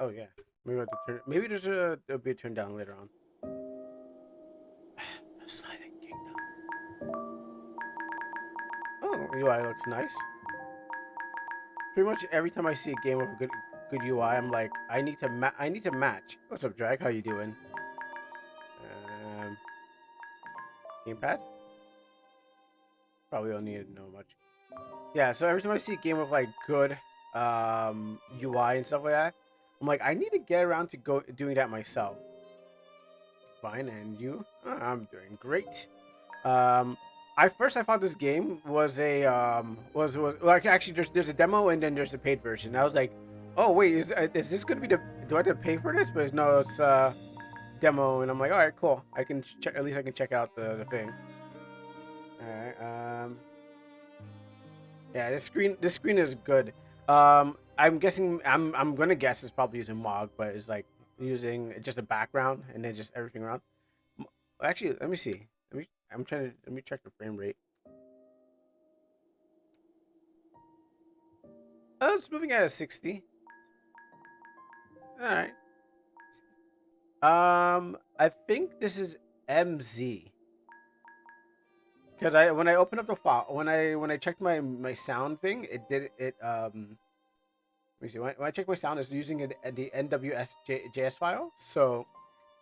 Oh yeah. Maybe I have to turn. Maybe there'll be a turn down later on. The Silent Kingdom. Oh, UI looks nice. Pretty much every time I see a game with a good UI, I'm like, I need to match. What's up, Drag? How you doing? Um, Gamepad? Probably don't need to know much. Yeah, so every time I see a game with like good UI and stuff like that, I'm like, I need to get around to go doing that myself. Fine, and you? I'm doing great. Um, I thought this game was a was well, actually there's a demo and then there's a paid version. I was like, oh wait, is this gonna be the do I have to pay for this? But no, it's demo, and I'm like, all right, cool. I can check at least I can check out the thing. All right, yeah, this screen is good. I'm guessing I'm gonna guess it's probably using Mog, but it's like using just a background and then just everything around. Actually, let me see. Let me check the frame rate. Oh, it's moving at a 60. All right. I think this is MZ because I when I opened up the file when I checked my sound thing, it did it. Let me see. When I checked my sound, it's using the NWSJS file. So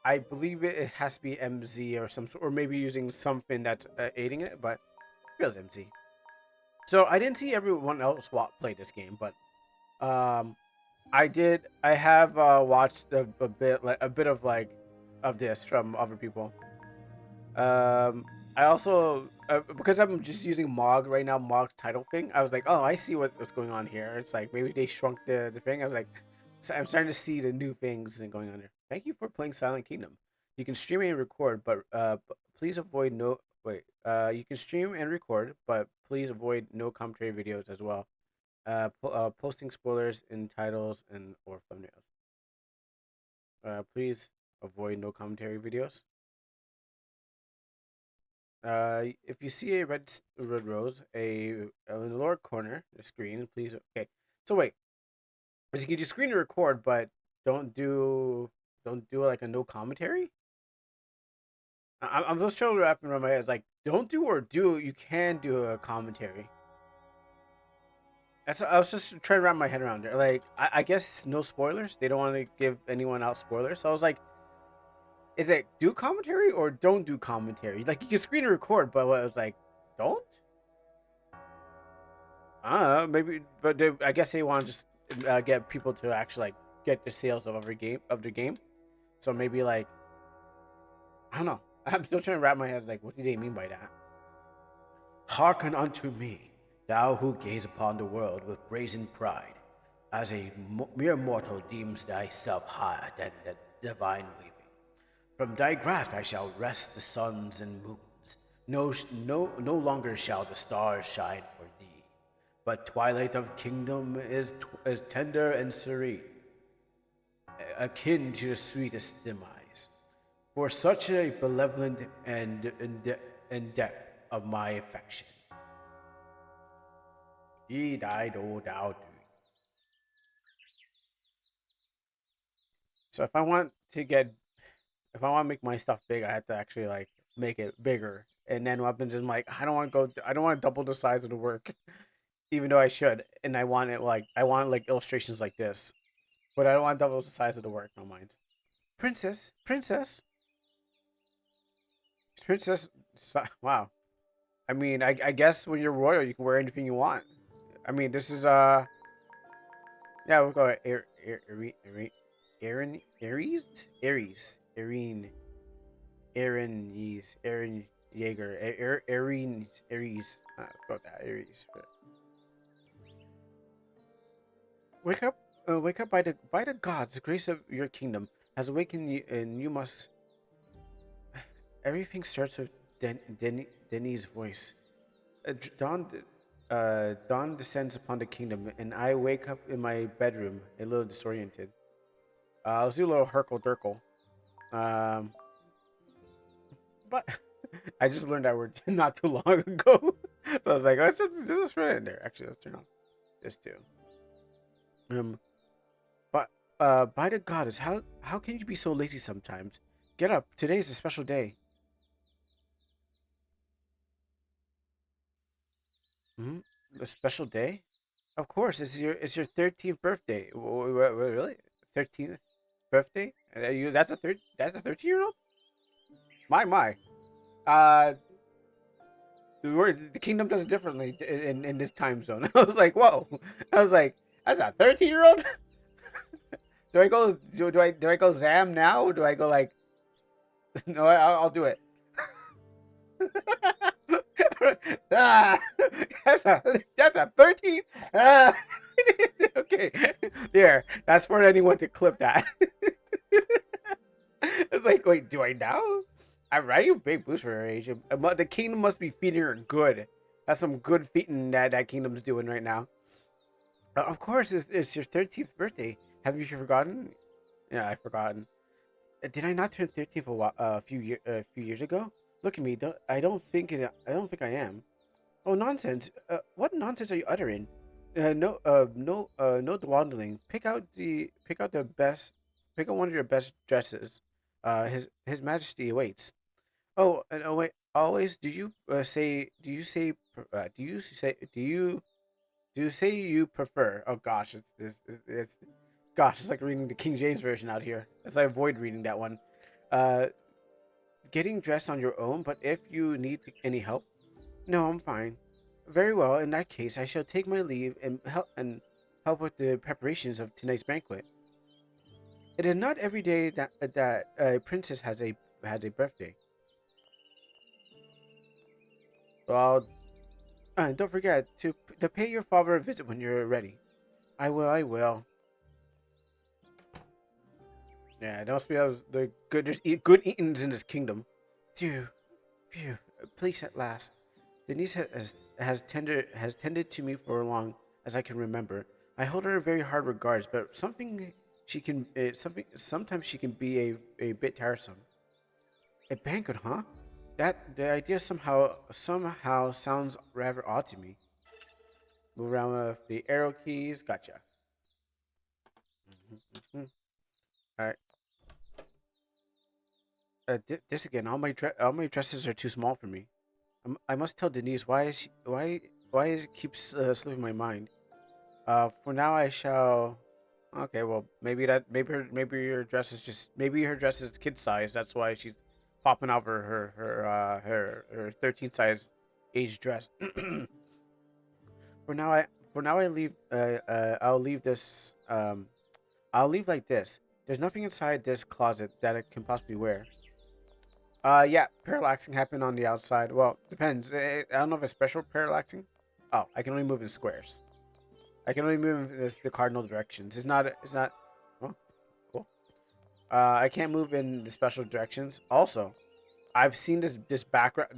I believe it has to be MZ or some sort, or maybe using something that's aiding it, but it feels MZ. So I didn't see everyone else play this game, but um, I did. I have watched a bit, like a bit of like of this from other people. I also because I'm just using Mog right now, Mog's title thing. I was like, oh, I see what's going on here. It's like maybe they shrunk the thing. I was like, so I'm starting to see the new things and going on here. Thank you for playing Silent Kingdom. You can stream and record, but please avoid no wait. You can stream and record, but please avoid no commentary videos as well. Posting spoilers in titles and or thumbnails. Please avoid no commentary videos. If you see a red rose, in the lower corner of the screen, please. Okay. So wait, because you can do screen record, but don't do don't do like a no commentary. I'm just trying to wrap around my head. It's like don't do or do. You can do a commentary. That's I was just trying to wrap my head around it. Like I guess no spoilers. They don't want to give anyone out spoilers. So I was like, is it do commentary or don't do commentary? Like you can screen record, but what I was like, don't. Maybe, but I guess they want to just get people to actually like get the sales of every game of the game. So maybe like I don't know. I'm still trying to wrap my head like, what do they mean by that? Hearken unto me, thou who gaze upon the world with brazen pride, as a mere mortal deems thyself higher than the divine weaving. From thy grasp I shall wrest the suns and moons. No longer shall the stars shine for thee, but twilight of kingdom is tender and serene, akin to the sweetest demise. For such a benevolent and depth of my affection. He died, O thou do. So if I want to make my stuff big, I have to actually like make it bigger. And then what happens is I'm like, I don't want to double the size of the work, even though I should. And I want like illustrations like this, but I don't want double the size of the work. No mind. Princess. Wow. I mean, I guess when you're royal, you can wear anything you want. I mean, this is yeah, we'll go Aaron Yeager, Aries. Let's go with that, Aries. Wake up by the gods. The grace of your kingdom has awakened you, and you must. Everything starts with Denny's voice. Dawn descends upon the kingdom, and I wake up in my bedroom, a little disoriented. Let's do a little Herkle Durkle. Um, but I just learned that word not too long ago, so I was like, let's just put it in there. Actually, let's turn on this too. Um, but By the goddess, how can you be so lazy sometimes? Get up. Today is a special day. Hmm? A special day? Of course, it's your 13th birthday. Really? 13th birthday? You that's a 13-year-old? My. Uh the kingdom does it differently in this time zone. I was like, whoa. I was like, that's a 13-year-old? Do I go Zam now? Or do I go like no, I'll do it. Ah, that's a 13. Ah. Okay, there. That's for anyone to clip that. It's like, wait, do I now? I'm right, you big boost for her age. The kingdom must be feeding her good. That's some good feeding that kingdom's doing right now. Of course, it's your 13th birthday. Have you forgotten? Yeah, I've forgotten. Did I not turn 13th a few years ago? Look at me. I don't think I am. Oh, nonsense! What nonsense are you uttering? No dawdling. Pick out the best. Pick out one of your best dresses. His Majesty awaits. Oh, and oh wait. Always, do you say you prefer? Oh gosh, gosh, it's like reading the King James version out here. As I avoid reading that one. Uh, Getting dressed on your own, but if you need any help, no, I'm fine. Very well. In that case, I shall take my leave and help with the preparations of tonight's banquet. It is not every day that a princess has a birthday. Well, don't forget to pay your father a visit when you're ready. I will. I will. Yeah, it must be the good eatings in this kingdom. Phew, phew. Please at last. Denise has tended to me for long as I can remember. I hold her in very hard regards, but sometimes she can be a bit tiresome. A banquet, huh? That the idea somehow sounds rather odd to me. Move around with the arrow keys. Gotcha. Mhm. All right. This again. All my dresses are too small for me. I must tell Denise why it keeps slipping my mind. For now I shall. Okay, well maybe her dress is kid size. That's why she's popping out her 13 size age dress. for now I for now I leave. I'll leave like this. There's nothing inside this closet that I can possibly wear. Yeah, parallaxing happened on the outside. Well, depends. I don't know if it's special parallaxing. Oh, I can only move in squares. I can only move in the cardinal directions. It's not. It's not. Oh, cool. I can't move in the special directions. Also, I've seen this background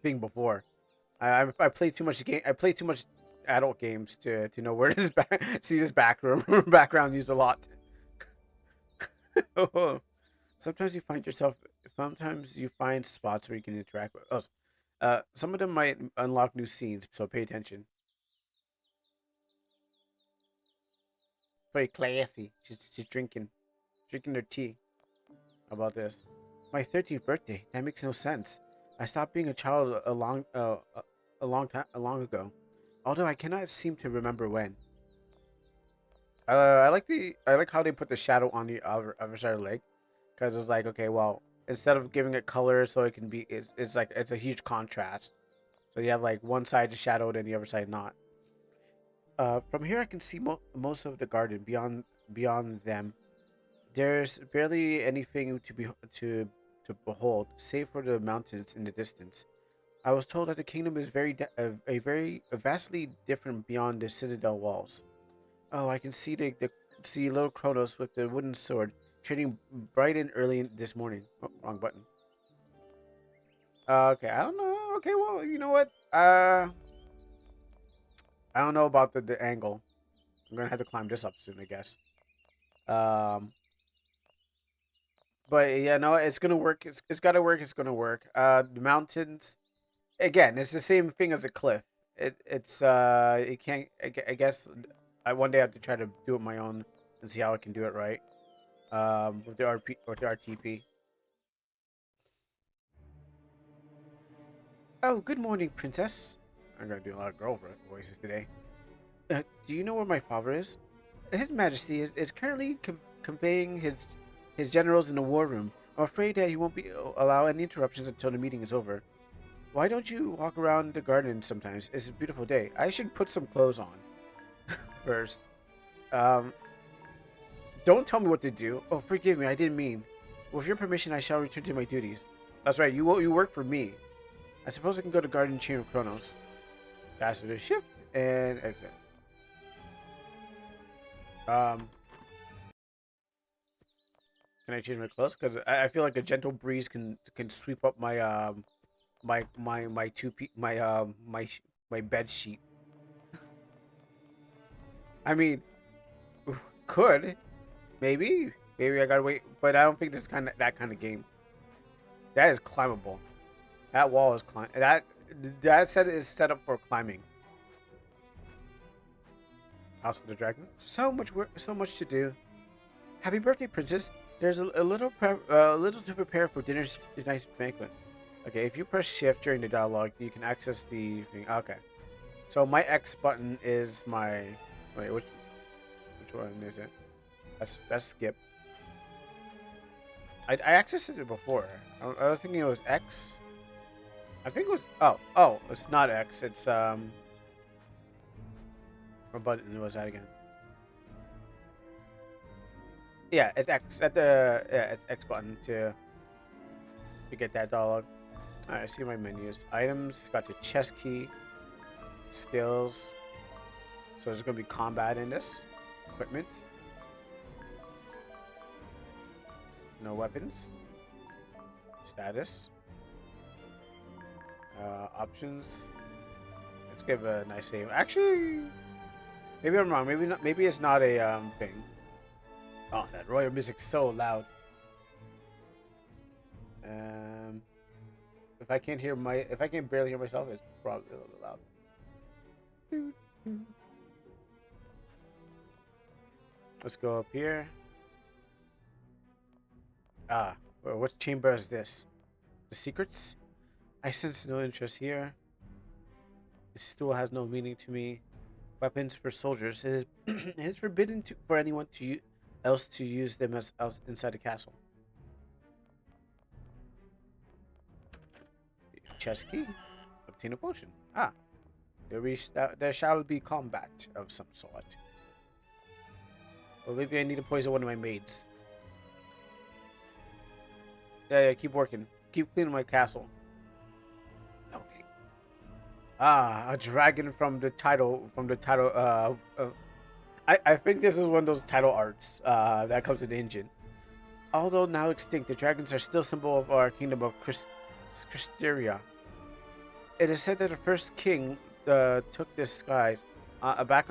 thing before. I play too much game. I play too much adult games to know where this back see this background used a lot. Sometimes you find yourself. Sometimes you find spots where you can interact with. Oh, some of them might unlock new scenes, so pay attention. Very classy. She's drinking her tea. About this. My 13th birthday. That makes no sense. I stopped being a child a long ago. Although I cannot seem to remember when. I like how they put the shadow on the other side of the leg, because it's like, okay, well, instead of giving it color so it can be it's like it's a huge contrast. So you have like one side shadowed and the other side not. From here I can see most of the garden. Beyond them, there's barely anything to behold, save for the mountains in the distance. I was told that the kingdom is very vastly different beyond the citadel walls. Oh, I can see little Kronos with the wooden sword trading bright and early this morning. Oh, wrong button. Okay, I don't know. Okay, well, you know what? I don't know about the angle. I'm gonna have to climb this up soon, I guess. Um, but yeah, no, it's gonna work. It's gotta work. It's gonna work. The mountains. Again, it's the same thing as a cliff. It can't. I guess I one day have to try to do it my own. and see how I can do it right. With the RP or the RTP. Oh, good morning, princess. I'm gonna do a lot of girl voices today. Do you know where my father is? His Majesty is currently conveying his generals in the war room. I'm afraid that he won't be allow any interruptions until the meeting is over. Why don't you walk around the garden sometimes? It's a beautiful day. I should put some clothes on first. Um, don't tell me what to do. Oh, forgive me, I didn't mean. With your permission, I shall return to my duties. That's right, you work for me. I suppose I can go to Garden Chain of Chronos. Faster to shift and exit. Um, can I change my clothes? Because I feel like a gentle breeze can sweep up my my two my my bed sheet. I mean, could maybe I gotta wait, but I don't think this is that kind of game. That is climbable. That wall is that set is set up for climbing. House of the Dragon. So much work, so much to do. Happy birthday, princess. There's a little to prepare for dinner's nice banquet. Okay, if you press shift during the dialogue, you can access the thing. Okay. So my X button is my wait, which one is it? That's skip. I accessed it before. I was thinking it was X. I think it was oh, it's not X, it's what button was that again? Yeah, it's X at the it's X button to get that dialogue. Alright, I see my menus. Items, got the chess key, skills. So there's gonna be combat in this. Equipment. No weapons. Status. Options. Let's give a nice save. Actually, maybe I'm wrong. Maybe not. Maybe it's not a thing. Oh, that royal music's so loud. Um, if I can barely hear myself, it's probably a little bit loud. Let's go up here. Ah, well, what chamber is this? The secrets? I sense no interest here. This stool has no meaning to me. Weapons for soldiers. It is, it is forbidden for anyone else to use them as inside the castle. Chess key. Obtain a potion. Ah, there shall be combat of some sort. Or maybe I need to poison one of my maids. Yeah, keep working. Keep cleaning my castle. Okay. Ah, a dragon from the title. I think this is one of those title arts that comes in the engine. Although now extinct, the dragons are still symbol of our kingdom of Christeria. It is said that the first king took this skies on a back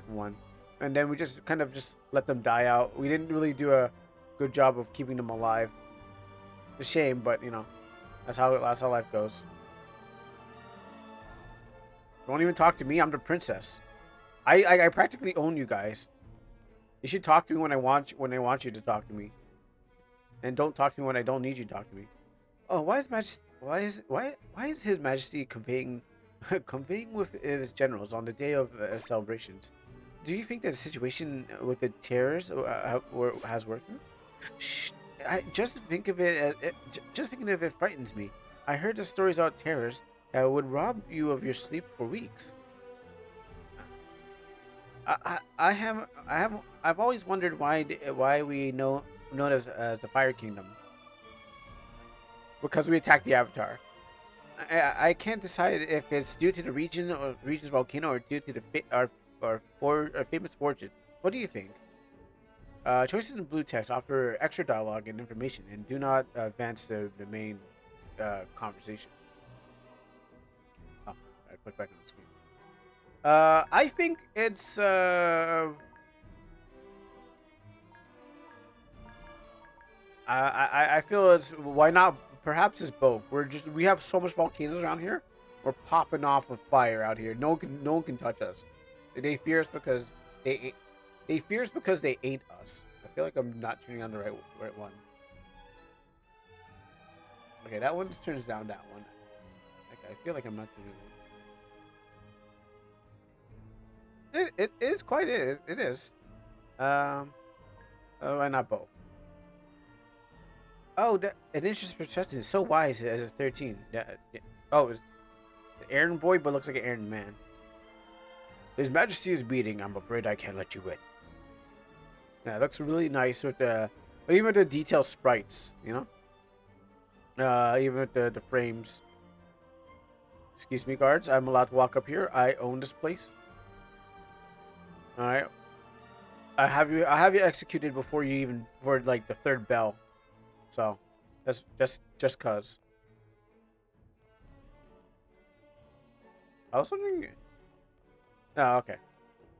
one, and then we just kind of just let them die out. We didn't really do a good job of keeping them alive. It's a shame, but you know, that's how life goes. Don't even talk to me. I'm the princess. I practically own you guys. You should talk to me when I want you to talk to me, and don't talk to me when I don't need you to talk to me. Oh, why is His Majesty conveying conveying with his generals on the day of celebrations? Do you think that the situation with the terrors has worked? Shh, just think of just thinking of it frightens me. I heard the stories about terrors that would rob you of your sleep for weeks. I've always wondered why we known as the Fire Kingdom, because we attacked the Avatar. I can't decide if it's due to the region's volcano or due to our famous forges. What do you think? Choices in blue text offer extra dialogue and information and do not advance the main conversation. Oh, I click back on the screen. I think it's I feel it's why not? Perhaps it's both. We have so much volcanoes around here. We're popping off with fire out here. No one can touch us. They fear us because they They fear us because they ate us. I feel like I'm not turning on the right one. Okay, that one just turns down that one. Okay, I feel like I'm not turning it. It is quite it is. Um, why not both? Oh, that an interesting perspective is so wise as a 13. Oh, it's an errand boy, but looks like an errand man. His Majesty is beating. I'm afraid I can't let you win. Yeah, it looks really nice with the, but even with the detailed sprites, you know. Even with the frames. Excuse me, guards. I'm allowed to walk up here. I own this place. All right. I have you executed before you even for like the third bell. So that's just cause. I was wondering. Oh, okay.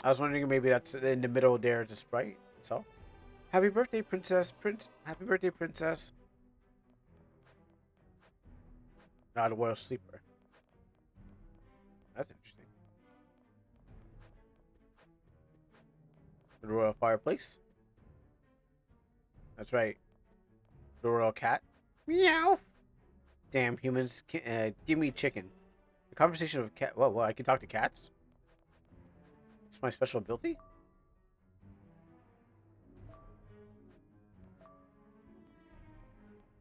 I was wondering maybe that's in the middle there is a sprite itself. Happy birthday, princess. Happy birthday, princess. Not a royal sleeper. That's interesting. The royal fireplace. That's right. The royal cat. Meow. Damn humans. Give me chicken. The conversation of cat. Whoa, I can talk to cats. It's my special ability.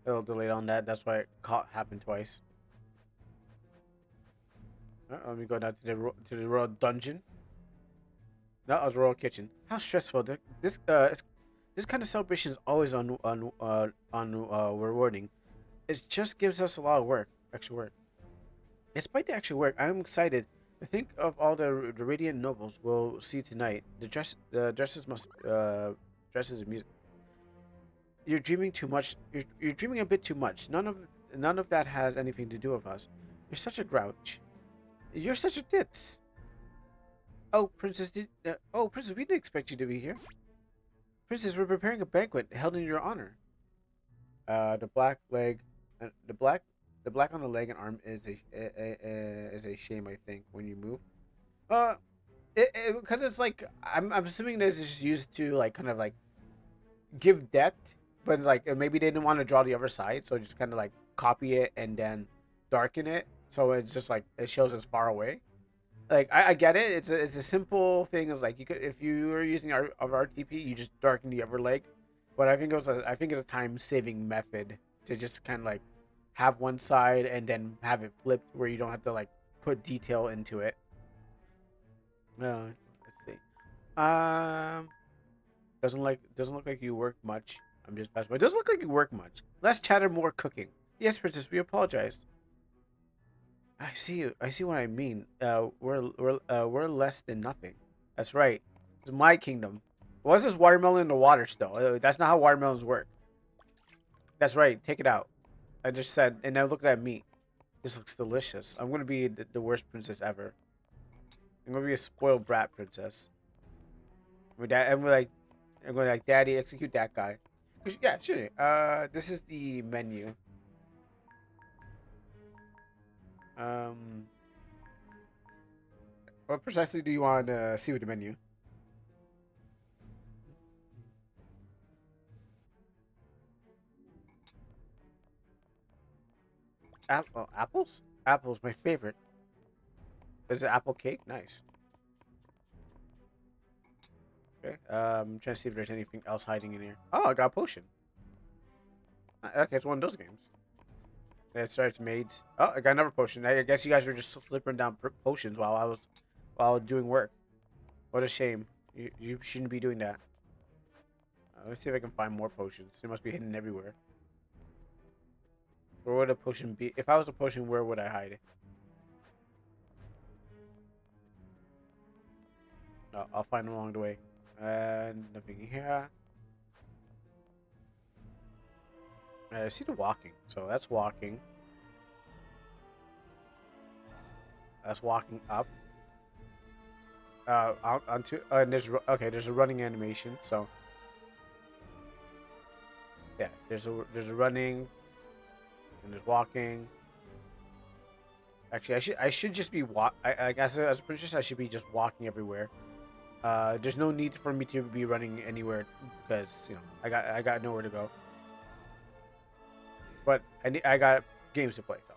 It'll delay on that. That's why it happened twice. Let me go down to the royal dungeon. No, it was royal kitchen. How stressful! This kind of celebration is always rewarding. It just gives us a lot of work, extra work. Despite the extra work, I'm excited to think of all the radiant nobles we'll see tonight. The dresses must dresses and music. You're dreaming too much. You're dreaming a bit too much. None of that has anything to do with us. You're such a grouch. You're such a ditz. Oh, princess, princess, we didn't expect you to be here. Princess, we're preparing a banquet held in your honor. The black leg, the black on the leg and arm is a shame. I think when you move, uh, because it's like I'm assuming this is just used to like kind of like give depth, but like maybe they didn't want to draw the other side, so just kind of like copy it and then darken it, so it's just like it shows as far away. Like I get it. It's a simple thing. Is like you could if you were using RTP, you just darken the upper leg. But I think it's a time saving method to just kind of like have one side and then have it flipped where you don't have to like put detail into it. Let's see. Um, doesn't look like you work much. I'm just passing by. It doesn't look like you work much. Less chatter, more cooking. Yes, princess. We apologize. I see you. I see what I mean. We're less than nothing. That's right. It's my kingdom. What's this watermelon in the water still? That's not how watermelons work. That's right. Take it out. I just said, and now look at that meat. This looks delicious. I'm gonna be the worst princess ever. I'm gonna be a spoiled brat princess. I'm gonna like, Daddy, execute that guy. Yeah, sure. This is the menu. Um, what precisely do you want to see with the menu? Apples? Apples, my favorite. Is it apple cake? Nice. Okay. I'm trying to see if there's anything else hiding in here. Oh, I got a potion. Okay, it's one of those games. Yeah, it starts maids. Oh, I got another potion. I guess you guys were just slipping down potions while I was doing work. What a shame. You shouldn't be doing that. Let's see if I can find more potions. They must be hidden everywhere. Where would a potion be? If I was a potion, where would I hide it? I'll find them along the way. Nothing here. I see the walking. So that's walking. That's walking up. Onto and there's a running animation. So yeah, there's a running and there's walking. Actually, I should just be I guess as a princess I should be just walking everywhere. There's no need for me to be running anywhere because I got nowhere to go. But I got games to play. So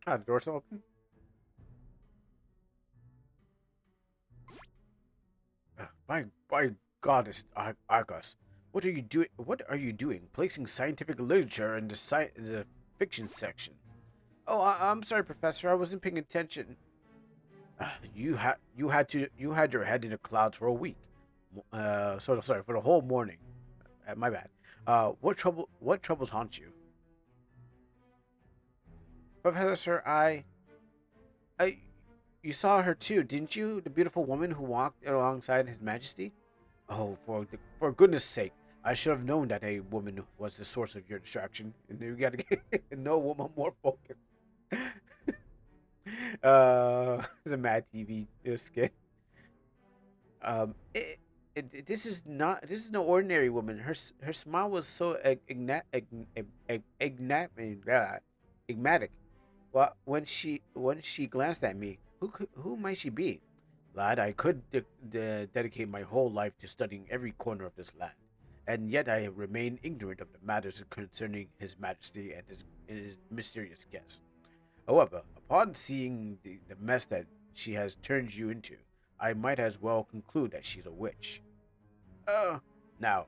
the door's still open. By goddess Argus, what are you doing? What are you doing? Placing scientific literature in the fiction section. Oh, I'm sorry, Professor. I wasn't paying attention. You had your head in the clouds for a week. So sorry for the whole morning. My bad. What troubles haunt you, Professor? I, you saw her too, didn't you? The beautiful woman who walked alongside His Majesty. Oh, for goodness sake! I should have known that a woman was the source of your distraction, and you got to get no woman more focused. It's a Mad TV skit. This is not. This is no ordinary woman. Her smile was so enigmatic. Well, when she glanced at me, who might she be? Lad, I could dedicate my whole life to studying every corner of this land, and yet I remain ignorant of the matters concerning His Majesty and his mysterious guest. However, upon seeing the mess that she has turned you into, I might as well conclude that she's a witch. Uh, now,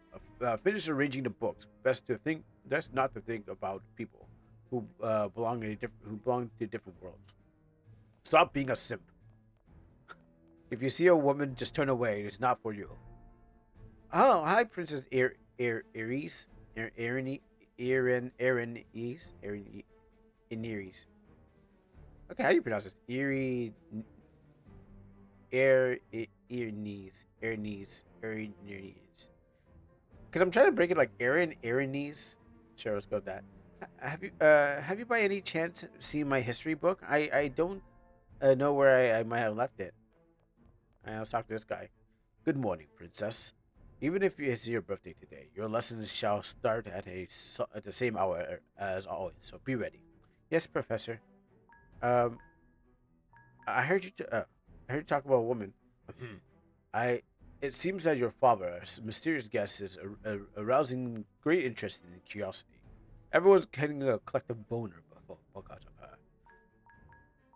finish arranging the books. Best not to think about people who belong to different worlds. Stop being a simp. If you see a woman, just turn away. It's not for you. Oh, hi, Princess Aries. Erin, Eris. Okay, how do you pronounce this? Erinese. Because I'm trying to break it like Erinese. Sure, let's go with that. Have you by any chance seen my history book? I don't know where I might have left it. Let's talk to this guy. Good morning, princess. Even if it's your birthday today, your lessons shall start at the same hour as always. So be ready. Yes, professor. Um, I heard I heard you talk about a woman. I. It seems that your father, a mysterious guest, is arousing great interest and curiosity. Everyone's getting a collective boner because of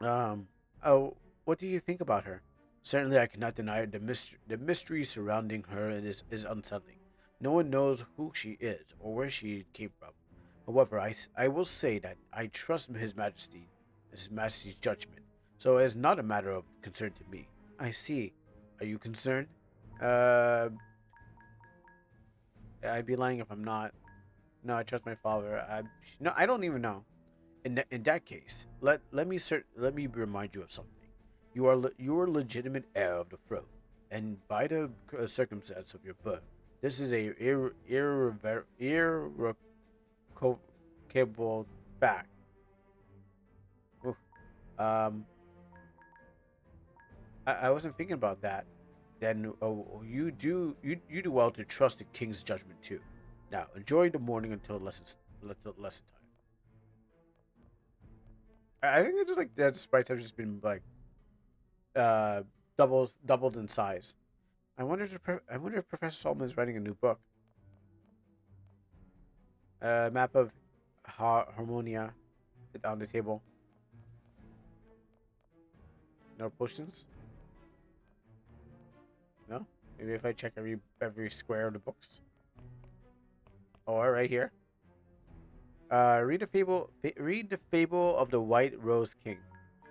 her. Oh, what do you think about her? Certainly, I cannot deny the mystery surrounding her is unsettling. No one knows who she is or where she came from. However, I will say that I trust His Majesty's judgment, so it is not a matter of concern to me. I see. Are you concerned? Uh, I'd be lying if I'm not. No, I trust my father. No, I don't even know. In that case, let me remind you of something. You are legitimate heir of the throne, and by the circumstance of your birth, this is a irrevocable fact. Oof. Um, I wasn't thinking about that. Then you do well to trust the king's judgment too. Now enjoy the morning until lesson time. I think it's just like that sprites have just been like uh doubled in size. I wonder if Professor Solomon is writing a new book. Map of Harmonia on the table. No potions. No. Maybe if I check every square of the books. Oh, right here. Read the fable of the White Rose King.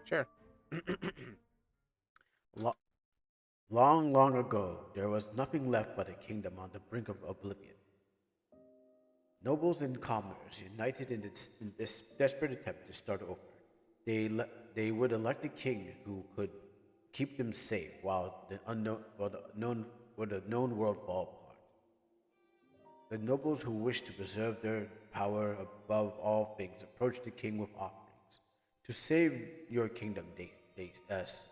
Sure. Lo- long, long ago, there was nothing left but a kingdom on the brink of oblivion. Nobles and commoners united in this desperate attempt to start over. They would elect a king who could keep them safe while the known world fall apart. The nobles who wished to preserve their power above all things approached the king with offerings. To save your kingdom, they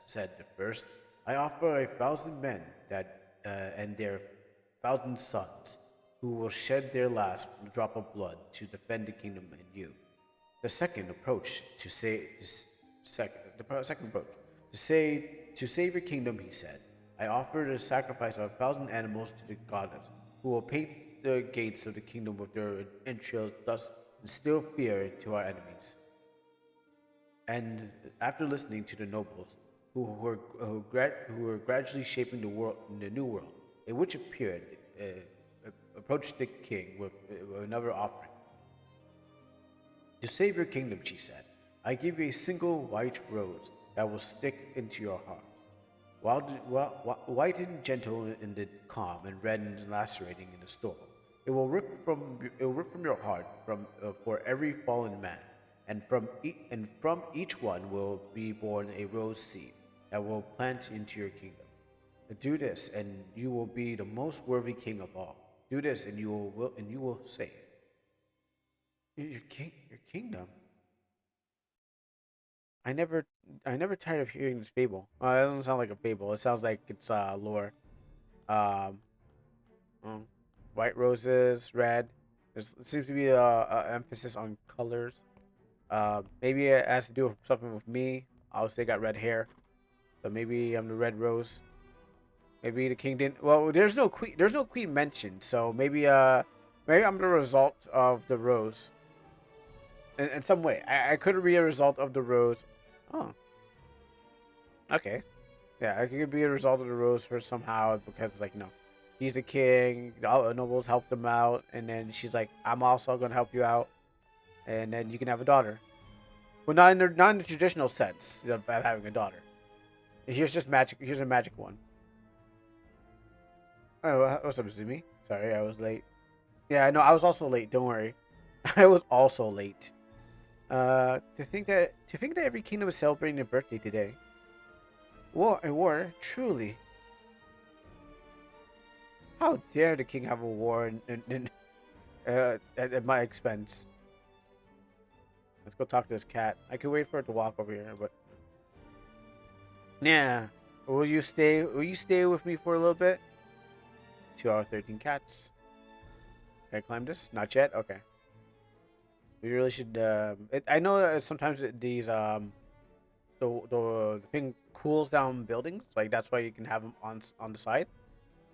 said the first, I offer 1,000 men and their 1,000 sons who will shed their last drop of blood to defend the kingdom and you. The second approach to say the second approach. To save your kingdom, he said, I offer the sacrifice of 1,000 animals to the goddess, who will paint the gates of the kingdom with their entrails, thus instill fear to our enemies. And after listening to the nobles, who were gradually shaping the world, the new world, a witch appeared, approached the king with another offering. To save your kingdom, she said, I give you a single white rose that will stick into your heart. White and gentle in the calm, and red and lacerating in the storm. It will rip from your heart for every fallen man, and from each one will be born a rose seed that will plant into your kingdom. Do this, and you will be the most worthy king of all. Do this, and you will save your kingdom. I never I never tired of hearing this fable. It doesn't sound like a fable. It sounds like it's lore. Um, mm, White roses, red. It seems to be a emphasis on colors. Maybe it has to do with something with me. I also got red hair, so maybe I'm the red rose. Maybe the king didn't. Well, there's no queen. There's no queen mentioned, so maybe I'm the result of the rose in some way. I could be a result of the rose. Oh, okay. Yeah, I could be a result of the rose for somehow because he's the king. All the nobles helped him out, and then she's like, I'm also gonna help you out, and then you can have a daughter. Well, not in the traditional sense of having a daughter. Here's just magic. Here's a magic one. Oh, what's up, Zumi? Sorry, I was late. Yeah, I know. I was also late. Don't worry. I was also late. To think that every kingdom is celebrating their birthday today. A war, truly. How dare the king have a war at my expense? Let's go talk to this cat. I could wait for it to walk over here, but yeah. Will you stay? Will you stay with me for a little bit? 2 hour 13 cats. Can I climb this? Not yet. Okay. We really should. I know that sometimes these the thing cools down buildings. Like that's why you can have them on the side.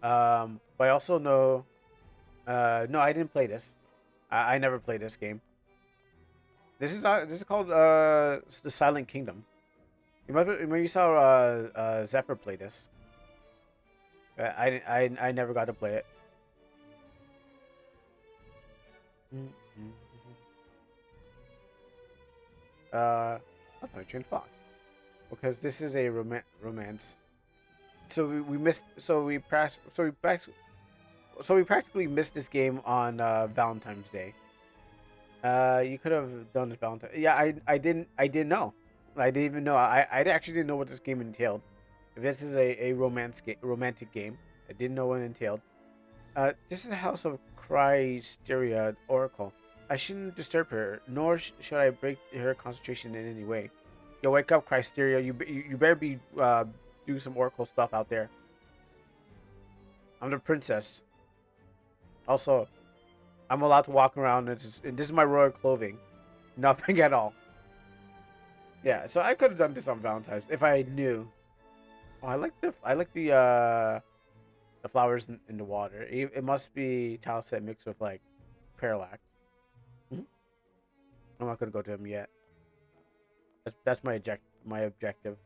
But I also know. No, I didn't play this. I never played this game. This is called the Silent Kingdom. You saw Zephyr play this. I never got to play it. That's my train thought. Because this is a romance. So we missed. So we practically missed this game on Valentine's Day. You could have done it Valentine. Yeah, I didn't know. I didn't even know. I actually didn't know what this game entailed. If this is a romantic game, I didn't know what it entailed. This is the house of Chrysteria Oracle. I shouldn't disturb her, nor should I break her concentration in any way. Yo, wake up, Chrysteria. You better be doing some Oracle stuff out there. I'm the princess. Also, I'm allowed to walk around. And this is my royal clothing. Nothing at all. Yeah, so I could have done this on Valentine's if I knew. Oh, I like the flowers in the water. It must be Talset mixed with like parallax. I'm not gonna go to him yet. That's my objective.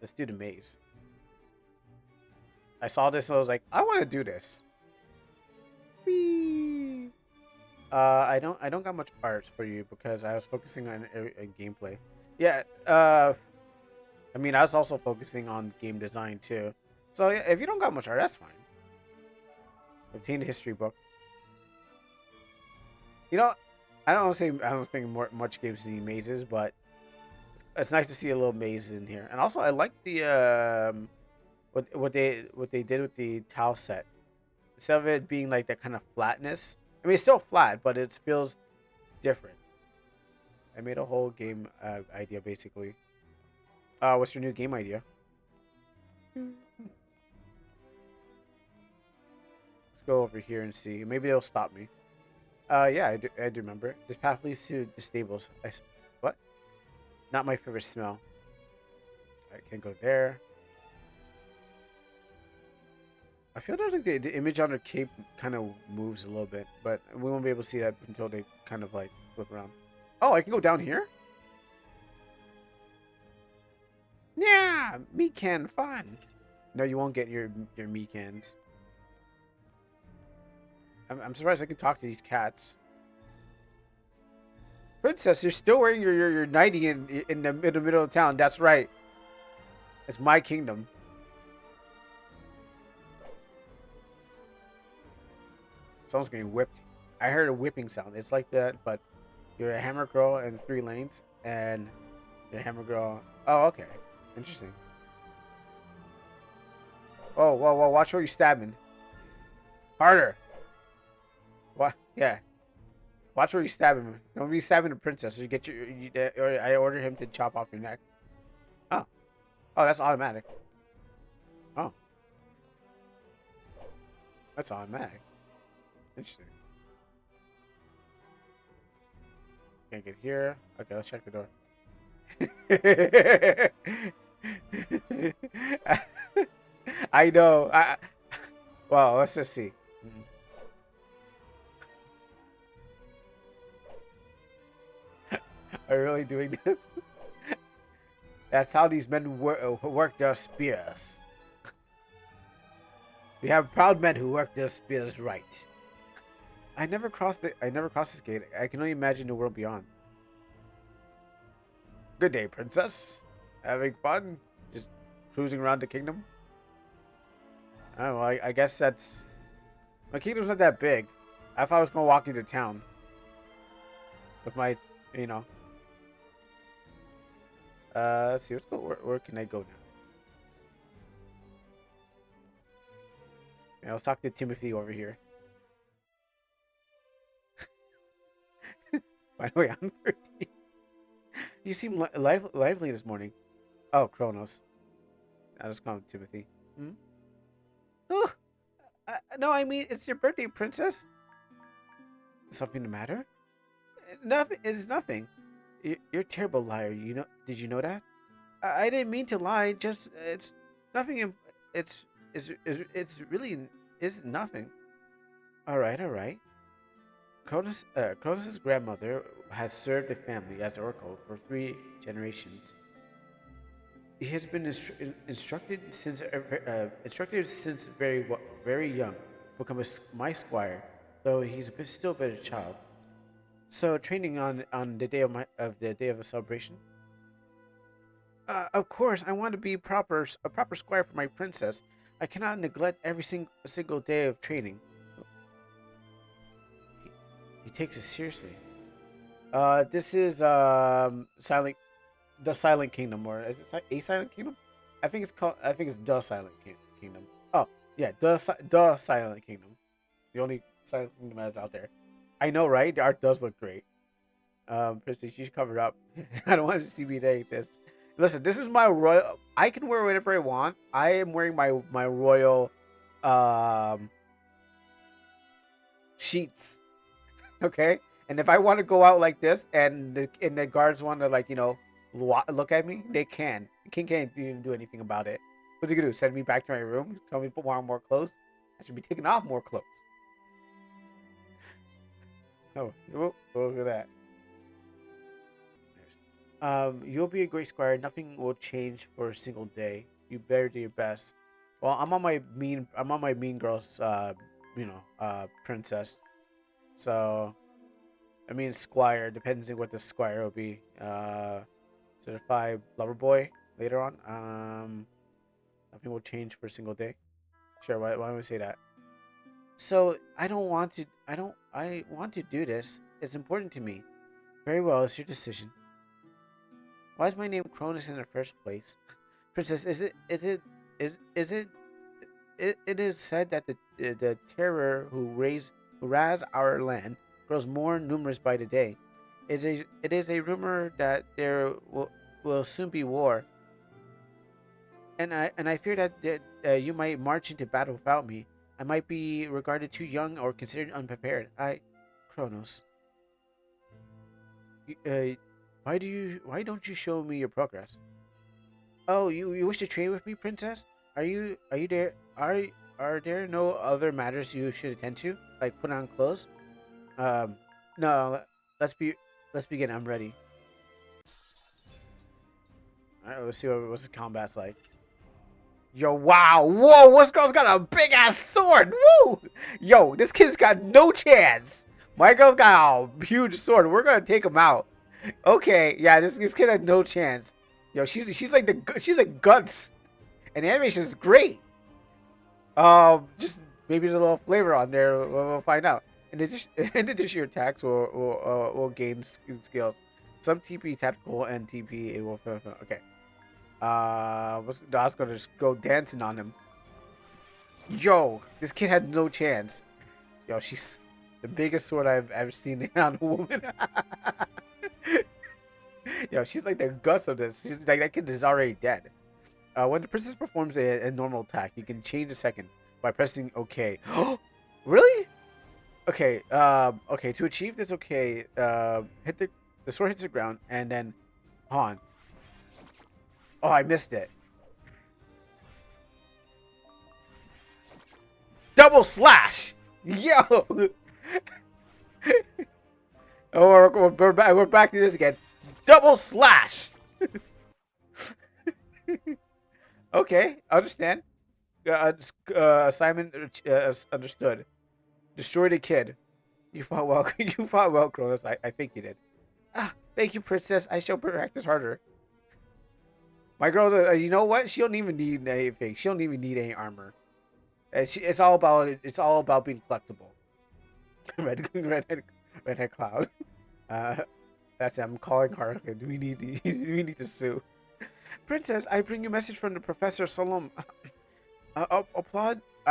Let's do the maze. I saw this and I was like, I want to do this. Whee! I don't got much art for you because I was focusing on gameplay. Yeah. I mean, I was also focusing on game design too. So yeah, if you don't got much art, that's fine. Obtain the history book. You know, I don't think much gives the mazes, but it's nice to see a little maze in here. And also, I like the what they did with the tile set. Instead of it being like that kind of flatness, I mean it's still flat, but it feels different. I made a whole game idea basically. What's your new game idea? Let's go over here and see. Maybe they'll stop me. Yeah, I do remember. This path leads to the stables. What? Not my favorite smell. I can't go there. I feel like the image on her cape kind of moves a little bit, but we won't be able to see that until they kind of like flip around. Oh, I can go down here? Yeah, me can fun. No, you won't get your me cans. I'm surprised I can talk to these cats. Princess, you're still wearing your nightie in the middle of town. That's right. It's my kingdom. Someone's getting whipped. I heard a whipping sound. It's like that, but you're a hammer girl in 3 lanes, and you're a hammer girl. Oh, okay. Interesting. Oh, whoa, whoa! Watch where you're stabbing. Harder. What? Yeah. Watch where you stabbing him. Don't be stabbing the princess. You get or I order him to chop off your neck. Oh. Oh, that's automatic. Oh, that's automatic. Interesting. Can't get here. Okay, let's check the door. I know. Well, let's just see. Are you really doing this? That's how these men work their spears. We have proud men who work their spears right. I never crossed this gate. I can only imagine the world beyond. Good day, princess. Having fun? Just cruising around the kingdom? Oh, well, I guess that's... My kingdom's not that big. I thought I was going to walk into town. With my, you know... let's see. Let's go. Where can I go now? Yeah, let's talk to Timothy over here. By the way, I'm 13. You seem lively this morning. Oh, Kronos. I'll just call him Timothy. Hmm? Oh, no, I mean, it's your birthday, princess. Something the matter? Nothing. It's nothing. You're a terrible liar. You know? Did you know that? I didn't mean to lie. Just it's nothing. It's it's really is nothing. All right, all right. Cronus's grandmother has served the family as oracle for 3 generations. He has been instructed since very young to become my squire, though he's still a bit of a child. So training on the day of the day of the celebration. Of course, I want to be a proper squire for my princess. I cannot neglect every single day of training. He, he takes it seriously. This is the Silent Kingdom, or is it a Silent Kingdom? I think it's called. I think it's the Silent Kingdom. Oh, yeah, the Silent Kingdom, the only Silent Kingdom that's out there. I know, right? The art does look great. Prestige, you should cover it up. I don't want to see me like this. Listen, this is my royal. I can wear whatever I want. I am wearing my royal, um, sheets. Okay, and if I want to go out like this, and the guards want to like look at me, they can. The king can't even do anything about it. What's he gonna do? Send me back to my room? Tell me to put on more clothes? I should be taking off more clothes. Oh, look at that. You'll be a great squire. Nothing will change for a single day. You better do your best. Well, I'm on my mean girls, princess. So, I mean, squire. Depends on what the squire will be. Certified lover boy later on. Nothing will change for a single day. Sure. Why don't we say that? So I don't want to. I don't. I want to do this. It's important to me. Very well. It's your decision. Why is my name Cronus in the first place? Princess, is it it is said that the terror who raz our land grows more numerous by the day. It is a rumor that there will soon be war, and I fear that you might march into battle without me. I might be regarded too young or considered unprepared. Kronos, Why don't you show me your progress? Oh, you wish to train with me, princess? Are you there? Are there no other matters you should attend to, like put on clothes? Um, no. Let's be let's begin. I'm ready. All right, let's see what's the combat's like. Yo, wow, whoa, this girl's got a big ass sword. Woo! Yo, this kid's got no chance. My girl's got a huge sword. We're gonna take him out. Okay, yeah, this kid had no chance. Yo, she's like she's like guts, and the animation is great. Just maybe there's a little flavor on there. We'll find out. In addition, your attacks will gain skills. Some TP tactical and TP it will. Okay. I was gonna just go dancing on him. Yo, this kid had no chance. Yo, she's the biggest sword I've ever seen on a woman. Yo, she's like the guts of this. She's like that kid is already dead. When the princess performs a normal attack, you can change a second by pressing OK. Really? Okay. Okay. To achieve this, okay. Hit the sword hits the ground and then pawn. Oh, I missed it. Double slash. Yo. Oh, we're back to this again. Double slash. Okay, I understand. Assignment understood. Destroy the kid. You fought well. You fought well, Cronus. I think you did. Ah, thank you, princess. I shall practice harder. My girl, you know what? She don't even need anything. She don't even need any armor. It's all about being flexible. Redhead cloud. Uh, that's it. I'm calling her. We need to sue. Princess, I bring you a message from the Professor Solom. I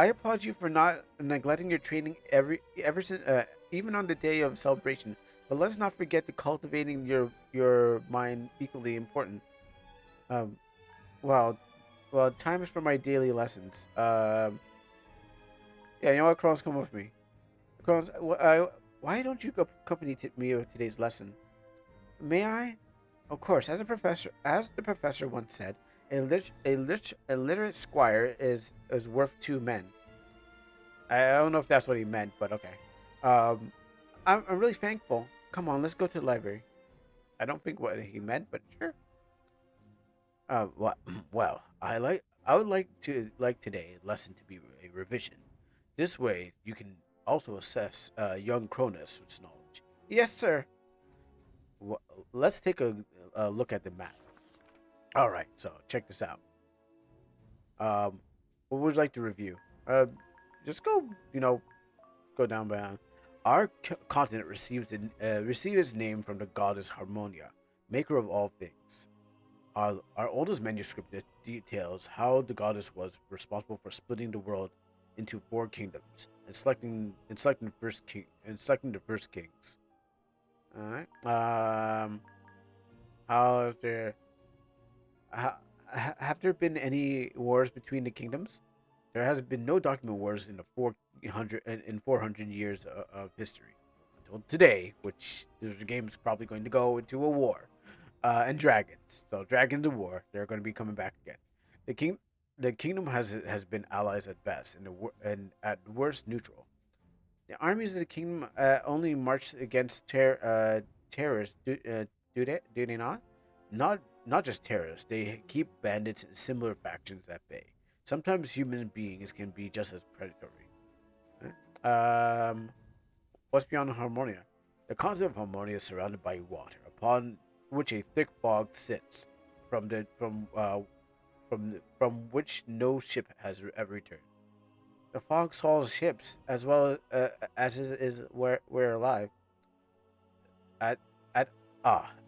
applaud you for not neglecting your training ever since even on the day of celebration. But let's not forget that cultivating your mind equally important. Um, well, time is for my daily lessons. Yeah, you know what, Cross, come with me. Cross, why don't you accompany me with today's lesson? May I? Of course, as the professor once said, a literate squire is worth two men. I don't know if that's what he meant, but okay. Um, I'm really thankful. Come on, let's go to the library. I don't think what he meant, but sure. Well, well, I would like today lesson to be a revision. This way, you can also assess young Cronus' knowledge. Yes, sir. Well, let's take a look at the map. All right, so check this out. Um, what would you like to review? Just go, go down by. Our continent receives its name from the goddess Harmonia, maker of all things. Our oldest manuscript details how the goddess was responsible for splitting the world into four kingdoms and selecting the first kings. All right. How is there? Have there been any wars between the kingdoms? There has been no document wars in the 400 years of history until today, which the game is probably going to go into a war. And dragons. So dragons of war, they're going to be coming back again. The king, the kingdom has been allies at best, and at worst neutral. The armies of the kingdom only march against terrorists. Do they not? Not just terrorists. They keep bandits and similar factions at bay. Sometimes human beings can be just as predatory. Um, what's beyond Harmonia? The continent of Harmonia is surrounded by water, upon which a thick fog sits, from which no ship has ever returned. The fog swallows ships as well as we're alive. At at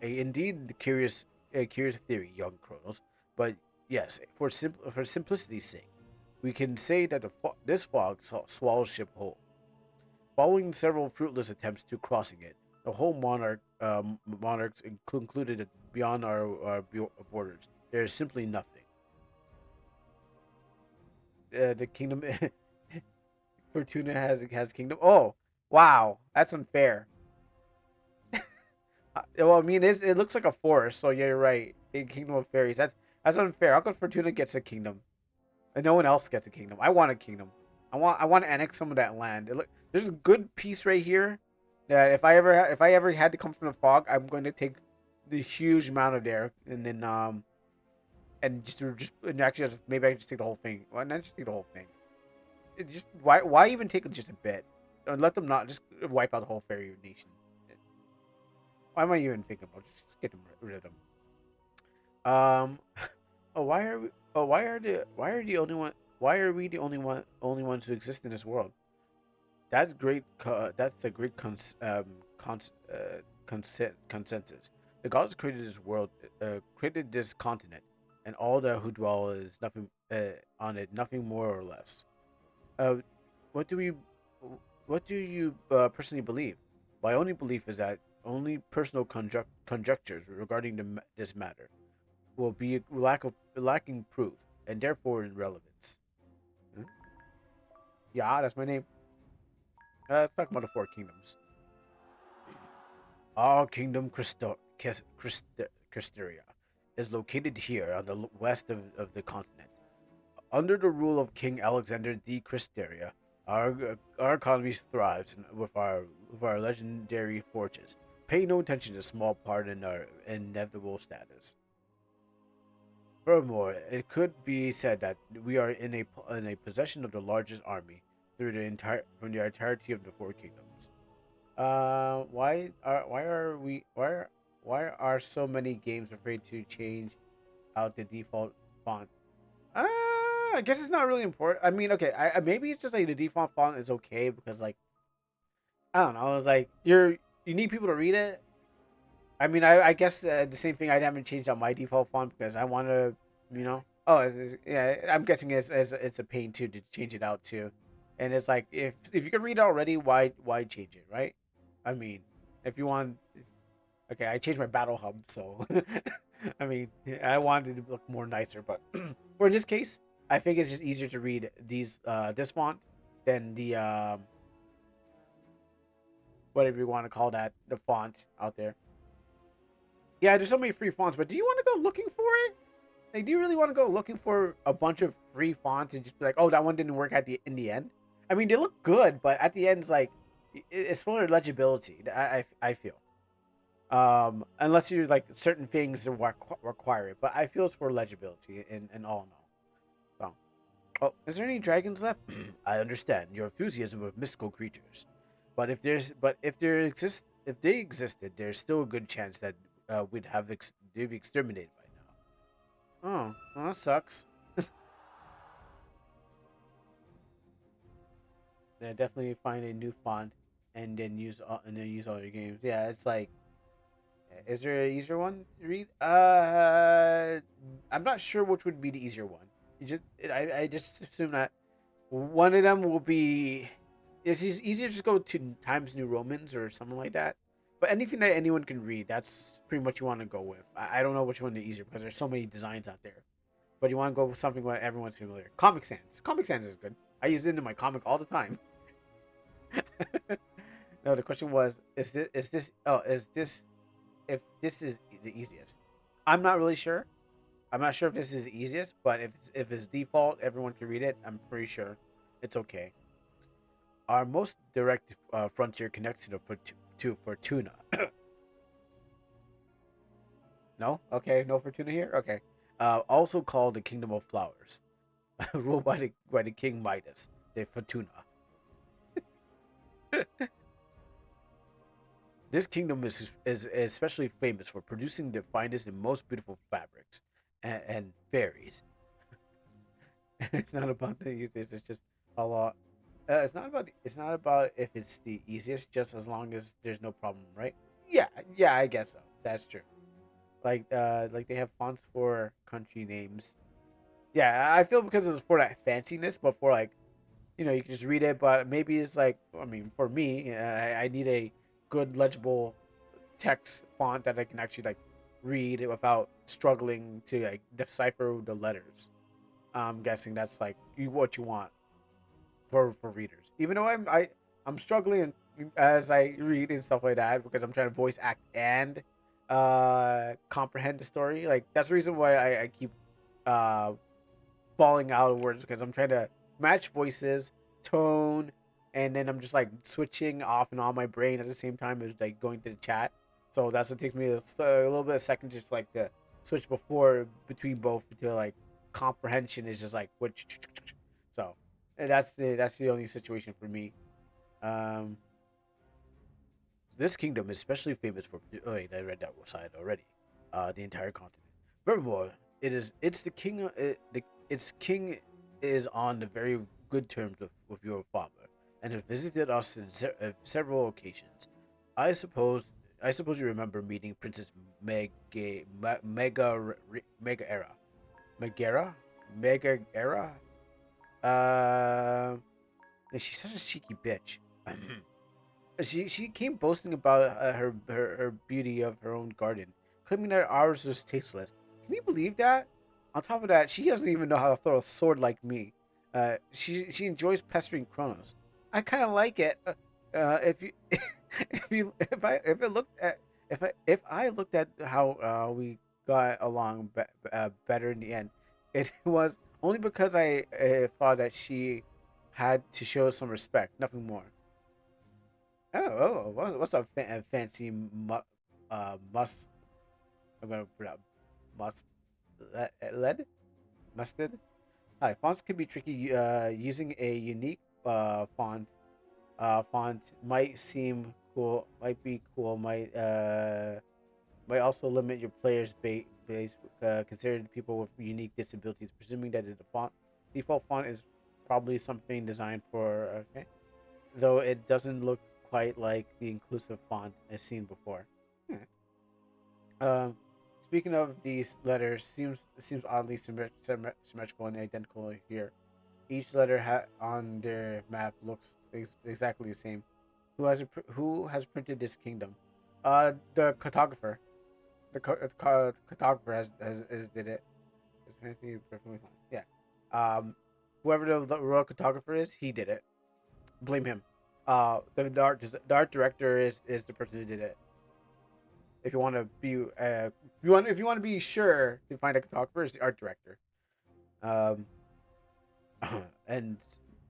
indeed the curious theory, young Kronos. But yes, for simplicity's sake, we can say that this fog swallows ship whole. Following several fruitless attempts to crossing it, the whole monarchs concluded that beyond our borders, there is simply nothing. The kingdom, Fortuna has kingdom. Oh, wow, that's unfair. Well, I mean, it looks like a forest, so yeah, you're right. A kingdom of fairies. That's unfair. How come Fortuna gets a kingdom and no one else gets a kingdom? I want a kingdom. I want to annex some of that land. There's a good piece right here that if I ever had to come from the fog, I'm going to take the huge amount of there and then and just and actually just maybe I can just take the whole thing. Why not just take the whole thing? It just why even take just a bit? And let them not just wipe out the whole fairy nation. Why am I even thinking about just get them rid of them? Um. Oh, why are we? Oh, why are the only one? Why are we the only ones who exist in this world? That's great. That's a great consensus. The gods created this world, created this continent, and all that who dwell is nothing on it, nothing more or less. Uh, what do we? What do you personally believe? My only belief is that only personal conjectures regarding this matter will be lacking proof and therefore in relevance. Huh? Yeah, that's my name. Let's talk about the four kingdoms. Our kingdom, Christeria, is located here on the west of the continent. Under the rule of King Alexander the Christeria, our economy thrives with our legendary fortunes. Pay no attention to small part in our inevitable status. Furthermore, it could be said that we are in a possession of the largest army through the entire from the entirety of the four kingdoms. Why are so many games afraid to change out the default font? I guess it's not really important. I mean, okay, maybe it's just like the default font is okay because like I don't know. It's like you need people to read it. I mean, I guess the same thing. I haven't changed out my default font because I want to, you know. Oh, yeah. I'm guessing it's a pain too to change it out too, and it's like if you can read it already, why change it, right? I mean, if you want, okay, I changed my battle hub, so I mean, I wanted it to look more nicer, but for in this case, I think it's just easier to read this font than the whatever you want to call that, the font out there. Yeah, there's so many free fonts, but do you want to go looking for it? Like, do you really want to go looking for a bunch of free fonts and just be like, oh, that one didn't work at the in the end? I mean, they look good, but at the end, it's like it's for legibility. I feel, unless you like certain things that require it, but I feel it's for legibility and all in all. So, oh, is there any dragons left? I understand your enthusiasm of mystical creatures, but if they existed, there's still a good chance that they'd be exterminated by now. Oh, well, that sucks. Yeah, definitely find a new font and then use all your games. Yeah, it's like, is there an easier one to read? I'm not sure which would be the easier one. I just assume that one of them will be. It's easier to just go to Times New Romans or something like that. But anything that anyone can read, that's pretty much you want to go with. I don't know which one is easier because there's so many designs out there. But you want to go with something where everyone's familiar. Comic Sans. Comic Sans is good. I use it in my comic all the time. No, the question was, is this if this is the easiest? I'm not really sure. I'm not sure if this is the easiest, but if it's default, everyone can read it. I'm pretty sure it's okay. Our most direct frontier connects to Fortuna. No, okay, no Fortuna here. Okay, also called the Kingdom of Flowers, ruled by the King Midas, the Fortuna. This kingdom is especially famous for producing the finest and most beautiful fabrics and fairies. It's not about the easiest. It's just a lot. It's not about if it's the easiest, just as long as there's no problem, right? Yeah, yeah, I guess so. That's true. Like they have fonts for country names. Yeah, I feel because it's for that fanciness, but for like you can just read it. But maybe it's like, I mean, for me, I need a good legible text font that I can actually like read without struggling to like decipher the letters. I'm guessing that's like what you want for readers. Even though I'm struggling as I read and stuff like that because I'm trying to voice act and comprehend the story. Like that's the reason why I keep uh falling out of words because I'm trying to match voices, tone, and then I'm just like switching off and on my brain at the same time as like going to the chat. So that's what takes me a little bit of second just like to switch before between both until like comprehension is just like what. So that's the only situation for me. Um, this kingdom is especially famous for. Oh wait, I read that side already. The entire continent. Furthermore, it's the king. Its king is on the very good terms with your father, and has visited us in several occasions. I suppose I suppose you remember meeting Princess Mega Era. Megara? Mega Era? Uh, she's such a cheeky bitch. She came boasting about her beauty of her own garden, claiming that ours was tasteless. Can you believe that? On top of that, she doesn't even know how to throw a sword like me. She enjoys pestering Kronos. I kind of like it. If you if I looked at if I looked at how we got along better in the end, it was only because I thought that she had to show some respect, nothing more. What's a fancy must? I'm gonna put out must lead mustard. Hi, fonts can be tricky. Using a unique font might seem cool. Might be cool. Might also limit your player's base. Considered people with unique disabilities, presuming that the default font is probably something designed for. Okay, though it doesn't look quite like the inclusive font I've seen before. Hmm. Um, Speaking of these letters, seems oddly symmetrical and identical here. Each letter on their map looks exactly the same. Who has printed this kingdom? The cartographer. Cartographer has did it. Yeah. Um, Whoever the royal cartographer is, he did it. Blame him. The art director is the person who did it. If you want to be if you want to be sure to find a photographer, it's the art director. Um, and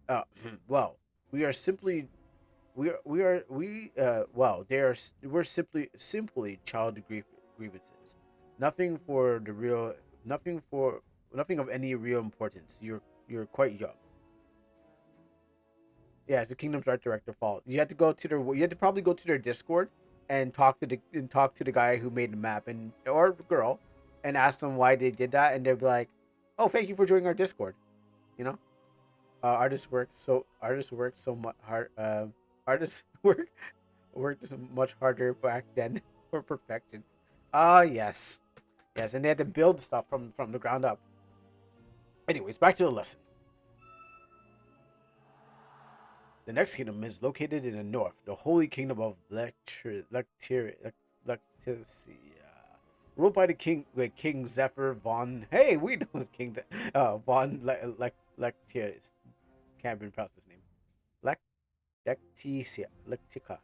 uh, well, we are simply we are we well they are we're simply grievances. Nothing for the real. Nothing for nothing of any real importance. You're quite young. Yeah, it's the Kingdom's art director fault. You had to go to their. You had to probably go to their Discord and talk to the guy who made the map and or girl, and ask them why they did that, and they'd be like, "Oh, thank you for joining our Discord." You know, artists work so much hard. Artists worked so much harder back then for perfection. Ah, yes, yes, and they had to build stuff from the ground up. Anyways, back to the lesson. The next kingdom is located in the north, the Holy Kingdom of Lecticia. Ruled by the king, King Zephyr von. Hey, we know the king. Von Lectius. Can't even pronounce his name. Lectica.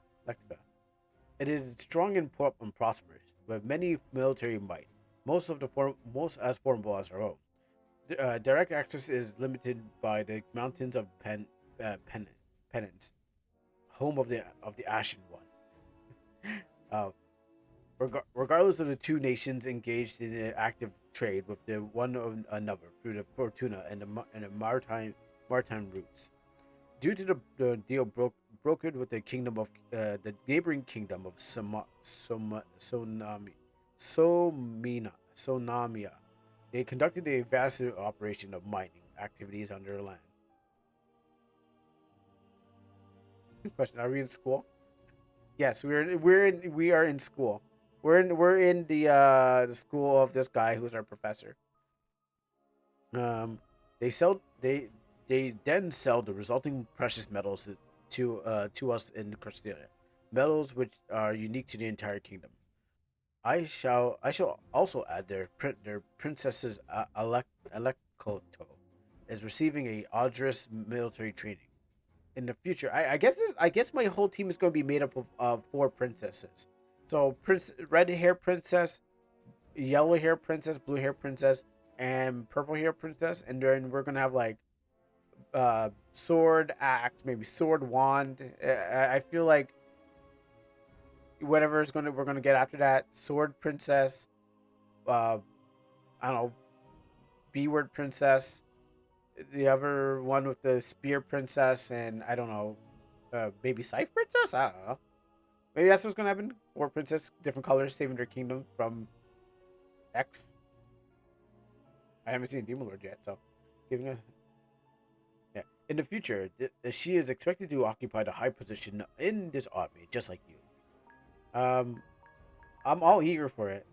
It is strong and prosperous, with many military might. Most as formidable as our own. Direct access is limited by the mountains of Penance, home of the Ashen One. Uh, Regardless of the two nations engaged in an active trade with the one of another through the Fortuna and the maritime routes. Due to the deal brokered with the kingdom of the neighboring kingdom of Sonamia, they conducted a vast operation of mining activities under the land. Question: Are we in school? Yes, we are in school. We're in the school of this guy who's our professor. Um, they sell they then sell the resulting precious metals to us in Castilla, metals which are unique to the entire kingdom. I shall also add their princess's Electoto is receiving a arduous military training in the future. I guess my whole team is going to be made up of four princesses. So prince, red hair princess, yellow hair princess, blue hair princess, and purple hair princess, and then we're gonna have like sword axe, maybe sword wand. I feel like whatever is gonna we're gonna get after that, sword princess, uh, I don't know, B word princess, the other one with the spear princess, and I don't know, maybe scythe princess. I don't know. Maybe that's what's gonna happen. War princess, different colors, saving their kingdom from X. I haven't seen Demon Lord yet, so giving a yeah. In the future, she is expected to occupy the high position in this army, just like you. I'm all eager for it.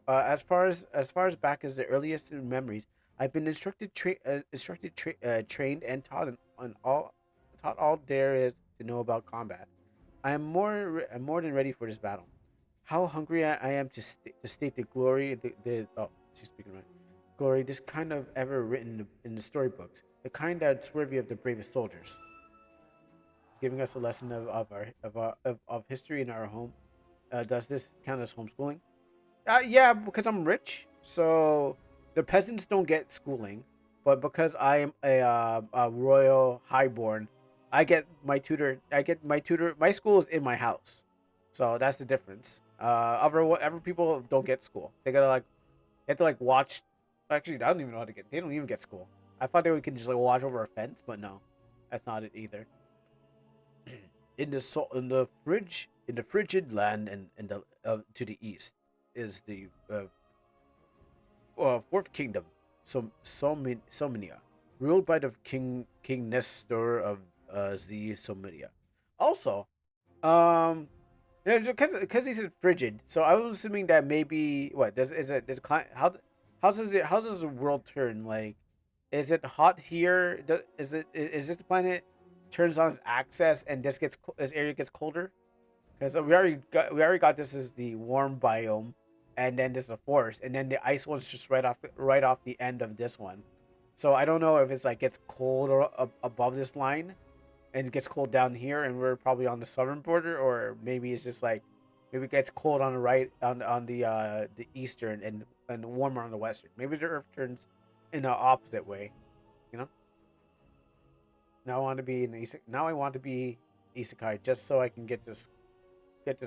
As far as back as the earliest memories, I've been trained, and taught all there is to know about combat. I'm more than ready for this battle. How hungry I am to state the glory the oh she's speaking right glory this kind of ever written in the storybooks, the kind that's worthy of the bravest soldiers. It's giving us a lesson of history in our home. Does this count as homeschooling? Yeah, because I'm rich, so the peasants don't get schooling, but because I am a royal highborn, I get my tutor. I get my tutor. My school is in my house, so that's the difference. Other people don't get school. They have to like watch. Actually, I don't even know how to get. They don't even get school. I thought they could just like watch over a fence, but no, that's not it either. In the frigid land and the to the east is the fourth kingdom, Somnia, ruled by the King Nestor of the Sominia. Also, um, because he said frigid, so I was assuming that maybe what does is it does climate how does the world turn? Like, is it hot here? Is this the planet turns on its axis and this area gets colder? Because we already got this as the warm biome, and then this is a forest, and then the ice one's just right off the end of this one. So I don't know if it's like gets cold or above this line, and it gets cold down here, and we're probably on the southern border, or maybe it's just like maybe it gets cold on the right on the eastern and warmer on the western. Maybe the Earth turns in the opposite way. You know. Now I want to be in the now I want to be isekai just so I can get to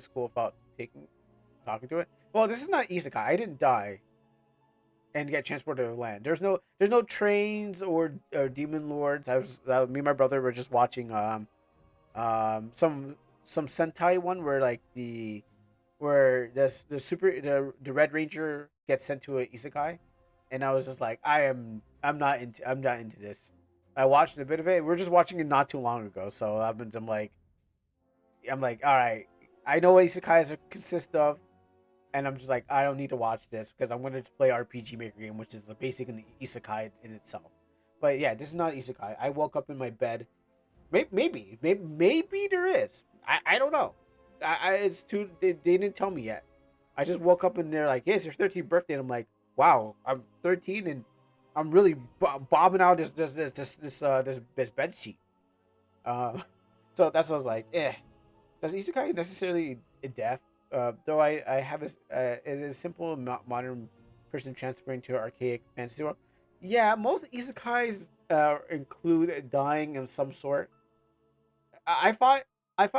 school without talking to it. Well, this is not isekai. I didn't die and get transported to land. There's no trains or demon lords. Me and my brother were just watching some Sentai one where like where the Red Ranger gets sent to a isekai, and I was just like I'm not into this. I watched a bit of it. We are just watching it not too long ago, so that means I'm like all right. I know what isekais consist of, and I'm just like, I don't need to watch this because I'm gonna play RPG Maker game, which is basically an isekai in itself. But yeah, this is not isekai. I woke up in my bed. Maybe there is. I don't know. It's too. They didn't tell me yet. I just woke up and they're like, "Hey, it's your 13th birthday," and I'm like, "Wow, I'm 13 and I'm really bobbing out this bed sheet." Uh, so that's what I was like, eh. Does isekai necessarily death? Though I have it is simple, not modern person transferring to an archaic fantasy world. Yeah, most isekais include dying of some sort. I thought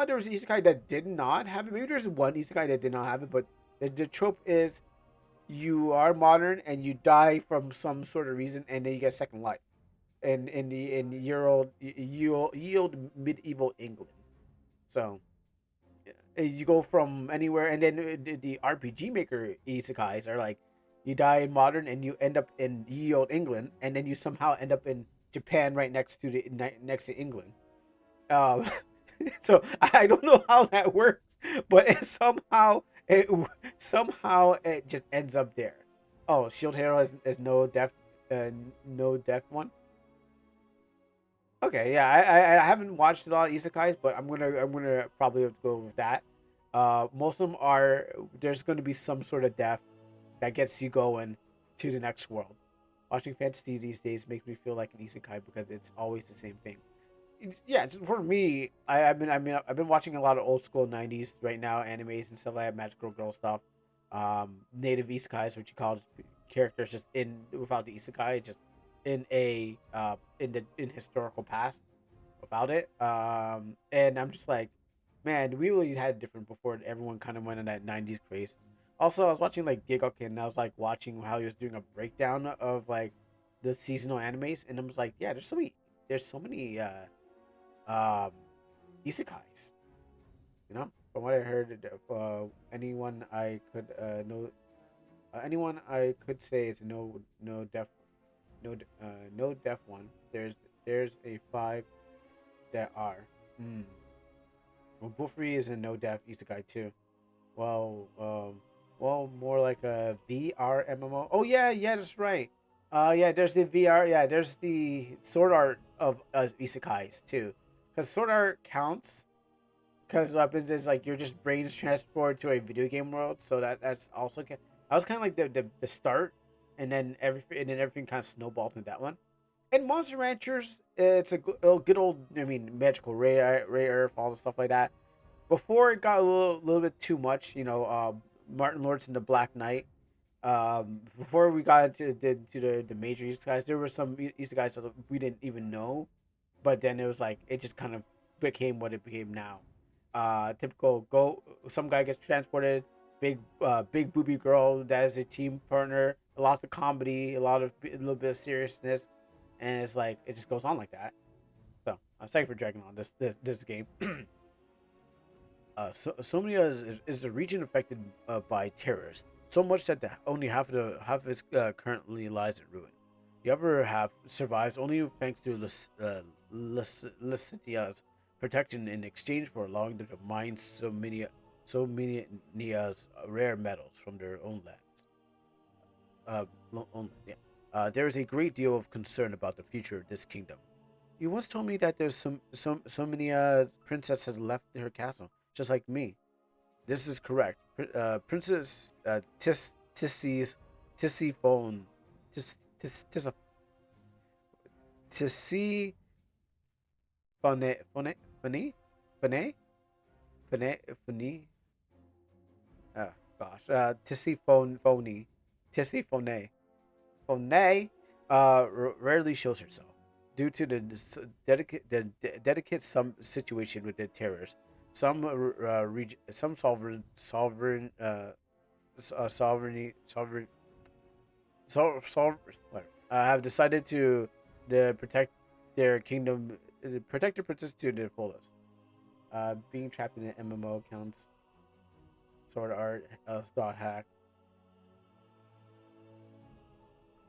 there was an isekai that did not have it. Maybe there's one isekai that did not have it, but the trope is you are modern and you die from some sort of reason, and then you get second life in year old medieval England. So you go from anywhere, and then the RPG Maker isekais are like you die in modern and you end up in ye old England, and then you somehow end up in Japan right next to England. Um, so I don't know how that works, but somehow it just ends up there. Oh, Shield Hero has no death one. Okay, yeah, I haven't watched a lot of isekais, but I'm gonna probably have to go with that. Most of them are there's going to be some sort of death that gets you going to the next world. Watching fantasy these days makes me feel like an isekai because it's always the same thing. yeah, just for me, I've been watching a lot of old school '90s right now, animes and stuff like that, magical girl stuff, native isekais, which you call just characters just in without the isekai, just in a in historical past without it. And I'm just like, man, we really had it different before everyone kind of went in that '90s craze. Also, I was watching like Gigoku, and I was like watching how he was doing a breakdown of like the seasonal animes, and I was like, yeah, there's so many um, isekais. You know, from what I heard, anyone I could know, anyone I could say is no deaf, no deaf one. There's a five that are. Mm. Well, Bufri is a no deaf isekai too. Well, more like a VR MMO. Oh yeah, yeah, that's right. Yeah, there's the VR. Yeah, there's the Sword Art of isekais too, because Sword Art counts because weapons is like your just brains transported to a video game world. So that's also that was kind of like the start, and then everything kind of snowballed in that one. And Monster Ranchers, it's a good old, I mean, magical Ray Earth, all the stuff like that. Before it got a little bit too much, Martin Lawrence and the Black Knight. Before we got into the major Easter guys, there were some Easter guys that we didn't even know, but then it was like it just kind of became what it became now. Typical go. Some guy gets transported. Big booby girl that is a team partner. Lots of comedy, a little bit of seriousness, and it's like it just goes on like that. So, sorry for dragging on this game. Somalia is a region affected by terrorists, so much that only half of its currently lies in ruin. The other half survives only thanks to Licitia's protection in exchange for allowing them to mine so many Nia's rare metals from their own lands. Yeah. There is a great deal of concern about the future of this kingdom. You once told me that there's so many princess has left her castle, just like me. This is correct. Princess Tisiphone Tis Tis Tis Tisiphone Phone Phone Phone Phone Phone oh gosh. Tisiphone Phone Tisiphone Phone rarely shows herself due to the delicate some situation with the terrorists. Some sovereign whatever, have decided to protect their kingdom, protect the princess to the fullest. Being trapped in an MMO counts. Sword art, dot hack.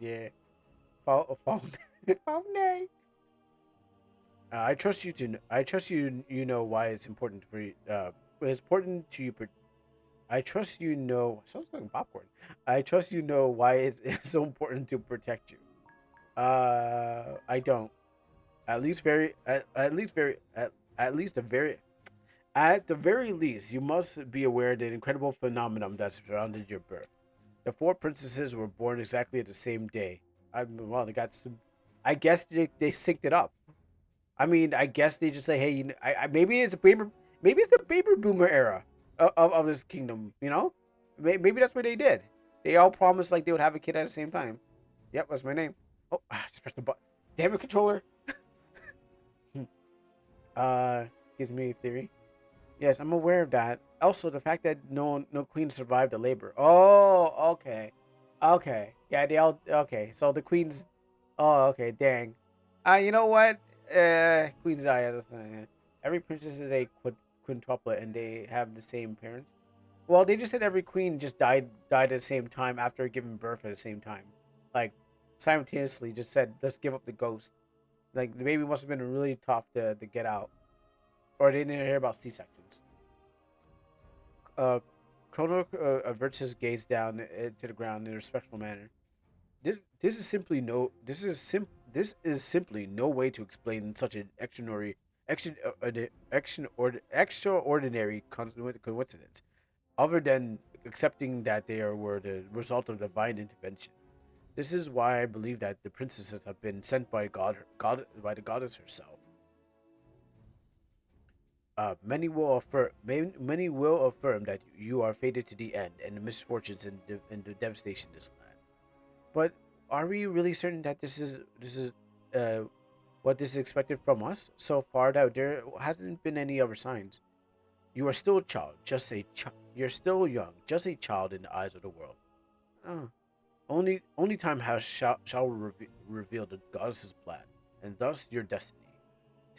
Yeah, phone, phone. I trust you to. I trust you. You know why it's important for you. It's important to you. I trust you know. Sounds like popcorn. I trust you know why it's so important to protect you. I don't. At least very. At least very. At least the very. At the very least, you must be aware of the incredible phenomenon that surrounded your birth. The four princesses were born exactly at the same day. Well, they got some. I guess they synced it up. I mean, I guess they just say, hey, maybe it's maybe it's the baby boomer era of this kingdom. Maybe that's what they did. They all promised like they would have a kid at the same time. Yep, that's my name. Oh, just press the button. Damn it, controller. uh, Gives me a theory. Yes, I'm aware of that. Also, the fact that no queen survived the labor. Oh, okay, okay, yeah, they all okay. So the queens. Oh, okay, dang. You know what? Queens die. Every princess is a quintuplet, and they have the same parents. Well, they just said every queen just died at the same time after giving birth at the same time, like simultaneously. Just said, let's give up the ghost. Like the baby must have been really tough to get out, or they didn't hear about C sections. Uh, Chrono averts his gaze down to the ground in a respectful manner. This is simply no this is simply no way to explain such an extraordinary coincidence, other than accepting that were the result of divine intervention. This is why I believe that the princesses have been sent by God by the goddess herself. many will affirm that you are fated to the end and the misfortunes and the devastation of this land. But are we really certain that this is uh, what this is expected from us? So far, that there hasn't been any other signs. You are still a child, just a child. You're still young, just a child in the eyes of the world. Uh, only time has shall reveal the goddess's plan, and thus your destiny.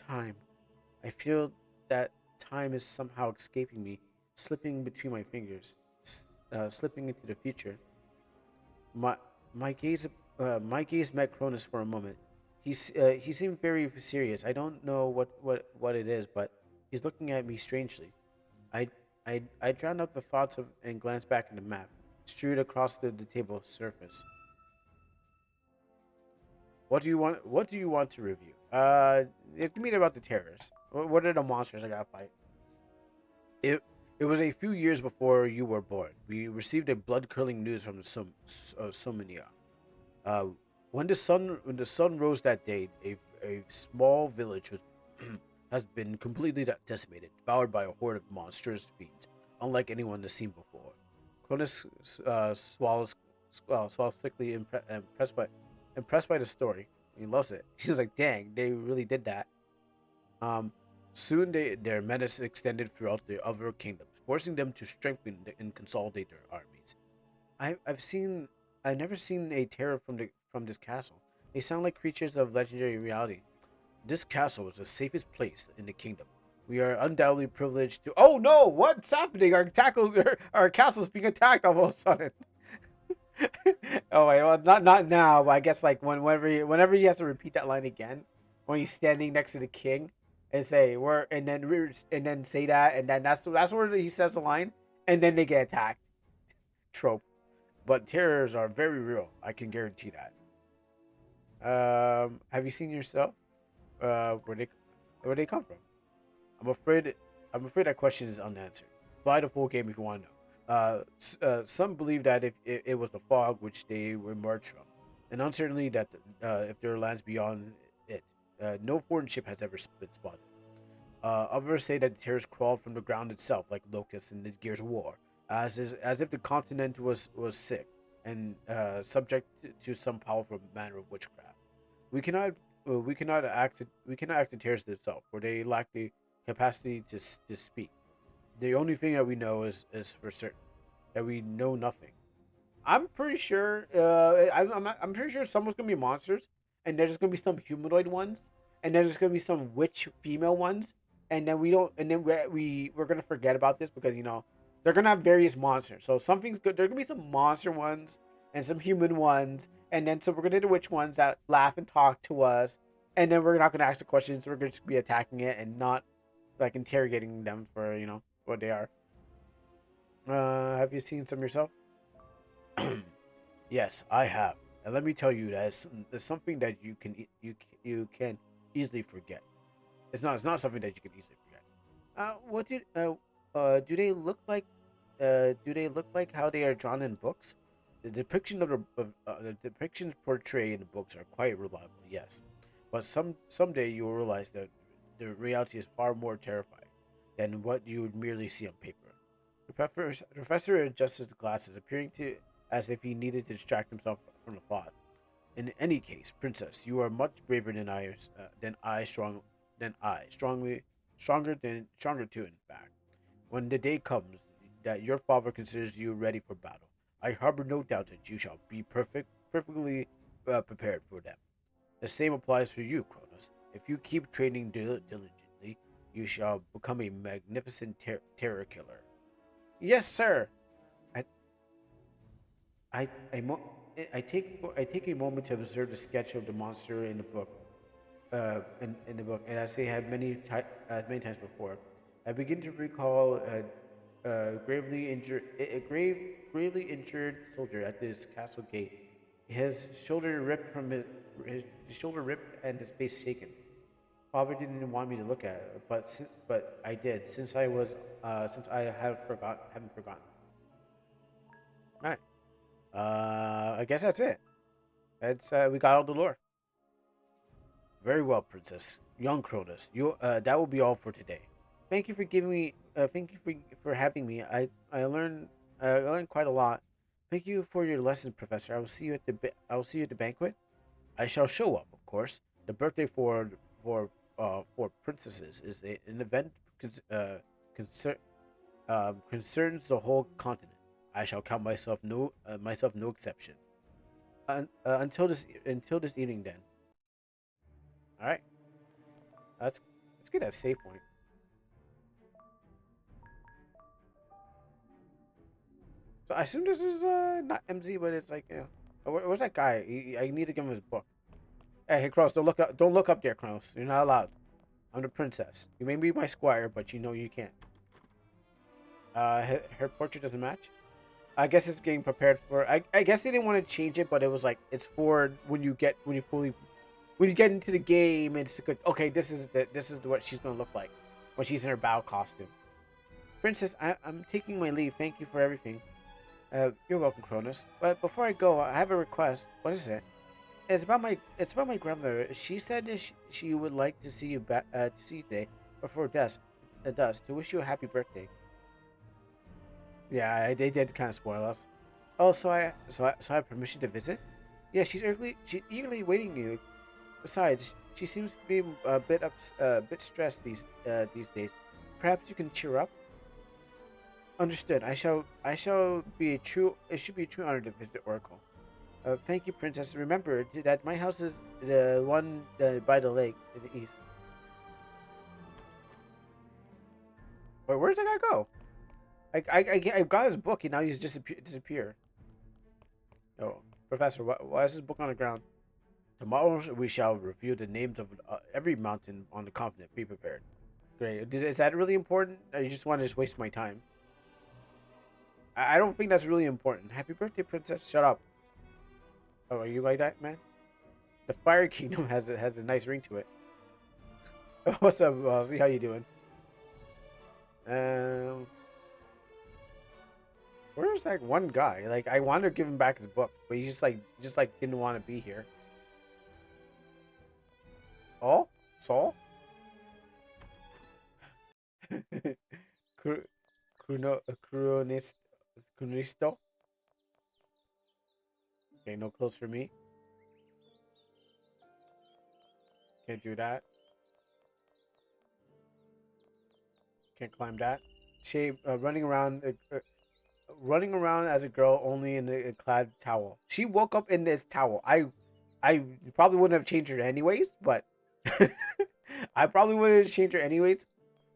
Time. I feel that time is somehow escaping me, slipping between my fingers, slipping into the future. My my gaze met Cronus for a moment. He seemed very serious. I don't know what it is, but he's looking at me strangely. I I drowned out the thoughts of and glanced back at the map, strewed across the table's surface. What do you want to review? Give me about the terrors. What are the monsters I gotta fight? It it was a few years before you were born. We received a blood curdling news from the Sominia. Uh, when the sun rose that day, a small village was has been completely decimated, devoured by a horde of monstrous fiends, unlike anyone that's seen before. Cronus swallows quickly, impressed by the story. He loves it. He's like, "Dang, they really did that." Um, Soon their menace extended throughout the other kingdoms, forcing them to strengthen and consolidate their armies. I've seen I've never seen a terror from this castle. They sound like creatures of legendary reality. This castle is the safest place in the kingdom. We are undoubtedly privileged to. Oh no! What's happening? Our castle's being attacked all of a sudden. Oh wait, well not now, but I guess like whenever he has to repeat that line again, when he's standing next to the king, and say we're and then say that, and then that's where he says the line, and then they get attacked. Trope. But terrors are very real. I can guarantee that. Have you seen yourself? Where they come from? I'm afraid I'm afraid that question is unanswered. Buy the full game if you want to know. Some believe that if it was the fog which they emerged from, and uncertainly that if there are lands beyond it, no foreign ship has ever been spotted. Others say that the terrors crawled from the ground itself, like locusts in the Gears of War, as if the continent was sick and subject to some powerful manner of witchcraft. We cannot we cannot act the terrors itself, for they lack the capacity to speak. The only thing that we know is for certain that we know nothing. I'm pretty sure. I'm pretty sure someone's gonna be monsters, and there's just gonna be some humanoid ones, and there's just gonna be some witch female ones, and then we don't, and then we're gonna forget about this because they're gonna have various monsters. So something's good. There's gonna be some monster ones and some human ones, and then so we're gonna do the witch ones that laugh and talk to us, and then we're not gonna ask the questions. We're gonna just be attacking it and not like interrogating them for what they are. Have you seen some yourself? Yes, I have, and let me tell you that it's something that you can easily forget. It's not something that you can easily forget. What did do they look like? Do they look like how they are drawn in books? The depictions portrayed in the books are quite reliable, yes, but someday you will realize that the reality is far more terrifying than what you would merely see on paper. The professor adjusts his glasses, appearing to as if he needed to distract himself from the thought. In any case, princess, you are much braver than I, stronger too. In fact, when the day comes that your father considers you ready for battle, I harbor no doubt that you shall be perfectly prepared for them. The same applies for you, Cronus. If you keep training diligently, you shall become a magnificent terror killer. Yes, sir. I, I, I, mo- I take a moment to observe the sketch of the monster in the book, in the book, and as they had many times before, I begin to recall gravely injured soldier at this castle gate. His shoulder ripped from his shoulder ripped and his face shaken. Father didn't want me to look at it, but I did since I haven't forgotten. All right. I guess that's it. That's we got all the lore. Very well, princess. Young Cronus. You that will be all for today. Thank you for giving me. Thank you for having me. I learned quite a lot. Thank you for your lessons, Professor. I will see you at I will see you at the banquet. I shall show up, of course. The birthday for princesses is an event concern concerns the whole continent. I shall count myself no exception. Until this evening, then. All right, let's get that save point. So I assume this is not MZ, but it's like where's that guy? I need to give him his book. Hey, Kronos, don't look up. Don't look up there, Kronos. You're not allowed. I'm the princess. You may be my squire, but you know you can't. Her portrait doesn't match. I guess it's getting prepared for. I guess they didn't want to change it, but it was like it's for when you get into the game. It's like, okay, this is what she's gonna look like when she's in her bow costume. Princess, I'm taking my leave. Thank you for everything. You're welcome, Cronus. But before I go, I have a request. What is it? It's about my grandmother. She said that she would like to see you back to see you today before dusk to wish you a happy birthday. Yeah, they did kind of spoil us. Oh, so I have permission to visit? Yeah, she's eagerly waiting you. Besides, she seems to be a bit stressed these days. Perhaps you can cheer up. Understood. I shall be a true. It should be a true honor to visit Oracle. Thank you, Princess. Remember that my house is the one by the lake in the east. Wait, where did that guy go? I got his book and now he's disappear. Oh, Professor, why is this book on the ground? Tomorrow we shall review the names of every mountain on the continent. Be prepared. Great. Is that really important? Or you just want to just waste my time? I don't think that's really important. Happy birthday, Princess. Shut up. Oh, are you like that, man? The Fire Kingdom has a nice ring to it. What's up, see how you doing? Um, where's that one guy? Like, I wanted to give him back his book, but he just like didn't want to be here. Oh, Saul? Cru- Cronist, Cronisto? Okay, no clothes for me. Can't do that. Can't climb that. She running around as a girl only in a clad towel. She woke up in this towel. I probably wouldn't have changed her anyways, but I probably wouldn't have changed her anyways.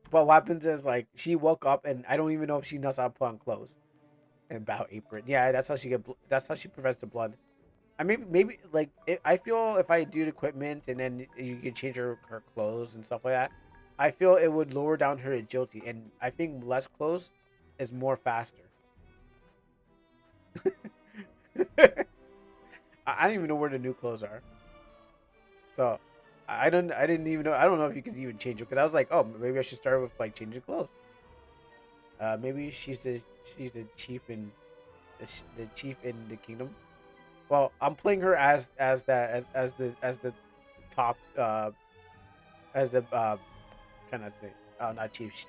But what happens is like she woke up and I don't even know if she knows how to put on clothes and bow apron. Yeah, that's how that's how she prevents the blood. I maybe like I feel if I do the equipment and then you can change her clothes and stuff like that, I feel it would lower down her agility, and I think less clothes is more faster. I don't even know where the new clothes are, so I didn't even know. I don't know if you could even change it because I was like, oh, maybe I should start with like changing clothes. Maybe she's the chief in the chief in the kingdom. Well, I'm playing her as the top as the trying not to say not chief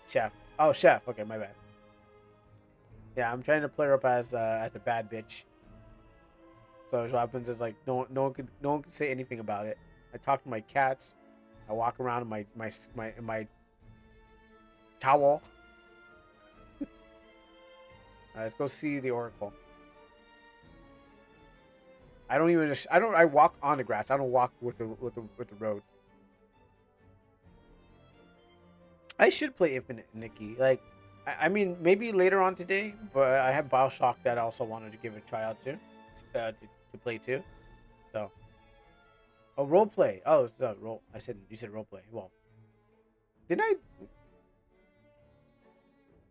chef. Oh, chef. Okay, my bad. Yeah, I'm trying to play her up as a bad bitch. So what happens is like no one can say anything about it. I talk to my cats. I walk around in my towel. Let's go see the oracle. I don't I walk on the grass. I don't walk with the road. I should play Infinite Nikki. Like, I mean, maybe later on today, but I have Bioshock that I also wanted to give a try out to, to play too. So, oh, role play. Oh, it's role. I said you said role play. Well, did I?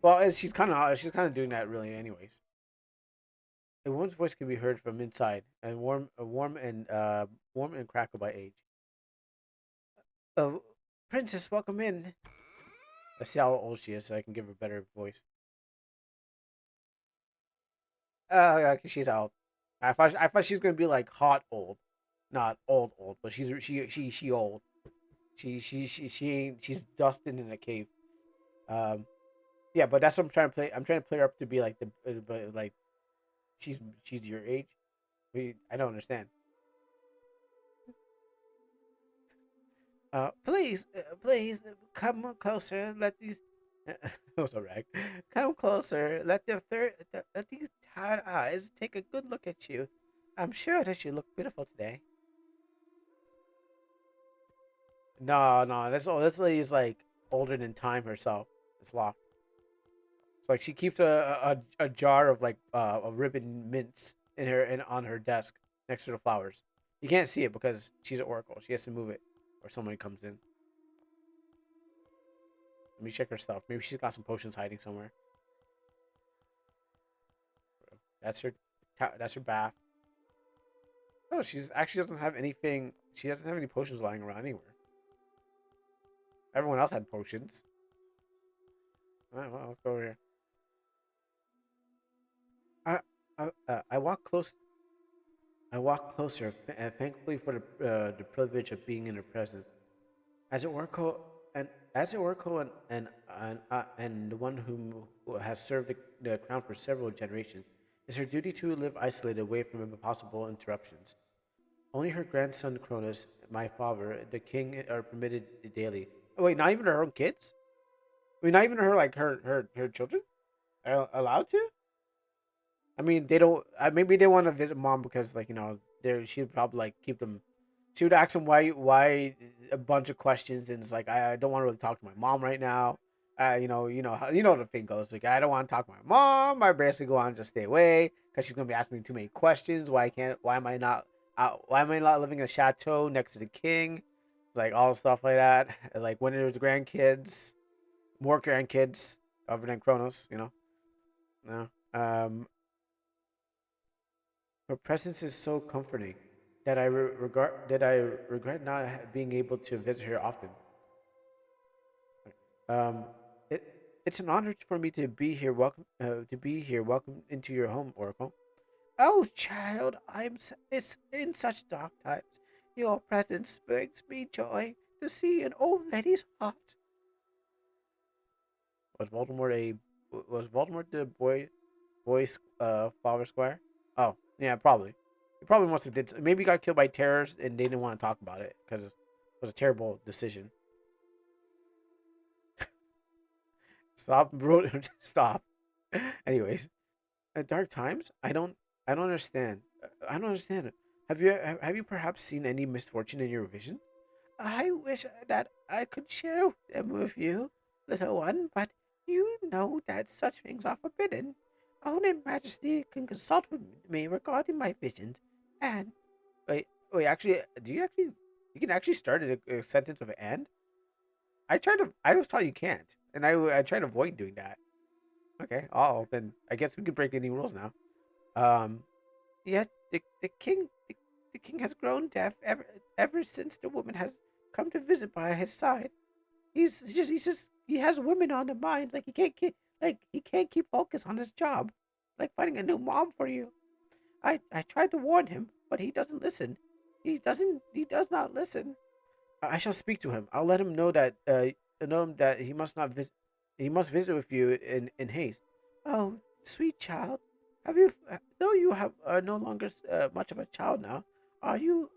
Well, she's kind of doing that really, anyways. A woman's voice can be heard from inside, and warm and crackle by age. Oh, princess, welcome in. Let's see how old she is, so I can give her a better voice. Yeah, 'cause she's old. I thought she's gonna be like hot old, not old, but she old. She ain't she's dusting in a cave. Um, yeah, but that's what I'm trying to play. I'm trying to play her up to be like but like she's your age. I don't understand. Please, come closer. Let these. Oh, sorry, Rag. Come closer. Let these tired eyes take a good look at you. I'm sure that you look beautiful today. No, no, this lady's like older than time herself. It's locked. It's like she keeps a jar of like a ribbon mints in her and on her desk next to the flowers. You can't see it because she's an oracle. She has to move it, or someone comes in. Let me check her stuff. Maybe she's got some potions hiding somewhere. That's her. That's her bath. Oh, she's actually doesn't have anything. She doesn't have any potions lying around anywhere. Everyone else had potions. All right, well, let's go over here. I I walk close. I walk closer, thankfully for the privilege of being in her presence. As it were, and as it were, and the one who has served the crown for several generations, it's her duty to live isolated away from possible interruptions. Only her grandson Cronus, my father, the king, are permitted daily. Oh, wait, not even her own kids? I mean, not even her like her children are allowed to. I mean, they don't. Maybe they want to visit mom because, like, they she would probably like keep them. She would ask them why a bunch of questions, and it's like I don't want to really talk to my mom right now. You know the thing goes. Like I don't want to talk to my mom. I basically go on and just stay away because she's gonna be asking me too many questions. Why can't? Why am I not? Why am I not living in a chateau next to the king? It's like all stuff like that. Like when there's grandkids, more grandkids other than Kronos. No. Her presence is so comforting that I regret not being able to visit her often. Um, it it's an honor for me to be here. Welcome into your home, Oracle. Oh, child, it's in such dark times. Your presence brings me joy to see an old lady's heart. Was Voldemort a was Voldemort the father squire? Oh, yeah, probably. He probably must have did. Maybe he got killed by terrorists and they didn't want to talk about it because it was a terrible decision. Stop, bro. Stop. Anyways, at dark times, I don't understand. I don't understand. Have you perhaps seen any misfortune in your vision? I wish that I could share them with you, little one, but you know that such things are forbidden. Only Majesty can consult with me regarding my visions. And wait, actually, you can actually start a sentence with an and? I was taught you can't, and I try to avoid doing that. Okay, then I guess we could break any rules now. Um, Yet the king has grown deaf ever since the woman has come to visit by his side. He has women on the mind. Like he can't keep focus on his job. Like finding a new mom for you. I tried to warn him, but he doesn't listen. He does not listen. I shall speak to him. I'll let him know that he must not visit. He must visit with you in haste. Oh, sweet child, though you have no longer much of a child now, are you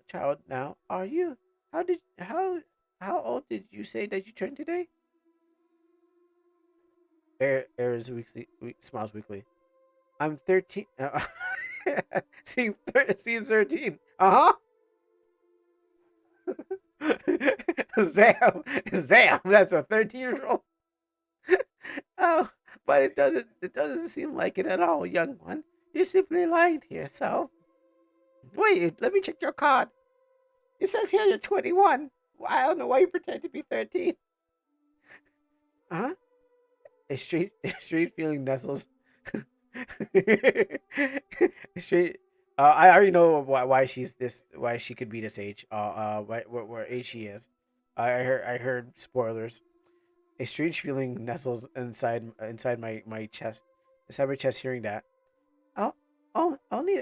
child now? Are you? How did how old did you say that you turned today? Smiles weakly. I'm 13. Seeing 13. Uh huh. Zam. That's a 13-year-old. Oh, but it doesn't seem like it at all, young one. You're simply lying to yourself. Wait, let me check your card. It says here you're 21. I don't know why you pretend to be 13. Huh? A strange feeling nestles. A strange. I already know why she's this. Why she could be this age. What age she is. I heard spoilers. A strange feeling nestles inside my chest. Inside my chest, hearing that. Oh, only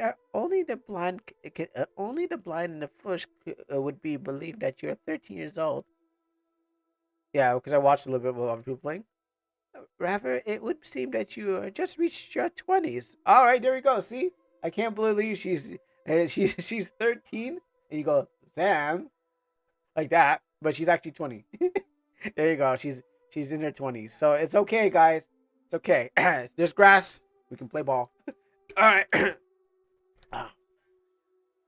the blind only the blind and the foolish would be believed that you're 13 years old. Yeah, because I watched a little bit of other people playing. Rather, it would seem that you just reached your 20s. All right, there we go. See, I can't believe she's 13, and you go, Sam, like that, but she's actually 20. There you go. She's in her 20s, so it's okay, guys. It's okay. There's grass. We can play ball. All right. Ah,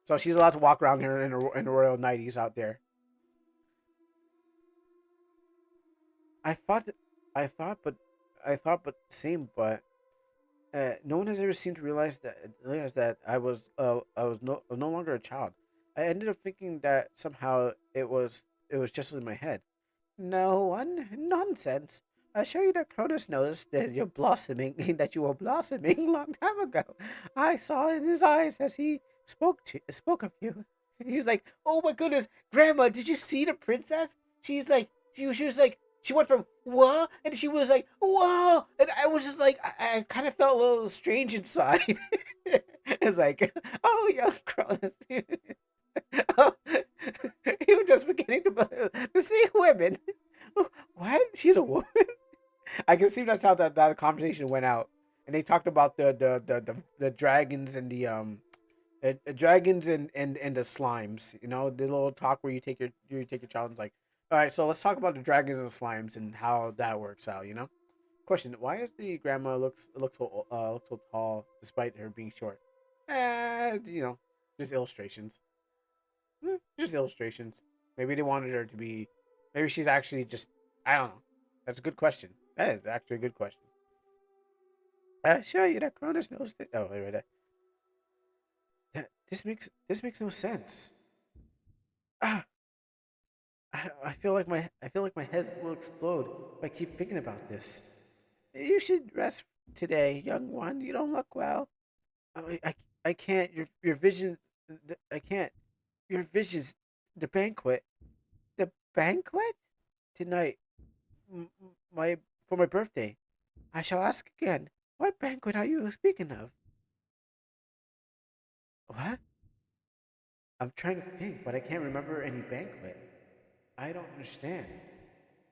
so she's allowed to walk around here in her royal nighties out there. I thought, I thought, but same, but no one has ever seemed to realize that I was no longer a child. I ended up thinking that somehow it was just in my head. No one nonsense. I assure you that Cronus noticed that you're blossoming that you were blossoming long time ago. I saw in his eyes as he spoke of you. He's like, oh my goodness, Grandma, did you see the princess? She's like she was like she went from what and she was like whoa and I was just like I kind of felt a little strange inside. It's like oh young Cronus. Oh, he was just beginning to see women. What? She's a woman? I can see that's how that conversation went out. And they talked about the dragons and the dragons and the slimes. You know, the little talk where you take your child and it's like, all right, so let's talk about the dragons and the slimes and how that works out. You know. Question: why is the grandma looks so tall despite her being short? You know, just illustrations. Just illustrations. Maybe they wanted her to be. Maybe she's actually just. I don't know. That's a good question. That is actually a good question. Sure, you know, Cronus knows that. Oh, wait, wait. This makes no sense. Ah, I feel like my head will explode if I keep thinking about this. You should rest today, young one. You don't look well. I can't. Your visions. I can't. Your visions. The banquet. The banquet tonight. My for my birthday. I shall ask again. What banquet are you speaking of? What? I'm trying to think, but I can't remember any banquet. I don't understand.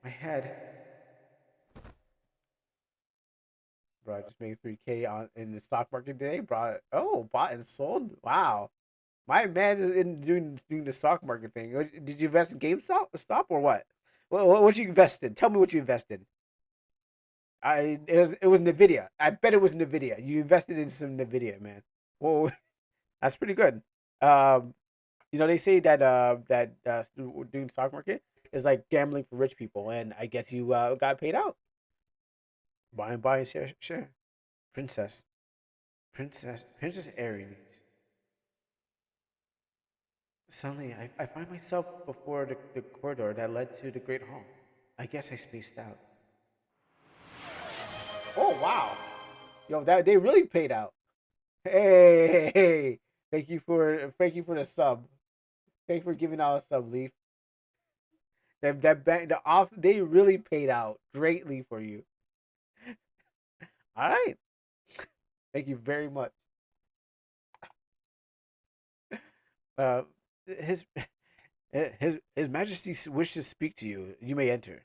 My head. Bro, I just made 3K on in the stock market today. Bro, oh, bought and sold. Wow, my man is in doing the stock market thing. Did you invest in GameStop stop or what? What you invested? Tell me what you invested. It was Nvidia. I bet it was Nvidia. You invested in some Nvidia, man. Whoa, that's pretty good. Um, you know they say that doing stock market is like gambling for rich people, and I guess you got paid out. Buy and share. Princess, Princess Aries. Suddenly, I find myself before the corridor that led to the Great Hall. I guess I spaced out. Oh wow, yo, that they really paid out. Hey, thank you for the sub. Thank you for giving out a sub, Leaf. That bank the off they really paid out greatly for you. All right, thank you very much. Uh, his his Majesty wishes to speak to you. You may enter.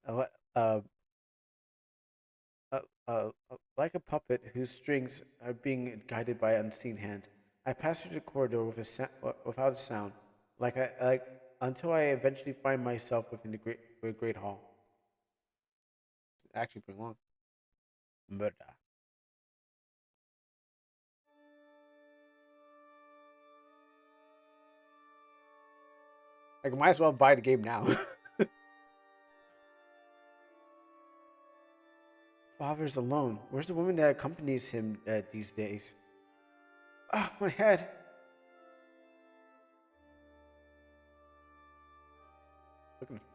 What? Like a puppet whose strings are being guided by unseen hands, I pass through the corridor without a sound, like until I eventually find myself within the great hall. Actually, pretty long. Murder. Like, might as well buy the game now. Father's alone. Where's the woman that accompanies him these days? Ah, my head.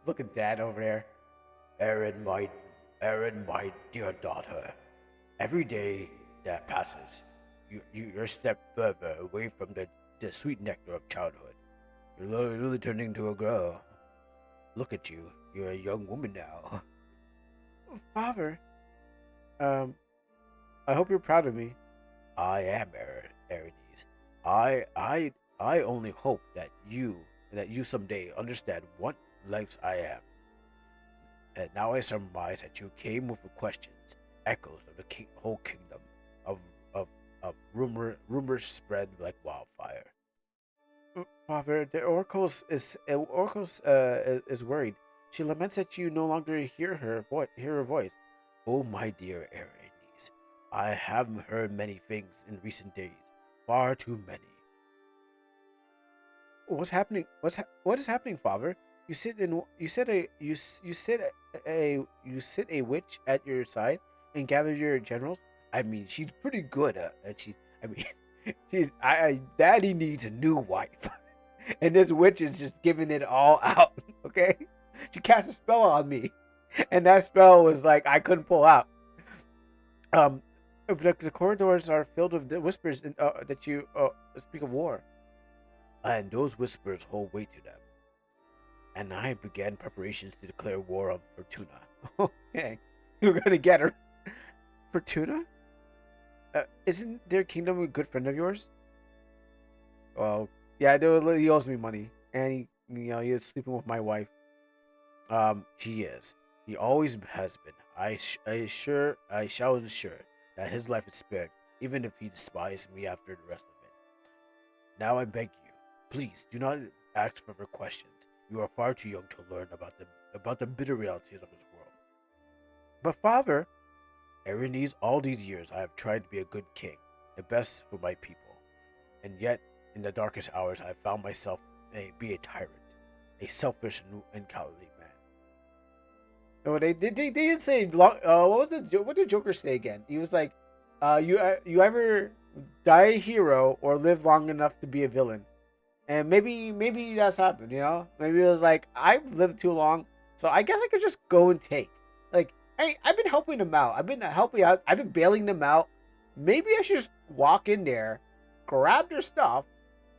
Look at Dad over there. Erin, my dear daughter. Every day that passes, you're a step further away from the sweet nectar of childhood. You're really turning into a girl. Look at you. You're a young woman now. Father, um, I hope you're proud of me. I am, Erides. I, I, I only hope that and that you someday understand what lengths I am. And now I surmise that you came with the questions, echoes of the whole kingdom of of rumors spread like wildfire. Father, the Oracle's is worried. She laments that you no longer hear her voice. Oh, my dear Erines, I have heard many things in recent days, far too many. What's happening? What is happening, Father? You sit a you sit you sit a witch at your side and gather your generals. I mean, she's pretty good at she. I mean, Daddy needs a new wife, and this witch is just giving it all out. Okay, she cast a spell on me, and that spell was like I couldn't pull out. Um, the corridors are filled with the whispers that you speak of war, and those whispers hold weight to them. And I began preparations to declare war on Fortuna. Okay, you're gonna get her, Fortuna. Isn't their kingdom a good friend of yours? Well, yeah, he owes me money, and he's sleeping with my wife. He is. He always has been. I shall ensure that his life is spared, even if he despises me after the rest of it. Now I beg you, please do not ask further questions. You are far too young to learn about the bitter realities of this world. But father, Erinese, all these years I have tried to be a good king, the best for my people, and yet in the darkest hours I have found myself be a tyrant, a selfish and cowardly man. No, they didn't say long. What did Joker say again? He was like, you either die a hero or live long enough to be a villain." And maybe that's happened, Maybe it was like I've lived too long, so I guess I could just go and take. Like, hey, I've been helping them out. I've been helping out. I've been bailing them out. Maybe I should just walk in there, grab their stuff,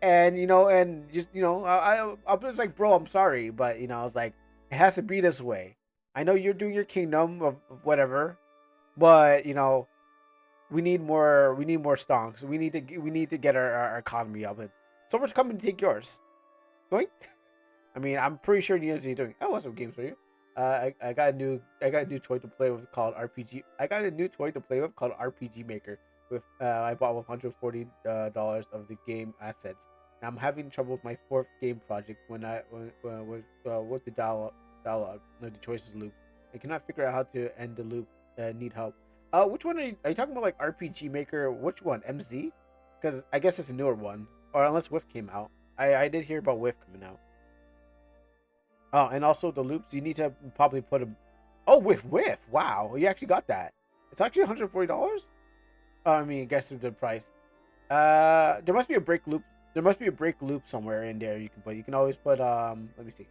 and and just I was like, bro, I'm sorry, but I was like, it has to be this way. I know you're doing your kingdom of whatever, but we need more stonks. We need to get our economy up, and someone's coming to take yours. Going? I mean, I'm pretty sure Neo's doing. Oh, what's some games for you? I got a new toy to play with called RPG. I got a new toy to play with called RPG Maker. With I bought $140 of the game assets. And I'm having trouble with my fourth game project with the dialogue, the choices loop. I cannot figure out how to end the loop. Need help. Which one are you talking about? Like RPG Maker? Which one? MZ? Because I guess it's a newer one, or unless Whiff came out. I did hear about Whiff coming out. Oh, and also the loops. You need to probably put a. Oh, Whiff. Wow, you actually got that. It's actually $140. Oh, I mean, I guess it's the price. There must be a break loop. There must be a break loop somewhere in there you can put. You can always put. Let me see.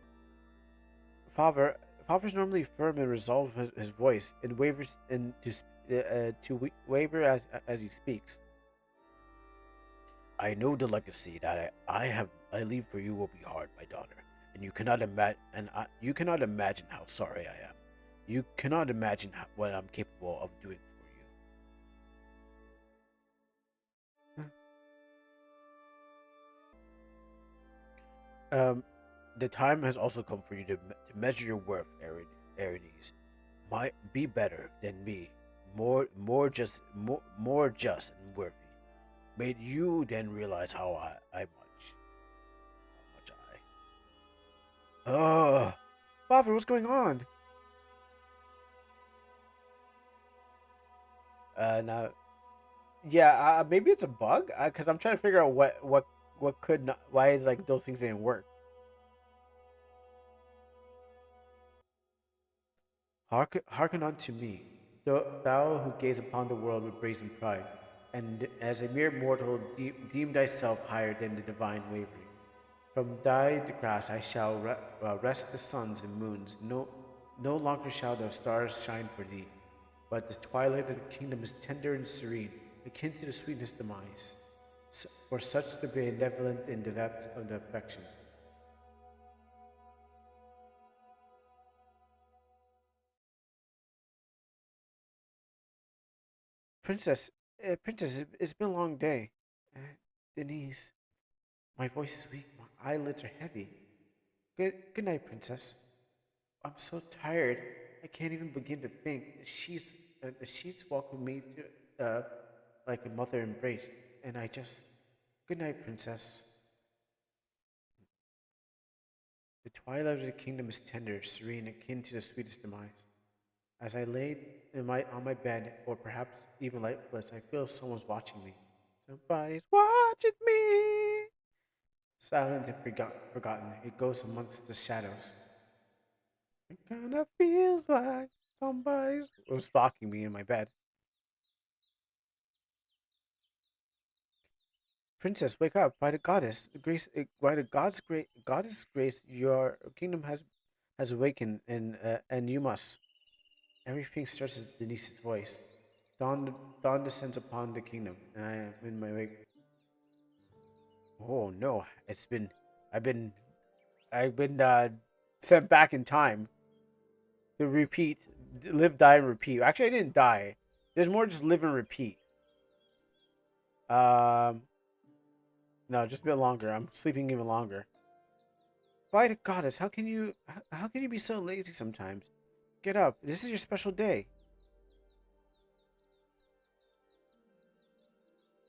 Father, Father's normally firm and resolved his voice, and wavers waver as he speaks. I know the legacy that I leave for you will be hard, my daughter, and you cannot imagine how sorry I am. You cannot imagine what I'm capable of doing for you. The time has also come for you to measure your worth, Erides. Be better than me, more just and worthy. May you then realize how much I. Oh, Father, what's going on? Now, yeah, maybe it's a bug. Cause I'm trying to figure out what could not, why is like those things didn't work. Hearken unto me, thou who gaze upon the world with brazen pride, and as a mere mortal deem thyself higher than the divine wavering. From thy grass I shall rest the suns and moons. No longer shall the stars shine for thee, but the twilight of the kingdom is tender and serene, akin to the sweetness demise. For such the benevolent in the depth of the affection. Princess, Princess, it's been a long day. Uh, Denise, my voice is weak, my eyelids are heavy. Good night, princess. I'm so tired. I can't even begin to think. The sheets welcome me to like a mother embrace, and I just. Good night, princess. The twilight of the kingdom is tender, serene, akin to the sweetest demise. As I lay on my bed, or perhaps even lifeless, I feel someone's watching me. Somebody's watching me. Silent and forgotten, it goes amongst the shadows. It kinda feels like somebody's was stalking me in my bed. Princess, wake up! By the goddess, by the goddess grace, your kingdom has awakened, and you must. Everything starts with Denise's voice. Dawn, dawn descends upon the kingdom, and I am in my wake. Oh no! I've been, I've been sent back in time to repeat, live, die, and repeat. Actually, I didn't die. There's more just live and repeat. Um, no, just a bit longer. I'm sleeping even longer. By the goddess, how can you be so lazy sometimes? Get up. This is your special day.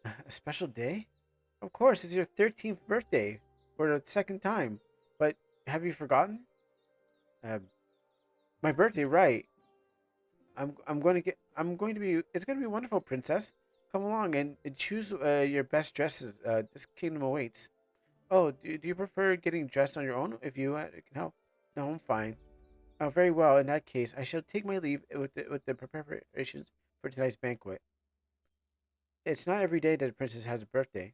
A special day? Of course, it's your 13th birthday for the second time. But have you forgotten? Uh, my birthday, right? I'm going to be. It's going to be wonderful, princess. Come along and choose your best dresses. This kingdom awaits. Oh, do you prefer getting dressed on your own? If you can help. No, I'm fine. Oh, very well. In that case, I shall take my leave with the preparations for tonight's banquet. It's not every day that a princess has a birthday.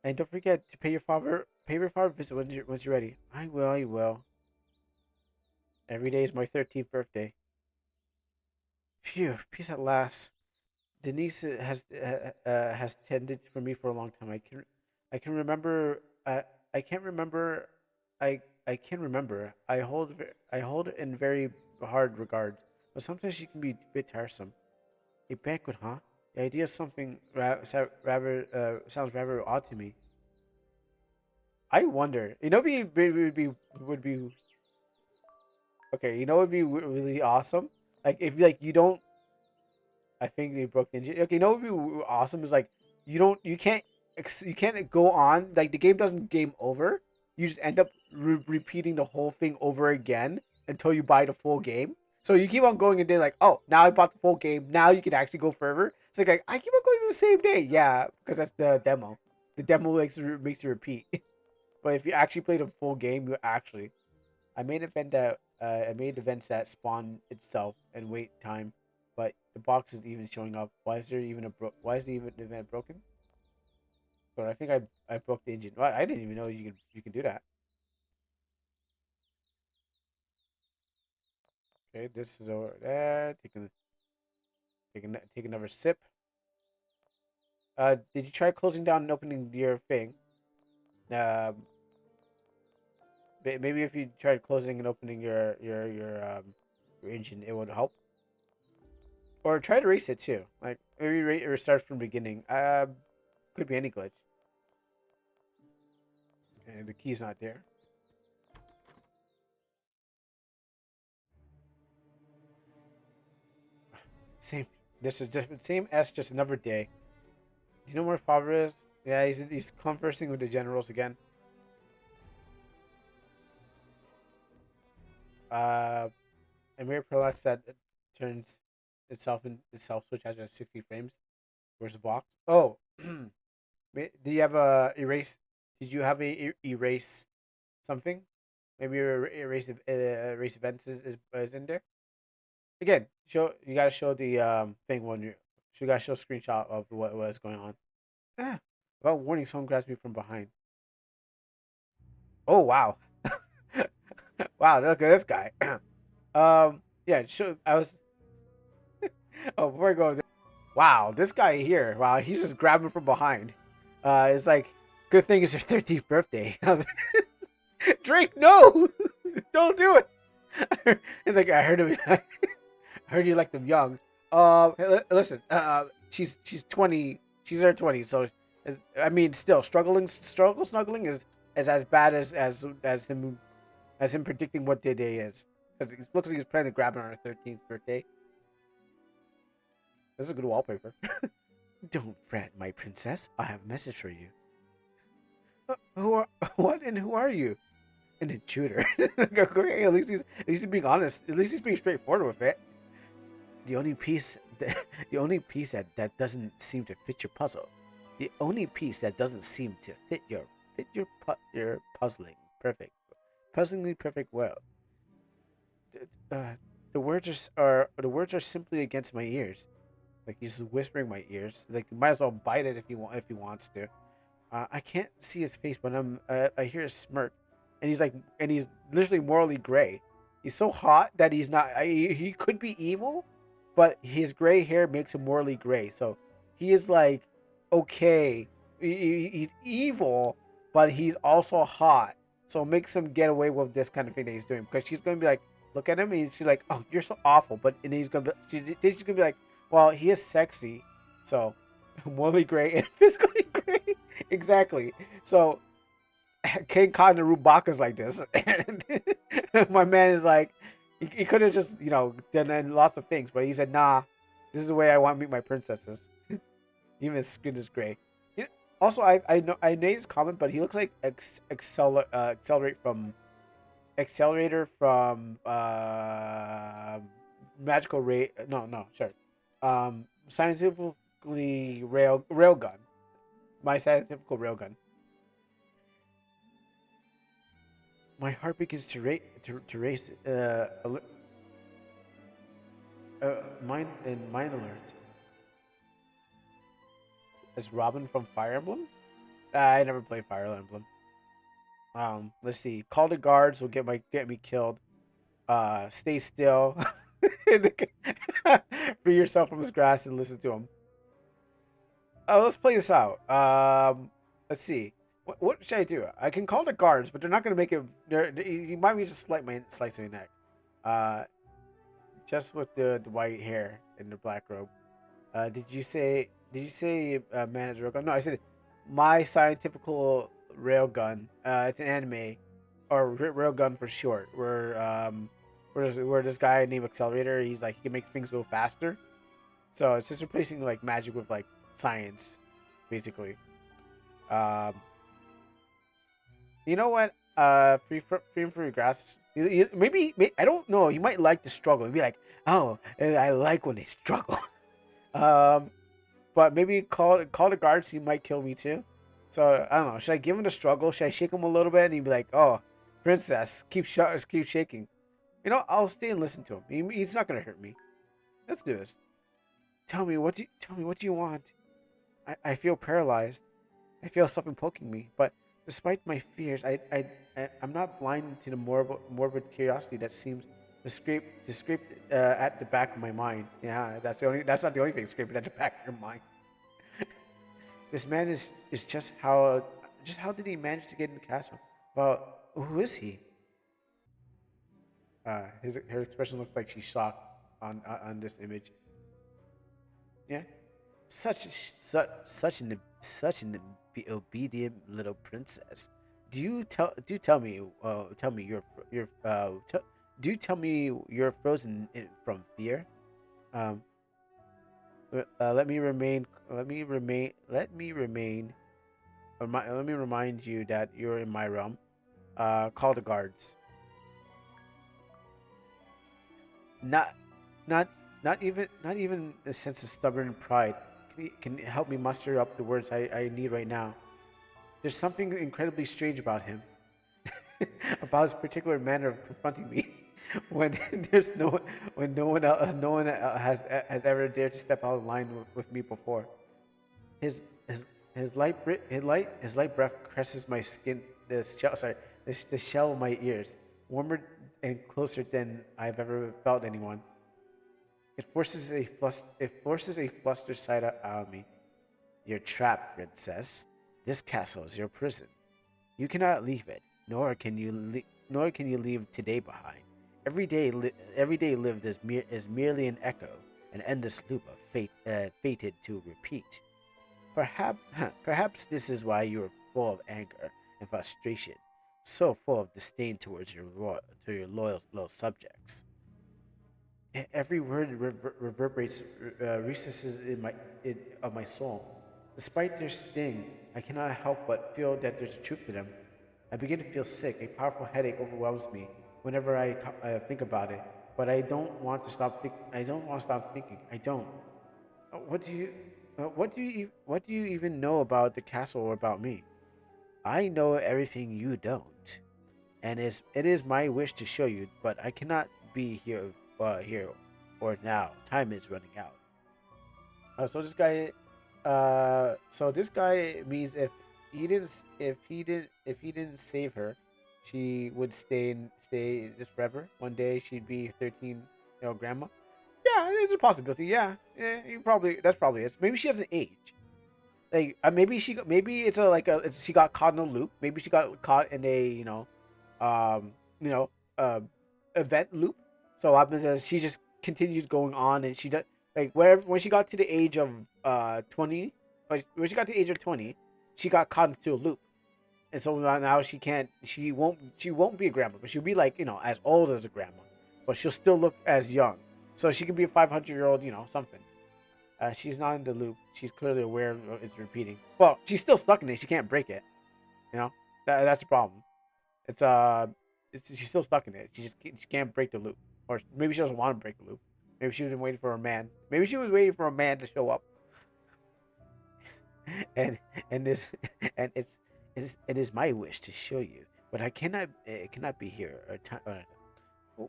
And don't forget to pay your father a visit once you're ready. I will. I will. Every day is my 13th birthday. Phew, peace at last. Denise has tended for me for a long time. I can remember. I can't remember. I can remember. I hold it in very hard regard, but sometimes she can be a bit tiresome. A banquet, huh? The idea of something rather sounds rather odd to me. I wonder. You know, would be okay. You know, would be really awesome. Like if like you don't I think they broke the engine. Okay, you know what would be awesome is like you can't go on like the game doesn't game over. You just end up repeating the whole thing over again until you buy the full game. So you keep on going and then like, oh, now I bought the full game. Now you can actually go further. It's like I keep on going to the same day. Yeah, because that's the demo. The demo makes you repeat. But if you actually play the full game, you actually I made events that spawn itself and wait time, but the box is even showing up. Why is there even Why is the event broken? But I think I broke the engine. Well, I didn't even know you can do that. Okay, this is over there. Take another sip. Did you try closing down and opening your thing? Um, maybe if you tried closing and opening your engine, it would help. Or try to erase it too. Like maybe restart from the beginning. Could be any glitch. And the key's not there. Same. This is just same as just another day. Do you know where Favre is? Yeah, he's conversing with the generals again. Uh, a mere parallax that turns itself switch out at 60 frames. Where's the box? Oh, do you have a erase? Did you have a erase something? Maybe your erase events is in there. Again, show you gotta show the thing when you gotta show a screenshot of what was going on. Ah, about warning, someone grabs me from behind. Oh wow, wow! Look at this guy. Yeah. Show. I was. Oh, before I go, wow, this guy here. Wow, he's just grabbing from behind. It's like, good thing it's your 13th birthday. Drake, no, don't do it. It's like I heard him. I heard you like them young. Listen. She's 20. She's in her 20s. So, I mean, still snuggling is as bad as him predicting what the day is. Because it looks like he's planning to grab her on her 13th birthday. This is a good wallpaper. Don't fret, my princess. I have a message for you. Who are what and who are you? An intruder. Okay, at least he's being honest. At least he's being straightforward with it. The only piece the only piece that doesn't seem to fit your puzzle. The only piece that doesn't seem to fit your puzzling puzzlingly perfect world. Uh, the words are simply against my ears. Like he's whispering my ears. Like you might as well bite it if he wants to. I can't see his face, but I hear a smirk, and he's literally morally gray. He's so hot that he's not. He could be evil, but his gray hair makes him morally gray. So he is like, okay, he's evil, but he's also hot. So it makes him get away with this kind of thing that he's doing because she's gonna be like, look at him, and she's like, oh, you're so awful. But and he's gonna she's gonna be like, well, he is sexy, so morally gray and physically gray. Exactly. So King Khan and Rubaka's like this. And my man is like, he could have just, done lots of things, but he said, nah, this is the way I want to meet my princesses. Even his skin is gray. You know, Also, I know I made his comment, but he looks like Accelerator from Magical Ray. No, no, sorry. Scientifically railgun. My scientific railgun. My heart begins to race. Mine alert. Is Robin from Fire Emblem? I never played Fire Emblem. Let's see. Call the guards will get me killed. Stay still. Free yourself from his grasp and listen to him. Let's play this out. Let's see. What should I do? I can call the guards, but they're not gonna make it. You might be just slice my neck. Uh, just with the white hair and the black robe. Did you say? Did you say manager railgun? No, I said my scientifical railgun. It's an anime, or railgun for short. Where this guy named Accelerator, he's like he can make things go faster. So it's just replacing like magic with like science, basically. Um, you know what? Free and free grass. I don't know. He might like the struggle. He'd be like, oh, I like when they struggle. um, but maybe call the guards. He might kill me too. So I don't know. Should I give him the struggle? Should I shake him a little bit? And he'd be like, oh, princess, keep shaking. I'll stay and listen to him. He's not gonna hurt me. Let's do this. Tell me what do you want? I feel paralyzed. I feel something poking me, but despite my fears, I'm not blind to the morbid curiosity that seems to scrape at the back of my mind. Yeah, that's not the only thing scraping at the back of your mind. This man is just how did he manage to get in the castle? Well, who is he? His her expression looks like she's shocked on this image. Yeah, obedient little princess. Tell me your do you tell me you're frozen from fear? Um, let me remind you that you're in my realm. Call the guards. Not not not even a sense of stubborn pride can help me muster up the words I need right now. There's something incredibly strange about him, about his particular manner of confronting me when there's no one has ever dared to step out of line with me before. His his his light breath caresses my skin, the shell of my ears, warmer and closer than I've ever felt anyone. It forces a flustered sight out of me. You're trapped, princess. This castle is your prison. You cannot leave it, nor can you leave today behind. Every day lived is merely an echo, an endless loop of fated to repeat. Perhaps this is why you are full of anger and frustration, so full of disdain towards to your loyal subjects. Every word reverberates recesses of my soul. Despite their sting, I cannot help but feel that there's truth to them. I begin to feel sick. A powerful headache overwhelms me whenever I think about it. But I don't want to stop. I don't want to stop thinking. I don't. What do you? What do you even know about the castle or about me? I know everything you don't, and it is my wish to show you, but I cannot be here or now. Time is running out. So this guy, so this guy means if he didn't save her, she would stay just forever. One day she'd be 13, grandma. Yeah, it's a possibility. Yeah, you probably that's probably it. Maybe she doesn't age. Like maybe it's she got caught in a loop. Maybe she got caught in a um you know uh event loop. So what happens is she just continues going on, and she does like wherever when she got to the age of 20, when she got to the age of 20, she got caught into a loop, and so now she won't be a grandma, but she'll be like as old as a grandma, but she'll still look as young. So she could be a 500-year-old, something. She's not in the loop. She's clearly aware of it's repeating. Well, she's still stuck in it. She can't break it. You know, that's the problem. It's she's still stuck in it. She can't break the loop, or maybe she doesn't want to break the loop. Maybe she was waiting for a man. Maybe she was waiting for a man to show up, and this and it is my wish to show you, but I cannot it cannot be here or time.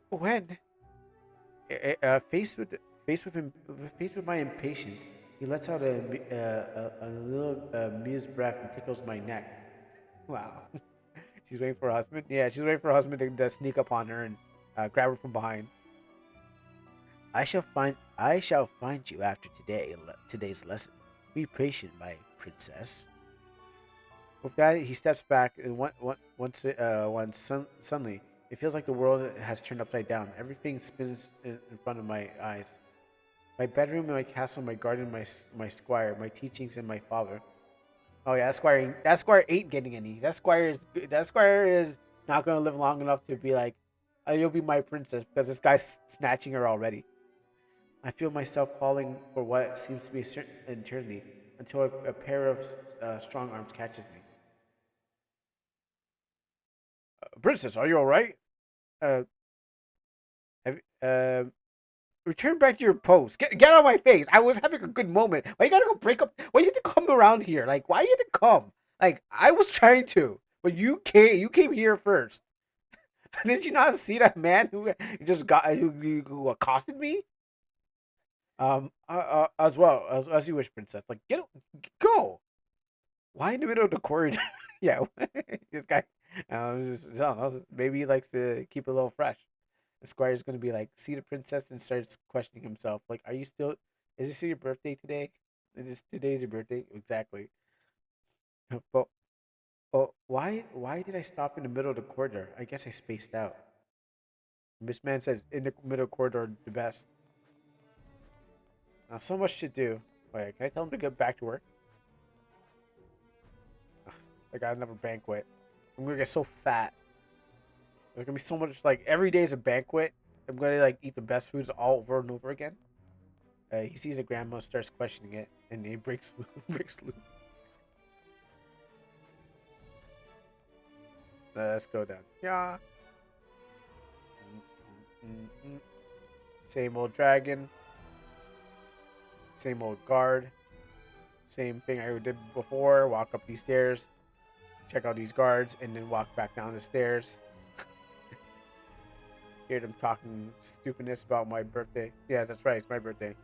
When faced with faced with my impatience, he lets out a little amused breath and tickles my neck. Wow. She's waiting for her husband. Yeah, she's waiting for her husband to sneak up on her and grab her from behind. I shall find you after today's lesson. Be patient, my princess. With that, he steps back, and suddenly it feels like the world has turned upside down. Everything spins in front of my eyes. My bedroom, my castle, my garden, my squire, my teachings, and my father. Oh yeah, that squire ain't getting any. That squire is not gonna live long enough to be like, you'll be my princess because this guy's snatching her already. I feel myself falling for what seems to be a certain eternity until a pair of strong arms catches me. Princess, are you all right? Uh, have, return back to your post. Get out of my face. I was having a good moment. Why you gotta go break up? Why you have to come around here? Like, why you have to come? Like, I was trying to, but you came. You came here first. Did you not see that man who just got who accosted me? As well as you wish, princess. Like, go. Why in the middle of the corridor? Yeah, this guy. I don't know, maybe he likes to keep it a little fresh. The squire's gonna be like, see the princess, and starts questioning himself. Like, are you still? Is this your birthday today? Is this today's your birthday? Exactly. But why did I stop in the middle of the corridor? I guess I spaced out. Miss Man says in the middle corridor the best. Now so much to do. Wait, can I tell him to get back to work? I got another banquet. I'm gonna get so fat. There's gonna be so much, like, every day is a banquet. I'm gonna like eat the best foods all over and over again. He sees a grandma, starts questioning it, and he breaks breaks loose. Let's go down. Yeah. Same old dragon. Same old guard. Same thing I did before. Walk up these stairs, check out these guards, and then walk back down the stairs. Hear them talking stupidness about my birthday. Yeah, that's right. It's my birthday.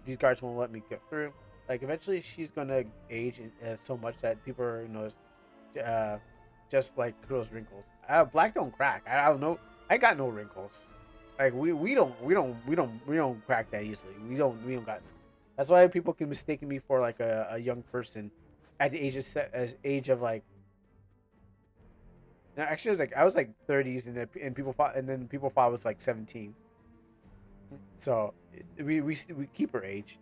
These guards won't let me get through. Like, eventually, she's gonna age so much that people are, uh, just like Kuro's wrinkles. Black don't crack. I don't know. I got no wrinkles. Like, we don't crack that easily. We don't got. That's why people can mistake me for like a young person at the age of like. No, actually, I was like 30s, and people thought I was like 17. So we keep her age.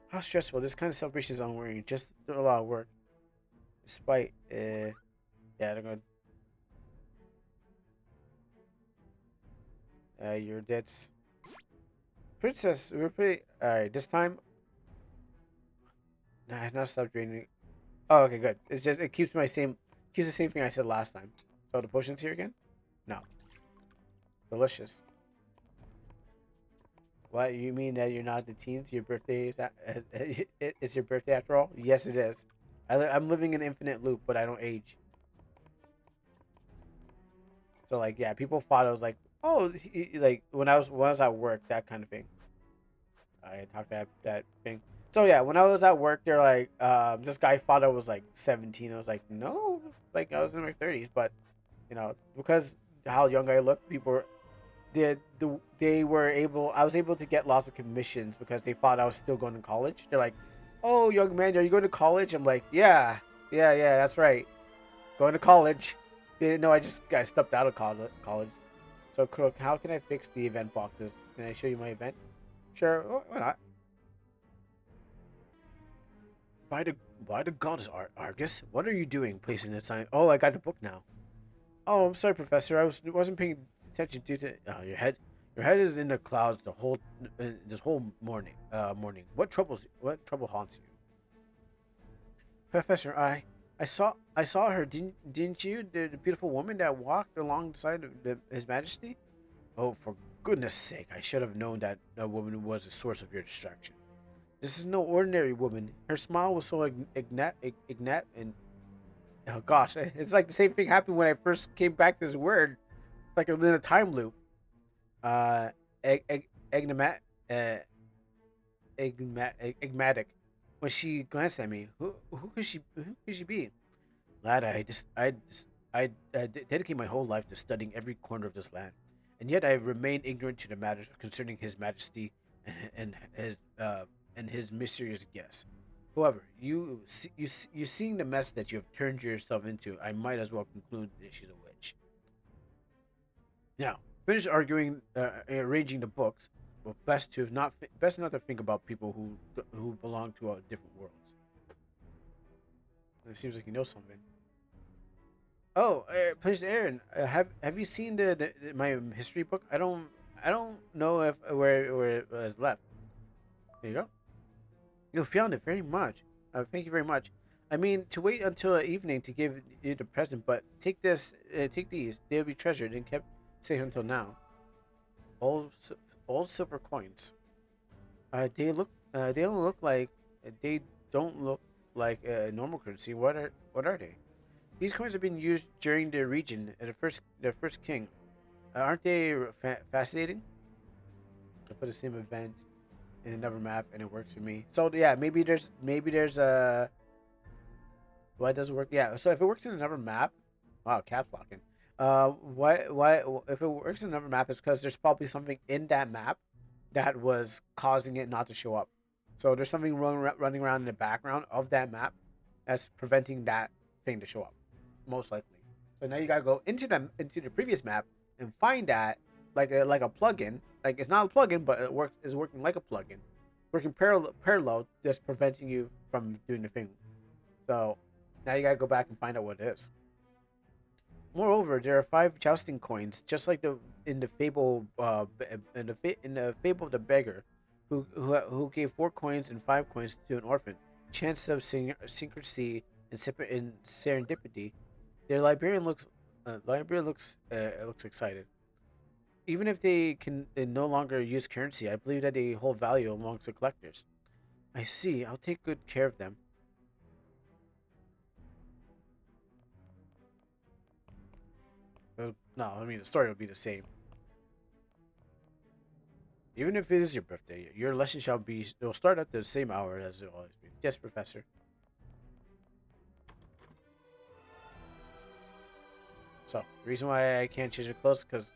How stressful! This kind of celebration is unwearing. Just a lot of work. Despite, yeah, they're gonna. Your debts, princess. We're pretty. All right, this time. Nah, it's not stop draining. Oh, okay, good. It's just it keeps the same thing I said last time. So the potion's here again. No, delicious. What you mean that you're not the teens? Your birthday is it's your birthday after all? Yes, it is. I'm living an infinite loop, but I don't age. So like, yeah, people thought I was like, oh, like when I was at work, that kind of thing. I talked that thing. So yeah, when I was at work, they're like, this guy thought I was like 17. I was like, no, like I was in my 30s, but because how young I look, people were, they were able. I was able to get lots of commissions because they thought I was still going to college. They're like, oh, young man, are you going to college? I'm like, yeah, yeah, that's right, going to college. They didn't know I stepped out of college. So, Crook, how can I fix the event boxes? Can I show you my event? Sure, why not? By the by the goddess Argus, what are you doing placing that sign? Oh, I got the book now. Oh, I'm sorry, Professor. Wasn't paying attention due to your head is in the clouds the whole this whole morning. What trouble haunts you? Professor, I saw her. Didn't you? The beautiful woman that walked alongside of His Majesty. Oh, for goodness sake! I should have known that woman was the source of your distraction. This is no ordinary woman. Her smile was so ignat and oh gosh, it's like the same thing happened when I first came back to this word, like in a time loop. Uh, egg, egg, egnamat, uh, egmatic. When she glanced at me, who could she be? Lad, I dedicate my whole life to studying every corner of this land, and yet I remain ignorant to the matters concerning His Majesty and his mysterious guest. However, you seeing the mess that you have turned yourself into, I might as well conclude that she's a witch. Now, finish arguing, arranging the books. But best not to think about people who belong to different worlds. It seems like you know something. Oh, Prince Aaron, have you seen my history book? I don't know if where it was left. There you go. You found it very much. Thank you very much. I mean, to wait until evening to give you the present, but take these. They'll be treasured and kept safe until now. Old, old silver coins. They don't look like, they don't look like normal currency. What are they? These coins have been used during the region the first king. Aren't they fascinating? I put the same event in another map and it works for me. So yeah, maybe there's a why it doesn't work? Yeah, so if it works in another map, wow, caps locking. Why if it works in another map, it's because there's probably something in that map that was causing it not to show up. So there's something running around in the background of that map that's preventing that thing to show up, most likely. So now you gotta go into the previous map and find that like a plugin. Like it's not a plugin, but it works is working like a plugin, working parallel, just preventing you from doing the thing. So now you gotta go back and find out what it is. Moreover, there are five jousting coins, just like the in the fable in the fable of the beggar, who gave 4 coins and 5 coins to an orphan. Chance of syncrasy and serendipity. Their librarian looks excited. Even if they can no longer use currency, I believe that they hold value amongst the collectors. I see. I'll take good care of them. No, I mean the story will be the same. Even if it is your birthday, your lesson shall be. It will start at the same hour as it always be. Yes, Professor. So the reason why I can't change the clothes because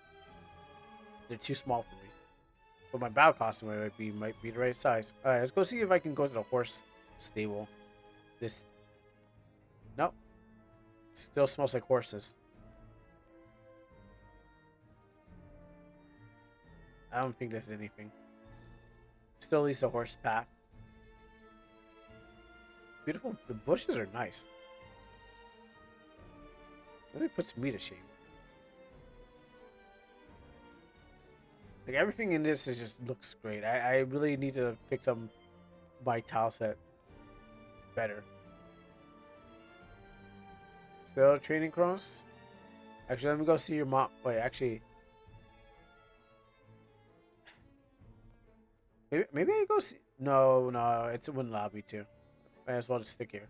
they're too small for me. But my battle costume might be the right size. All right, let's go see if I can go to the horse stable. This no, still smells like horses. I don't think this is anything. Still at least a horse path. Beautiful. The bushes are nice. Really puts me to shame. Like everything in this is just looks great. I really need to fix up my tile set better. Still training cross? Actually, let me go see your mom. Wait, actually, maybe I go see. No, no, it wouldn't allow me to. Might as well just stick here.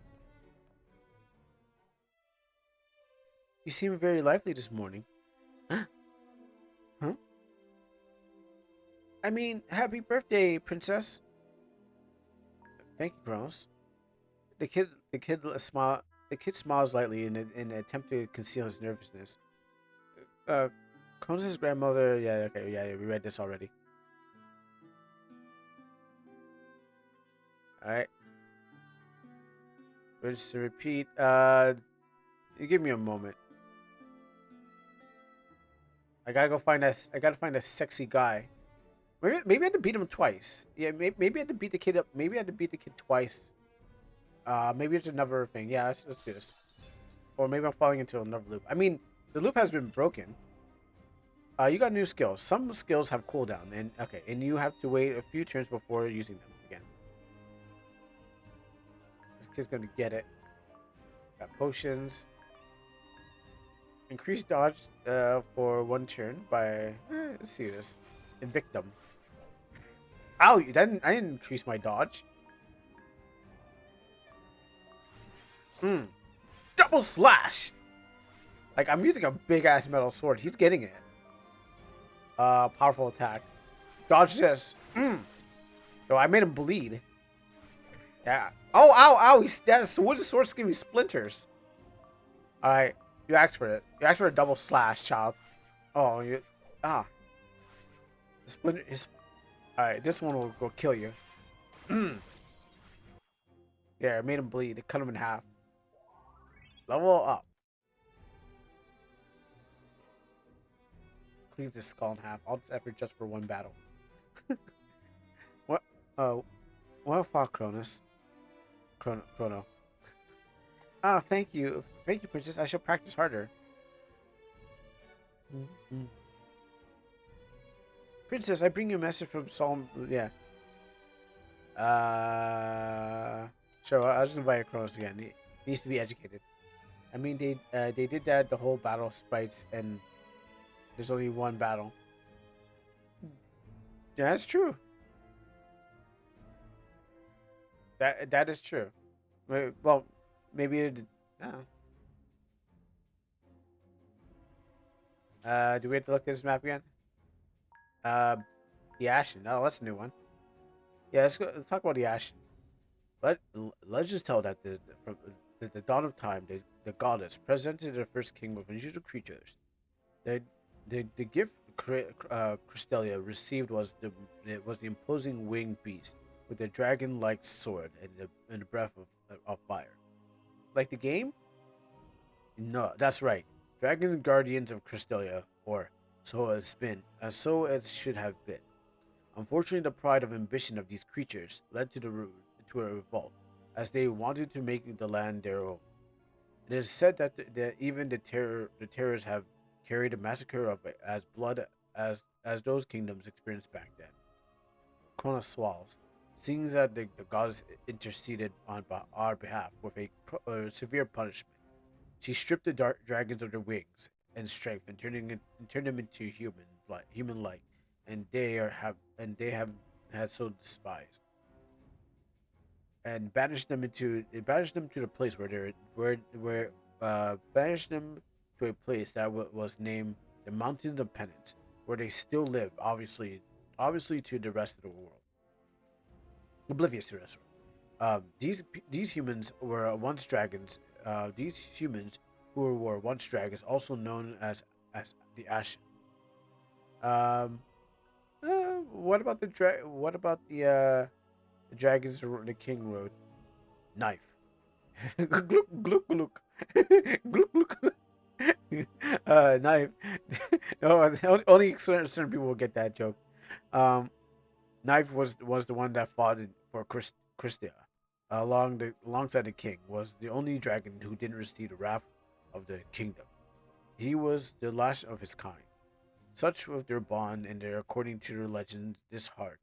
You seem very lively this morning. Huh? I mean, happy birthday, princess. Thank you, Kronos. The kid smiles lightly in an attempt to conceal his nervousness. Uh, Kronos' grandmother. Yeah, okay, yeah, we read this already. All right. Just to repeat. You give me a moment. I gotta go find that. I gotta find a sexy guy. Maybe I had to beat him twice. Yeah, maybe I had to beat the kid up. Maybe I had to beat the kid twice. Maybe it's another thing. Yeah, let's do this. Or maybe I'm falling into another loop. I mean, the loop has been broken. You got new skills. Some skills have cooldown, and okay, and you have to wait a few turns before using them again. This kid's gonna get it. Got potions. Increase dodge for one turn by. Let's see this. Invictum. Ow! I didn't increase my dodge. Double slash. Like I'm using a big ass metal sword. He's getting it. Powerful attack. Dodge this. Yo, I made him bleed. Yeah. Oh, ow, ow. That wooden sword's giving me splinters. All right. You asked for it. You asked for a double slash, child. Oh, you. Ah. The splinter is. All right. This one will go kill you. Yeah, I made him bleed. It cut him in half. Level up. Cleave this skull in half. All this effort just for one battle. What? Oh. Well fought, Cronus. Chrono. Ah, thank you. Thank you, princess. I shall practice harder. Princess, I bring you a message from Psalm. Yeah. Sure, I'll just invite Kronos again. He needs to be educated. I mean, they did that the whole battle of sprites, and there's only one battle. Yeah, that's true. That is true. Well, maybe it. Do we have to look at this map again? Uh, the Ashen. Oh, that's a new one. Yeah, let's talk about the Ashen. Legends tell that from the dawn of time, the goddess presented the first king with unusual creatures. The the gift Cristelia received was the imposing winged beast with a dragon-like sword and the breath of fire. Like the game? No, that's right. Dragon Guardians of Cristelia, or so it's been, so it should have been. Unfortunately, the pride of ambition of these creatures led to a revolt, as they wanted to make the land their own. It is said that even the terrors have carried a massacre of as blood as those kingdoms experienced back then. Kona swallows, seeing that the gods interceded on our behalf with a severe punishment. She stripped the dark dragons of their wings and strength, and turned them into human like, and they have had so despised, and banished them to the place where banished them to a place that was named the Mountains of Penance, where they still live, obviously to the rest of the world, oblivious to the rest of the world. These humans were once dragons. These humans who were once dragons, also known as the Ashen. Um, what about the dragons the king rode? Knife. Gluk gluk gluk. Gluk gluk. Knife. No, only certain people will get that joke. Um, Knife was the one that fought for Christia, alongside the king. Was the only dragon who didn't receive the wrath of the kingdom. He was the last of his kind. Such was their bond, and their, according to the legend, this heart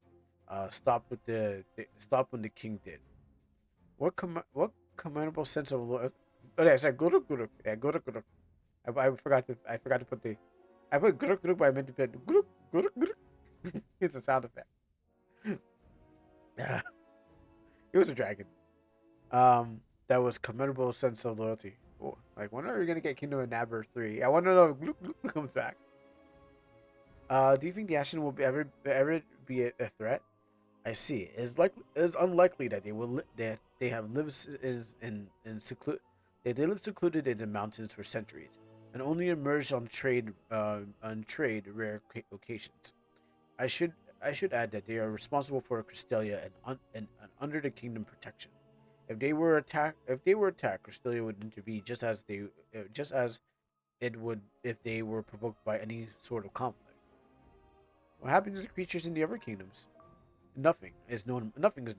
stopped stopped when the king did. What commendable sense of oh yeah, sorry, guruk guruk. Yeah, guruk guruk. I forgot to put the I put guruk guruk, but I meant to put guruk guruk guruk. It's a sound effect. Yeah, it was a dragon. That was commendable sense of loyalty. Oh, like, when are we gonna get Kingdom of Nabber 3? I wonder if Gloop Gloop comes back. Do you think the action will ever be a threat? I see. It's unlikely that that they have lived in they live secluded in the mountains for centuries, and only emerged on trade rare occasions. I should I should add that they are responsible for Cristelia and under the kingdom protection. If they were attacked, Cristelia would intervene just as it would if they were provoked by any sort of conflict. What happened to the creatures in the other kingdoms? Nothing is known about them.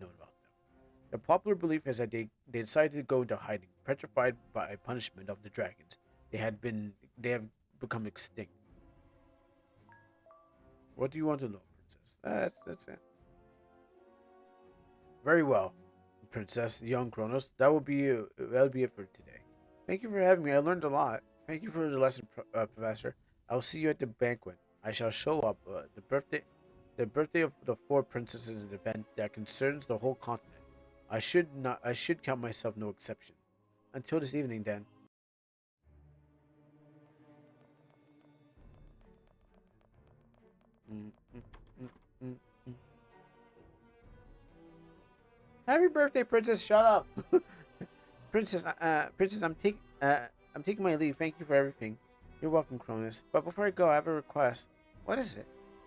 The popular belief is that they decided to go into hiding, petrified by punishment of the dragons. They have become extinct. What do you want to know, princess? That's it. Very well, princess, young Kronos. That'll be it for today. Thank you for having me. I learned a lot. Thank you for the lesson, Professor. I'll see you at the banquet. I shall show up. The birthday of the four princesses is an event that concerns the whole continent. I should count myself no exception. Until this evening, then. Mm, mm, mm, mm, mm. Happy birthday, princess! Shut up, princess. I'm taking my leave. Thank you for everything. You're welcome, Cronus. But before I go, I have a request. What is it?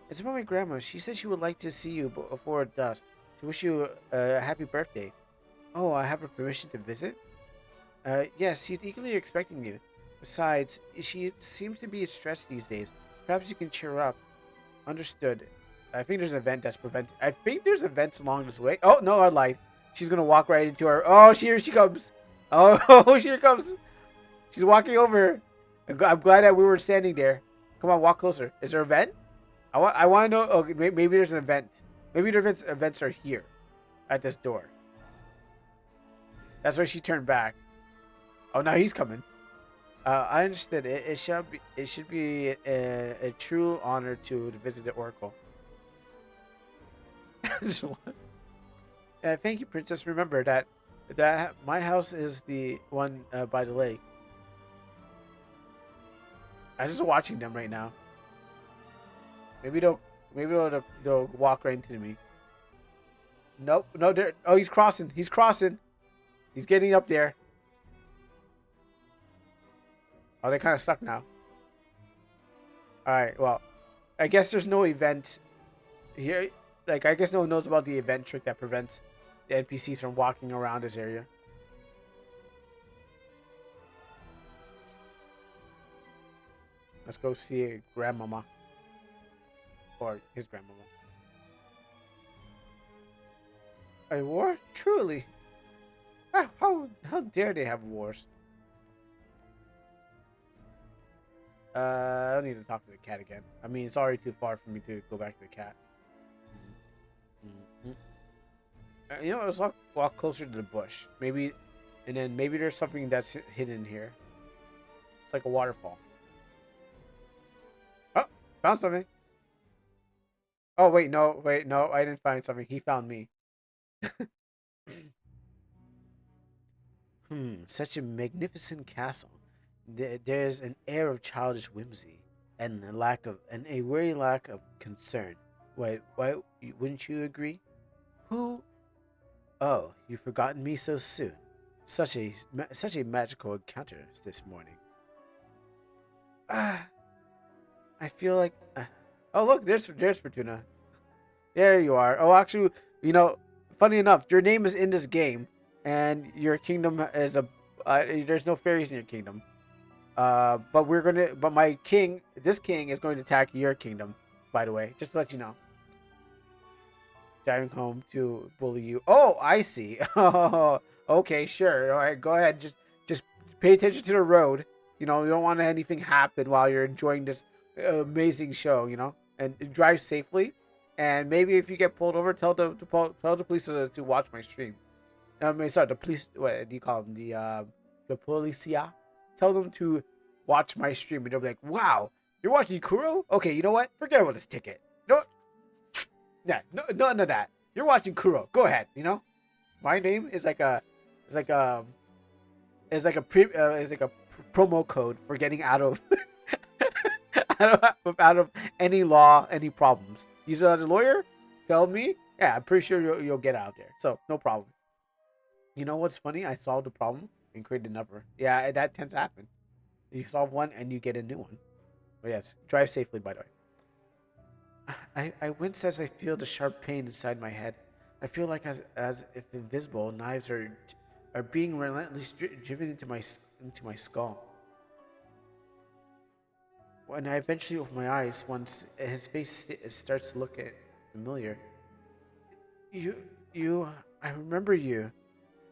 It's about my grandma. She said she would like to see you before dusk to wish you a happy birthday. Oh, I have her permission to visit? Yes, she's eagerly expecting you. Besides, she seems to be stressed these days. Perhaps you can cheer her up. Understood. I think there's an event that's prevent. I think there's events along this way. Oh no, I lied. She's gonna walk right into her. Oh, here she comes. Oh, here comes. She's walking over. I'm glad that we were standing there. Come on, walk closer. Is there an event? I want to know. Okay, maybe there's an event. Maybe the events are here, at this door. That's why she turned back. Oh, now he's coming. I understood. It should be a true honor to visit the Oracle. Thank you, Princess. Remember that my house is the one by the lake. I'm just watching them right now. Maybe they'll walk right into me. Nope, no. Oh, he's crossing. He's crossing. He's getting up there. Oh, they're kind of stuck now. All right. Well, I guess there's no event here. Like, I guess no one knows about the event trick that prevents the NPCs from walking around this area. Let's go see grandmama. Or his grandmama. A war? Truly? How dare they have wars? I don't need to talk to the cat again. I mean, it's already too far for me to go back to the cat. Mm-hmm. You know, let's walk closer to the bush. Maybe, and then maybe there's something that's hidden here. It's like a waterfall. Oh, found something. Oh, wait, no, I didn't find something. He found me. Such a magnificent castle. There's an air of childish whimsy and a very lack of concern. Why wouldn't you agree? Who? Oh, you've forgotten me so soon. Such a magical encounter this morning. Ah, I feel like. Oh, look, there's Fortuna. There you are. Oh, actually, you know, funny enough, your name is in this game, and your kingdom is a. There's no fairies in your kingdom. But my this king is going to attack your kingdom. By the way, just to let you know. driving home to bully you. Oh, I see. Oh, okay, sure. All right, go ahead. Just pay attention to the road. You don't want anything happen while you're enjoying this amazing show. And drive safely. And maybe if you get pulled over, tell the police to watch my stream. I mean, sorry, the police. What do you call them? The policia. Tell them to watch my stream, and they'll be like, "Wow, you're watching Kuro? Okay, you know what? Forget about this ticket. No, yeah, no, none of that. You're watching Kuro. Go ahead. My name is it's like a, it's like a promo code for getting out of out of any law, any problems. He's a lawyer. Tell me. Yeah, I'm pretty sure you'll get out there. So no problem. You know what's funny? I solved the problem and created another. Yeah, that tends to happen. You solve one and you get a new one. But yes, drive safely, by the way. I wince as I feel the sharp pain inside my head. I feel like as if invisible knives are being relentlessly driven into my skull. When I eventually open my eyes, once his face starts to look familiar. You, I remember you,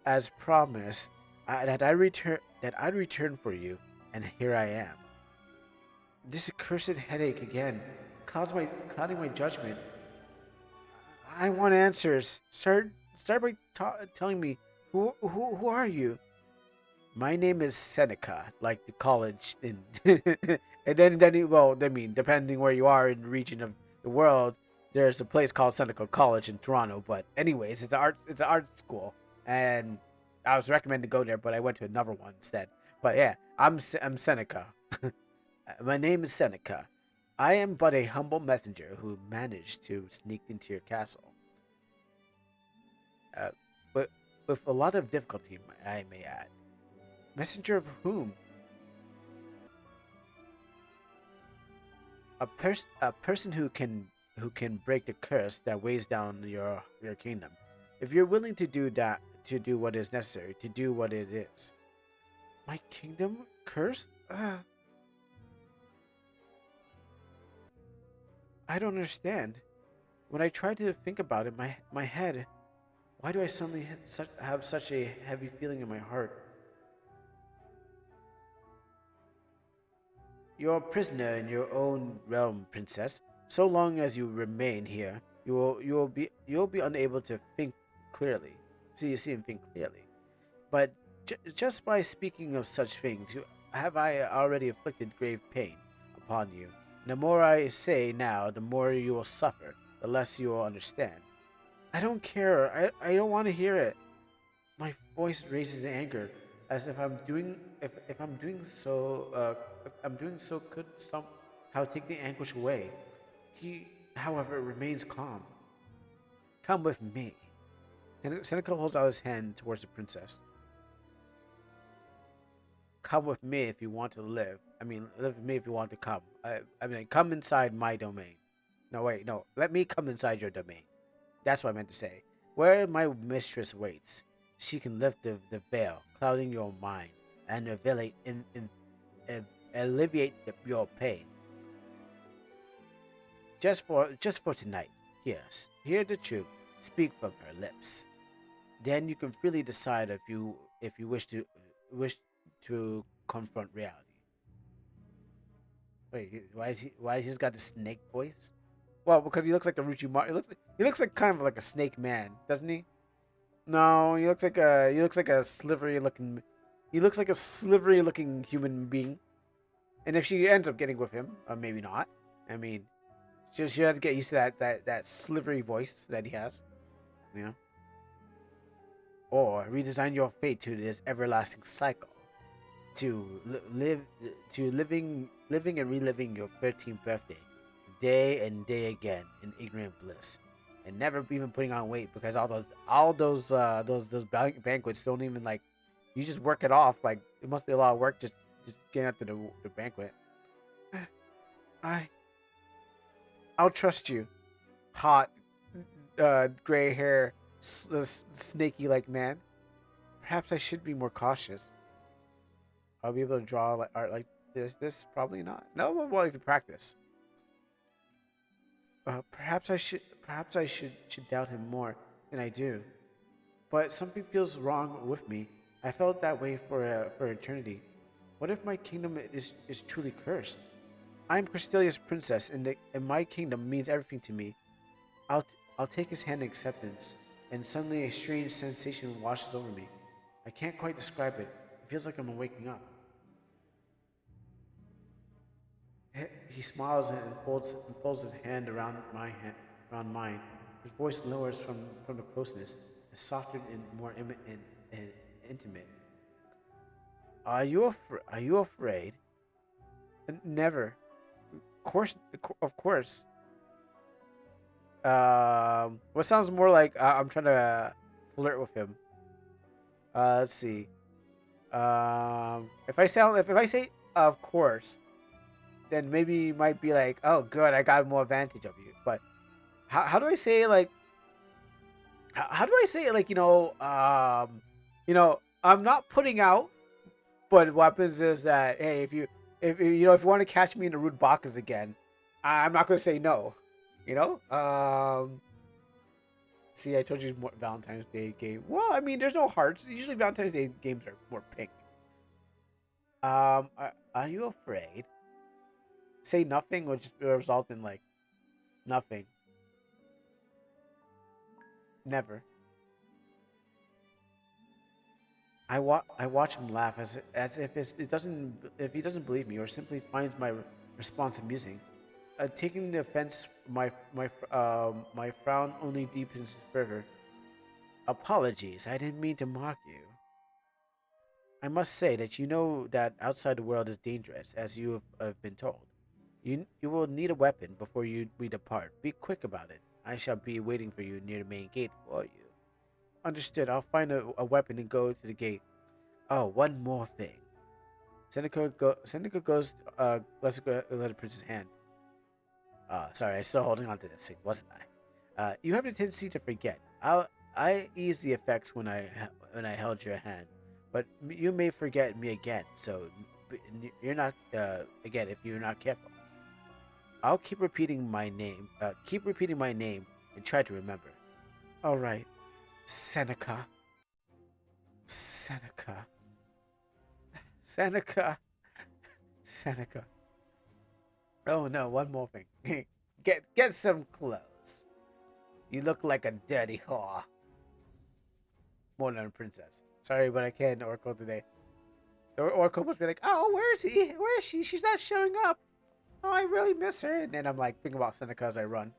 as promised, that I'd return for you, and here I am. This accursed headache again, clouding my judgment. I want answers. Start by telling me who are you? My name is Seneca, like the college in, and well, I mean, depending where you are in the region of the world, there's a place called Seneca College in Toronto. But anyways, it's an art school, and I was recommended to go there, but I went to another one instead. But yeah, I'm Seneca. My name is Seneca. I am but a humble messenger who managed to sneak into your castle, uh, but with a lot of difficulty, I may add. Messenger of whom? A person who can break the curse that weighs down your kingdom. If you're willing to do that, to do what is necessary, to do what it is. My kingdom cursed? I don't understand. When I try to think about it, my head, why do I suddenly have such a heavy feeling in my heart? You're a prisoner in your own realm, princess. So long as you remain here, you'll be unable to think clearly. See and think clearly. But just by speaking of such things, have I already inflicted grave pain upon you. The more I say now, the more you will suffer, the less you will understand. I don't care. I don't want to hear it. My voice raises in anger, as if I'm doing so if I'm doing so could somehow take the anguish away. He, however, remains calm. Come with me. And Seneca holds out his hand towards the princess. Come with me if you want to live. I mean, live with me if you want to come. I mean, come inside my domain. No, wait, no. Let me come inside your domain. That's what I meant to say. Where my mistress waits, she can lift the veil, clouding your mind, and alleviate your pain. Just for tonight. Yes, hear the truth. Speak from her lips. Then you can freely decide if you wish to confront reality. Wait, why is he's got the snake voice? Well, because he looks like a Ruchi. He looks like kind of like a snake man, doesn't he? No, he looks like a slivery looking. He looks like a slivery looking human being. And if she ends up getting with him, or maybe not. I mean, she has to get used to that slivery voice that he has. You know. Or redesign your fate to this everlasting cycle, to live, to living and reliving your 13th birthday, day and day again in ignorant bliss, and never even putting on weight because those banquets don't even like, you just work it off. Like, it must be a lot of work just getting up to the banquet. I I'll trust you, hot, gray hair, snaky like man. Perhaps I should be more cautious. I'll be able to draw like art like this. Probably not. No, well, if you practice. Perhaps I should doubt him more than I do. But something feels wrong with me. I felt that way for eternity. What if my kingdom is truly cursed? I'm Crystalia's princess, and my kingdom means everything to me. I'll take his hand in acceptance, and suddenly a strange sensation washes over me. I can't quite describe it. It feels like I'm waking up. He smiles and folds his hand around around mine. His voice lowers from the closeness, is softer and more and intimate. Are you afraid? Never. Of course. What sounds more like I'm trying to flirt with him. Let's see. If I say of course, then maybe you might be like, oh, good, I got more advantage of you. But how do I say like how do I say it like I'm not putting out, but what happens is that hey, if you want to catch me in the rude boxes again, I'm not gonna say no. You know, see, I told you more Valentine's Day game. Well, I mean, there's no hearts. Usually, Valentine's Day games are more pink. Are you afraid? Say nothing, which will result in like nothing. Never. I watch him laugh as if it doesn't if he doesn't believe me or simply finds my response amusing. Taking the offense, my frown only deepens further. Apologies, I didn't mean to mock you. I must say that you know that outside the world is dangerous, as you have been told. You will need a weapon before we depart. Be quick about it. I shall be waiting for you near the main gate for you. Understood. I'll find a weapon and go to the gate. Oh, one more thing. Seneca goes. Let's go. Let the prince's hand. Sorry, I'm still holding on to this thing, wasn't I? You have a tendency to forget. I ease the effects when I held your hand, but you may forget me again. So you're not again if you're not careful. I'll keep repeating my name. Keep repeating my name and try to remember. All right, Seneca. Seneca. Seneca. Seneca. Oh no, one more thing. Get some clothes. You look like a dirty whore. More than a princess. Sorry, but I can't Oracle today. The Oracle must be like, oh, where is he? Where is she? She's not showing up. Oh, I really miss her. And then I'm like thinking about Seneca as I run.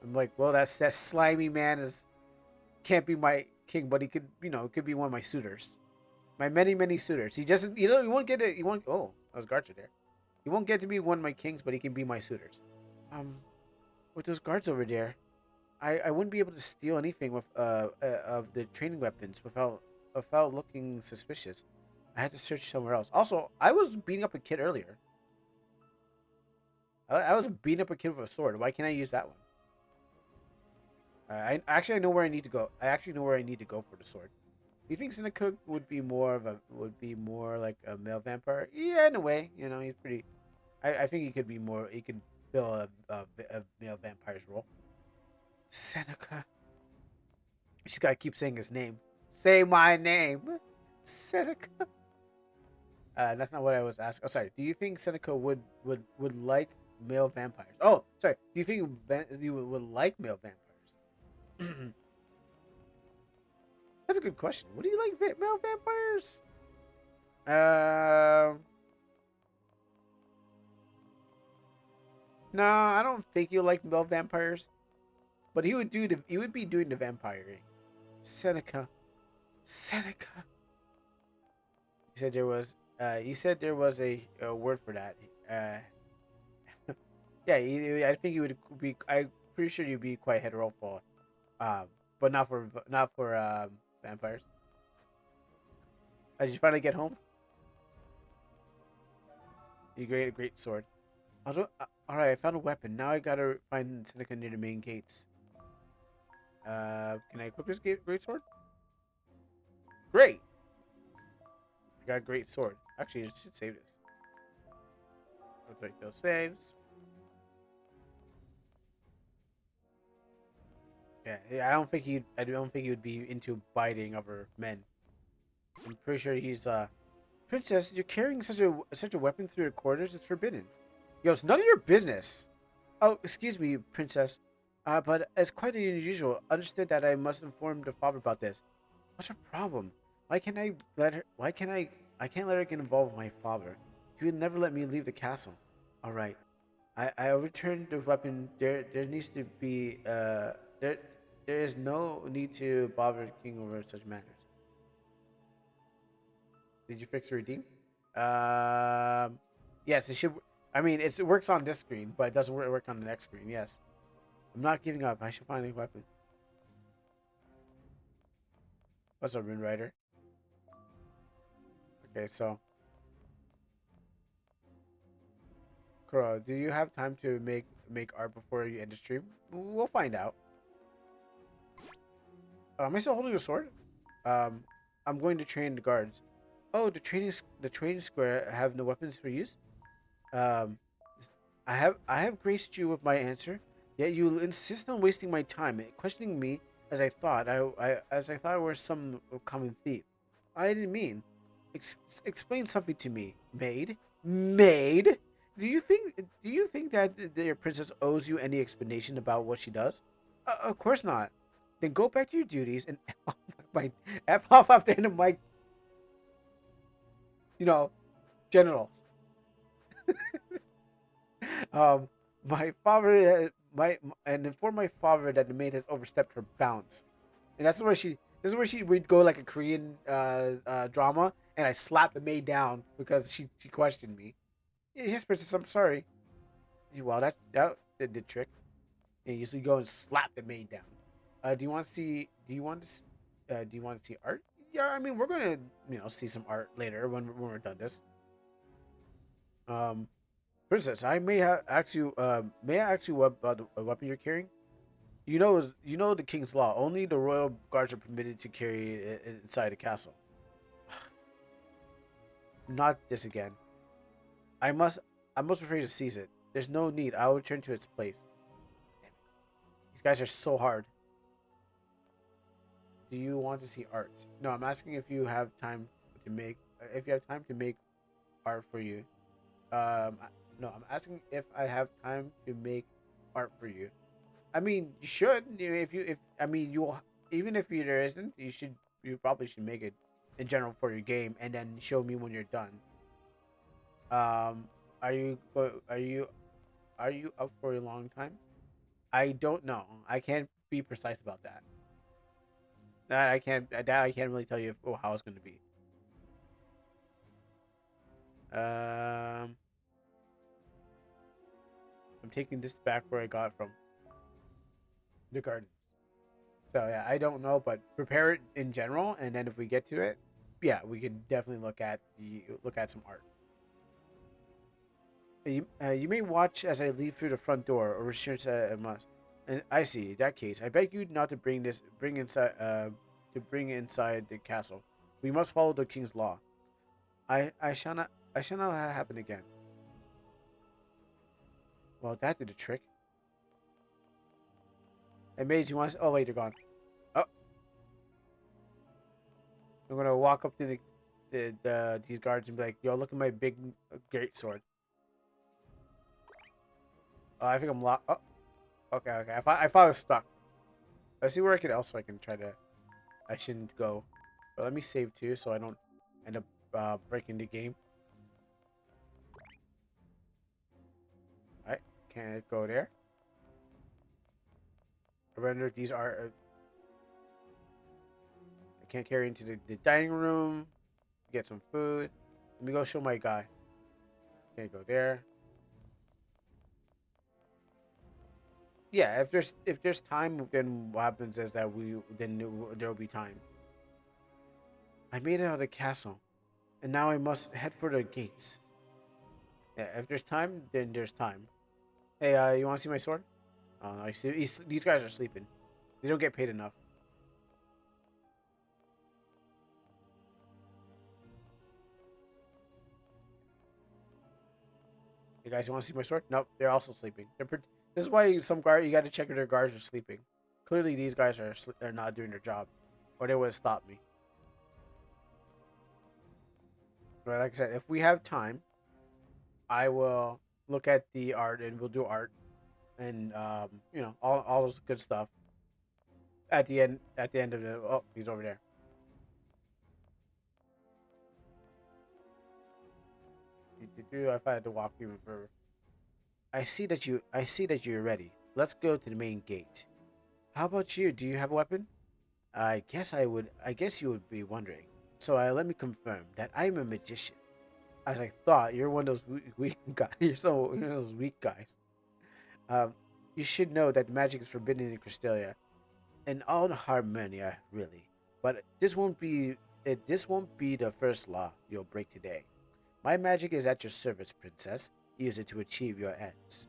I'm like, well, that slimy man is can't be my king, but he could, could be one of my suitors. My many suitors. He doesn't, he won't get it. He won't. Oh, those guards are there. He won't get to be one of my kings, but he can be my suitors. Um, with those guards over there, I wouldn't be able to steal anything with of the training weapons without looking suspicious. I had to search somewhere else. Also, I was beating up a kid earlier. I was beating up a kid with a sword. Why can't I use that one? I know where I need to go. I actually know where I need to go for the sword. Do you think Seneca would be more like a male vampire? Yeah, in a way. He's pretty. I think he could be more. He could fill a male vampire's role. Seneca. You just gotta keep saying his name. Say my name, Seneca. That's not what I was asking. Oh, sorry. Do you think Seneca would like male vampires? Oh, sorry. Do you think you would like male vampires? That's a good question. What do you like male vampires? No, I don't think you like male vampires. But he would be doing the vampiring. Seneca. Seneca. You said there was a word for that. Yeah, I think you would be. I'm pretty sure you'd be quite hetero for, but not for vampires. Did you finally get home? You created a great sword. All right, I found a weapon. Now I gotta find Seneca near the main gates. Can I equip this great sword? Great. I got a great sword. Actually, I should save this. Let's make those saves. Yeah. I don't think he'd be into biting other men. I'm pretty sure he's Princess, you're carrying such a weapon through your quarters. It's forbidden. Yo, it's none of your business. Oh, excuse me, Princess. But it's quite unusual. Understood that I must inform the father about this. What's her problem? Why can't I let her? Why can't I? I can't let her get involved with my father. He would never let me leave the castle. All right. I'll return the weapon. There needs to be there there is no need to bother the king over such matters. Did you fix the redeem? Yes, it should. I mean, it works on this screen, but it doesn't work on the next screen. Yes, I'm not giving up. I should find a weapon. What's up, Rune Rider? Okay, so Kuro, do you have time to make art before you end the stream? We'll find out. Am I still holding the sword? Um, I'm going to train the guards. Oh, the training square have no weapons for use. Um, I have graced you with my answer, yet you insist on wasting my time, questioning me as I thought I were some common thief. I didn't mean. Explain something to me, maid. Maid. Do you think that your princess owes you any explanation about what she does? Of course not. Then go back to your duties and my f off after end of my you know generals. Um, my father, my and inform my father that the maid has overstepped her bounds, and that's where she. This is where she would go like a Korean drama, and I slapped the maid down because she questioned me. Yes, princess, I'm sorry. Well, that did the trick. And you usually go and slap the maid down. Do you want to see? Do you want to see art? Yeah, I mean we're gonna see some art later when we're done this. Um, Princess, I may have ask you. May I ask you what about the weapon you're carrying? You know the king's law. Only the royal guards are permitted to carry it inside the castle. Not this again. I must. I must prefer to seize it. There's no need. I will return to its place. Damn it. These guys are so hard. Do you want to see art? No, I'm asking if you have time to make. If you have time to make art for you. No, I'm asking if I have time to make art for you. I mean, you should. If I mean, you even if there isn't, you probably should make it in general for your game and then show me when you're done. Um, are you up for a long time? I don't know. I can't be precise about that. I can't really tell you how it's going to be. Um, I'm taking this back where I got it from the garden. So yeah, I don't know, but prepare it in general, and then if we get to it, yeah, we could definitely look at some art. You may watch as I leave through the front door, or restraints I must. And I see. In that case, I beg you not to bring inside the castle. We must follow the king's law. I shall not let it happen again. Well, that did the trick. Hey, maids, you want? Oh wait, they're gone. Oh, I'm gonna walk up to these guards and be like, "Yo, look at my big great sword." Oh, I think I'm locked. Oh, okay, okay. I thought I was stuck. Let's see where I can also I can try to. I shouldn't go, but let me save too, so I don't end up breaking the game. All right, can't go there. I wonder these are. I can't carry into the dining room. Get some food. Let me go show my guy. Can't go there. Yeah, if there's time, then what happens is that there will be time. I made it out of the castle, and now I must head for the gates. Yeah, if there's time, then there's time. Hey, you want to see my sword? Oh, no, I see. These guys are sleeping. They don't get paid enough. Hey guys, you want to see my sword? Nope, they're also sleeping. This is why some guard you got to check if their guards are sleeping. clearly these guys are not doing their job, or they would have stopped me. But like I said, if we have time, I will look at the art and we'll do art and all those good stuff at the end. At the end of the oh, he's over there. If I had to walk even further. I see that you're ready. Let's go to the main gate. How about you? Do you have a weapon? I guess I would. I guess you would be wondering. So let me confirm that I'm a magician. As I thought, you're one of those weak guys. You're one of those weak guys. Um, you should know that magic is forbidden in Cristalia, and all the Harmonia, really. But this won't be the first law you'll break today. My magic is at your service, princess. Use it to achieve your ends.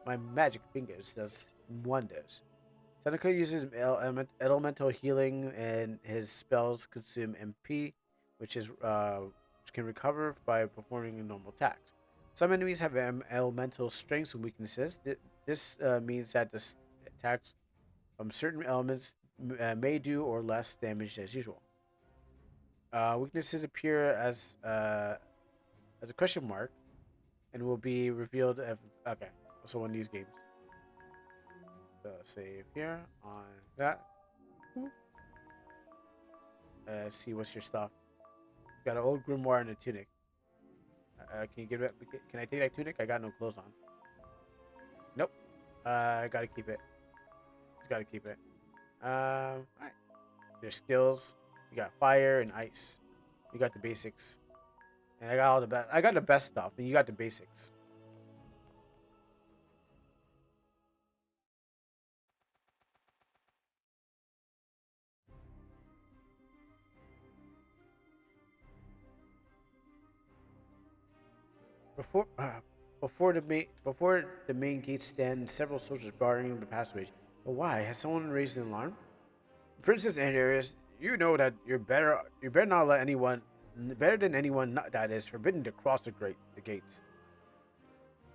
My magic fingers does wonders. Seneca uses elemental healing, and his spells consume MP, which can recover by performing normal attacks. Some enemies have elemental strengths and weaknesses. This means that the attacks from certain elements may do or less damage as usual. Weaknesses appear as a question mark and will be revealed if okay. So in these games. So save here on that. See what's your stuff. Got an old grimoire and a tunic. Can you give it? Can I take that tunic? I got no clothes on. Nope. I gotta keep it. Just gotta keep it. Alright. There's skills. You got fire and ice. You got the basics. And I got all the best. I got the best stuff, and you got the basics. Before before the main gate stand several soldiers barring the passage. But why? Has someone raised an alarm? Princess Andarius, you know that you better not let anyone better than anyone that is forbidden to cross the gates.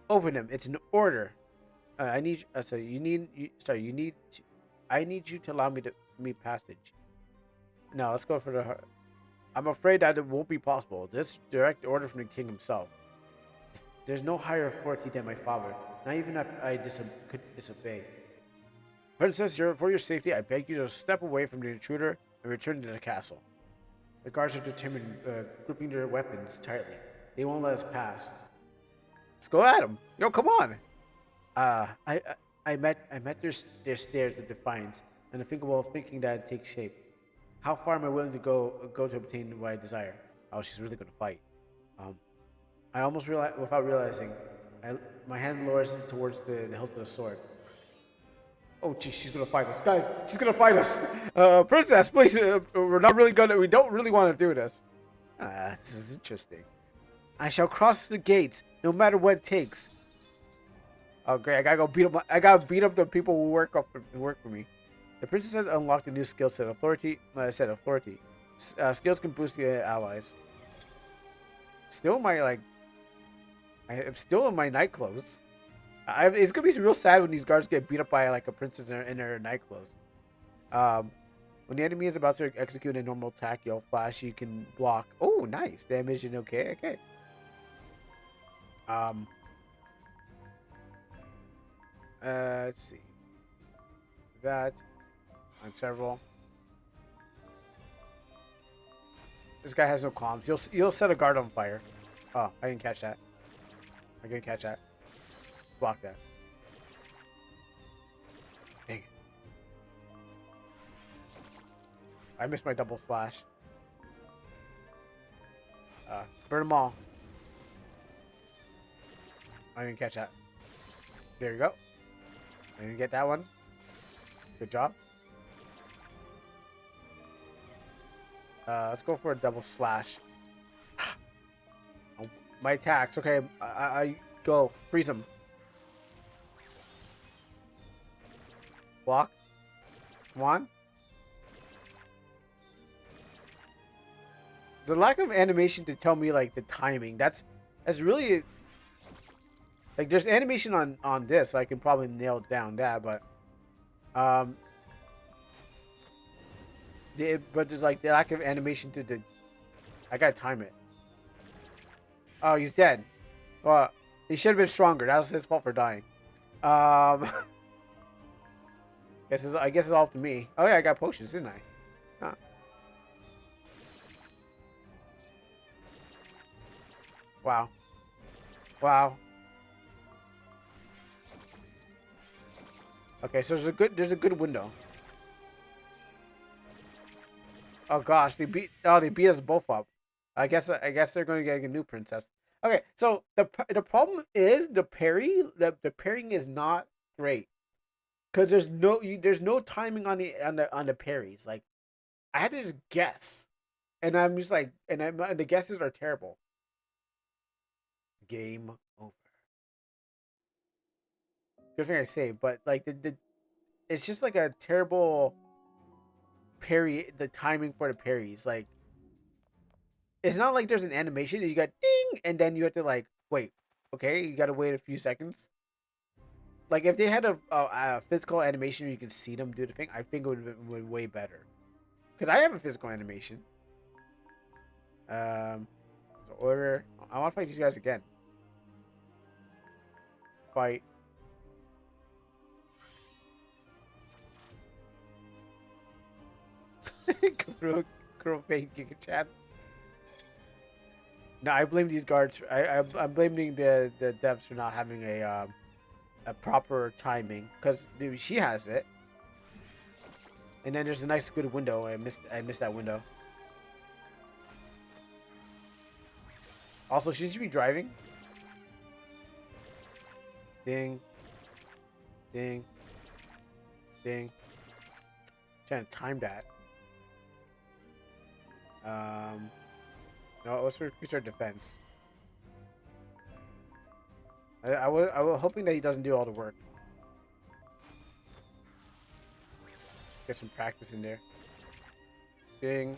Open them. It's an order. I need so you need you, sorry you need to, I need you to allow me passage. No, let's go for the. I'm afraid that it won't be possible. This direct order from the king himself. There's no higher authority than my father, not even if I could disobey. Princess, for your safety, I beg you to step away from the intruder and return to the castle. The guards are determined, gripping their weapons tightly. They won't let us pass. Let's go at them. Yo, come on. Uh, I, I met their stares with defiance, and unthinkable thinking that it takes shape. How far am I willing to go to obtain what I desire? Oh, she's really gonna fight. Um, I almost realized, without realizing, my hand lowers towards the hilt of the sword. Oh, geez, she's gonna fight us, guys. She's gonna fight us. Princess, please. We're not really gonna. We don't really want to do this. This is interesting. I shall cross the gates, no matter what it takes. Oh, great! I gotta go beat up. I gotta beat up the people who work for me. The princess has unlocked a new skill set. Authority. I said authority. Skills can boost the allies. Still, I'm still in my night clothes. It's gonna be real sad when these guards get beat up by like a princess in her night clothes. When the enemy is about to execute a normal attack, you'll flash. You can block. Oh, nice damage and okay. Let's see. That on several. This guy has no comms. You'll set a guard on fire. Oh, I didn't catch that. I didn't catch that. Block that. Dang it. I missed my double slash. Burn them all. I didn't catch that. There you go. I didn't get that one. Good job. Let's go for a double slash. My attacks. Okay, I go. Freeze him. Block. Come on. The lack of animation to tell me like the timing. That's really like there's animation on this. I can probably nail down that, but but there's like the lack of animation to the. I gotta time it. Oh, he's dead. Well, he should have been stronger. That was his fault for dying. Um, I guess it's all up to me. Oh yeah, I got potions, didn't I? Huh. Wow. Wow. Okay, so there's a good window. Oh gosh, they beat us both up. I guess they're going to get a new princess. Okay, so the problem is the parrying is not great because there's no timing on the parries. Like I had to just guess, and I'm just like, and the guesses are terrible. Game over. Good thing I saved, but like the it's just like a terrible parry. The timing for the parries, like it's not like there's an animation and you got ding and then you have to like wait. Okay, you got to wait a few seconds. Like if they had a physical animation where you can see them do the thing, I think it would have been way better. Because I have a physical animation. So order. I want to fight these guys again. Fight. Girl fake Giga Chat. No, I blame these guards. I'm blaming the devs for not having a proper timing because she has it, and then there's a nice good window. I missed that window. Also, shouldn't you be driving? Ding, ding, ding. Trying to time that. Um, no, let's increase our defense. I was hoping that he doesn't do all the work. Get some practice in there. Ding,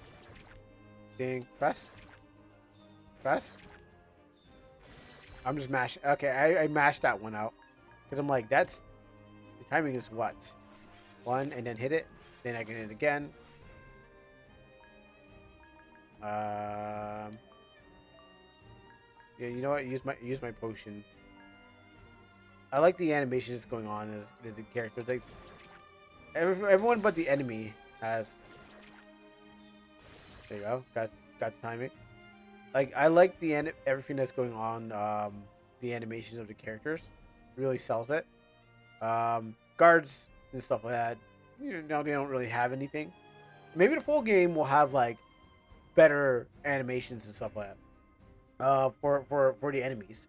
ding, press, press. I'm just mashing. Okay, I mashed that one out because I'm like, that's the timing is what? One and then hit it. Then I can hit it again. Yeah, you know what? Use my potions. I like the animations going on as the characters. Like everyone but the enemy has. There you go. Got the timing. Like I like everything that's going on. The animations of the characters really sells it. Guards and stuff like that. They don't really have anything. Maybe the full game will have like better animations and stuff like that. For the enemies.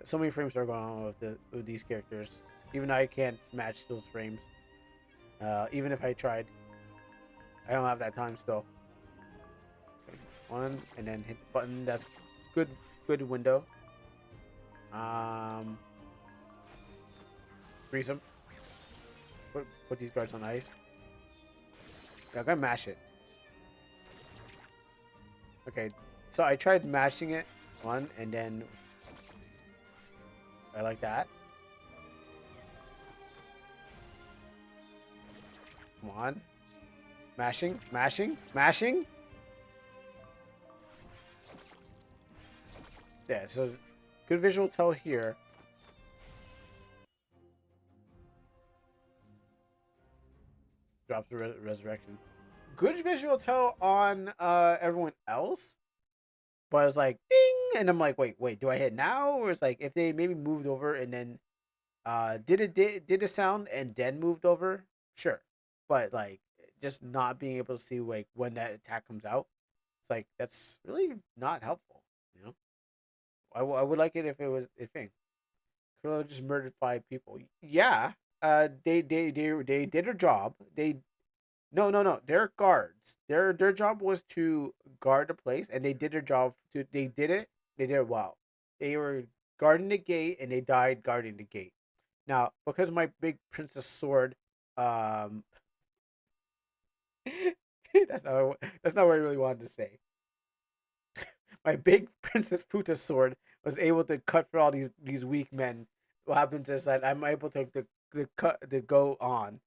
So many frames are going on with these characters. Even I can't match those frames. Even if I tried, I don't have that time still. Okay, one and then hit the button. That's good window. Um, freeze them. Put these guards on ice. Yeah, I'm gonna mash it. Okay, so I tried mashing it one and then I like that. Come on. Mashing, mashing, mashing. Yeah, so good visual tell here. Drops the resurrection. Good visual tell on everyone else. But it's like ding and I'm like, wait, do I hit now? Or it's like if they maybe moved over and then did a sound and then moved over, sure. But like just not being able to see like when that attack comes out, it's like that's really not helpful. You know, I would like it if it was a thing. Kuro just murdered 5 people. Yeah, they did their job. They no. They're guards. Their job was to guard the place, and they did their job. They did it. They did it well. They were guarding the gate, and they died guarding the gate. Now, because my big princess sword, um, that's not what I really wanted to say. My big princess Puta sword was able to cut for all these weak men. What happens is that I'm able to cut to go on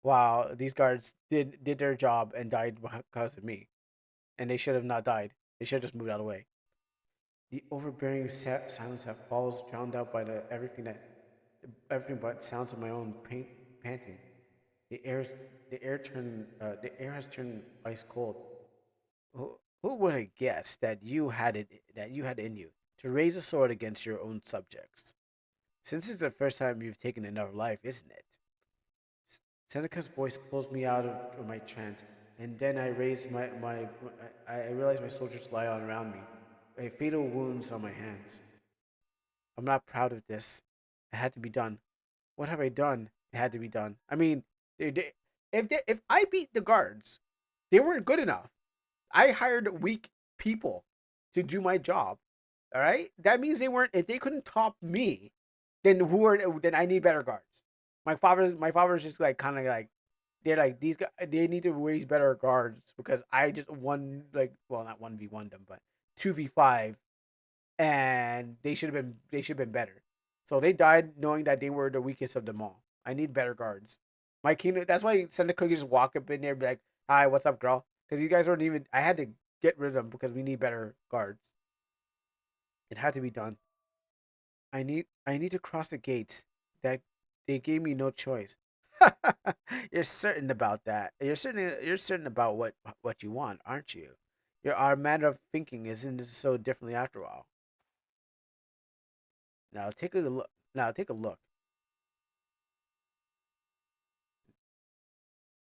Wow, these guards did their job and died because of me, and they should have not died. They should have just moved out of the way. The overbearing silence that falls, drowned out by everything but sounds of my own panting. The air, the air has turned ice cold. Who would have guessed that you had in you to raise a sword against your own subjects? Since it's the first time you've taken another life, isn't it? Seneca's voice pulls me out of my trance, and then I realize my soldiers lie all around me, fatal wounds on my hands. I'm not proud of this. It had to be done. What have I done? It had to be done. I mean, if I beat the guards, they weren't good enough. I hired weak people to do my job. All right, that means they weren't. If they couldn't top me, then who are? Then I need better guards. My father's just like kind of like they're like these guys. They need to raise better guards because I just won like well not 1v1 them but 2v5 and they should have been better. So they died knowing that they were the weakest of them all. I need better guards. My kingdom. That's why send the cookies just walk up in there and be like, "Hi, what's up, girl?" Because you guys weren't even. I had to get rid of them because we need better guards. It had to be done. I need to cross the gates. That they gave me no choice. You're certain about that. You're certain about what you want, aren't you? Our manner of thinking isn't so differently after all. Now take a look. Now take a look.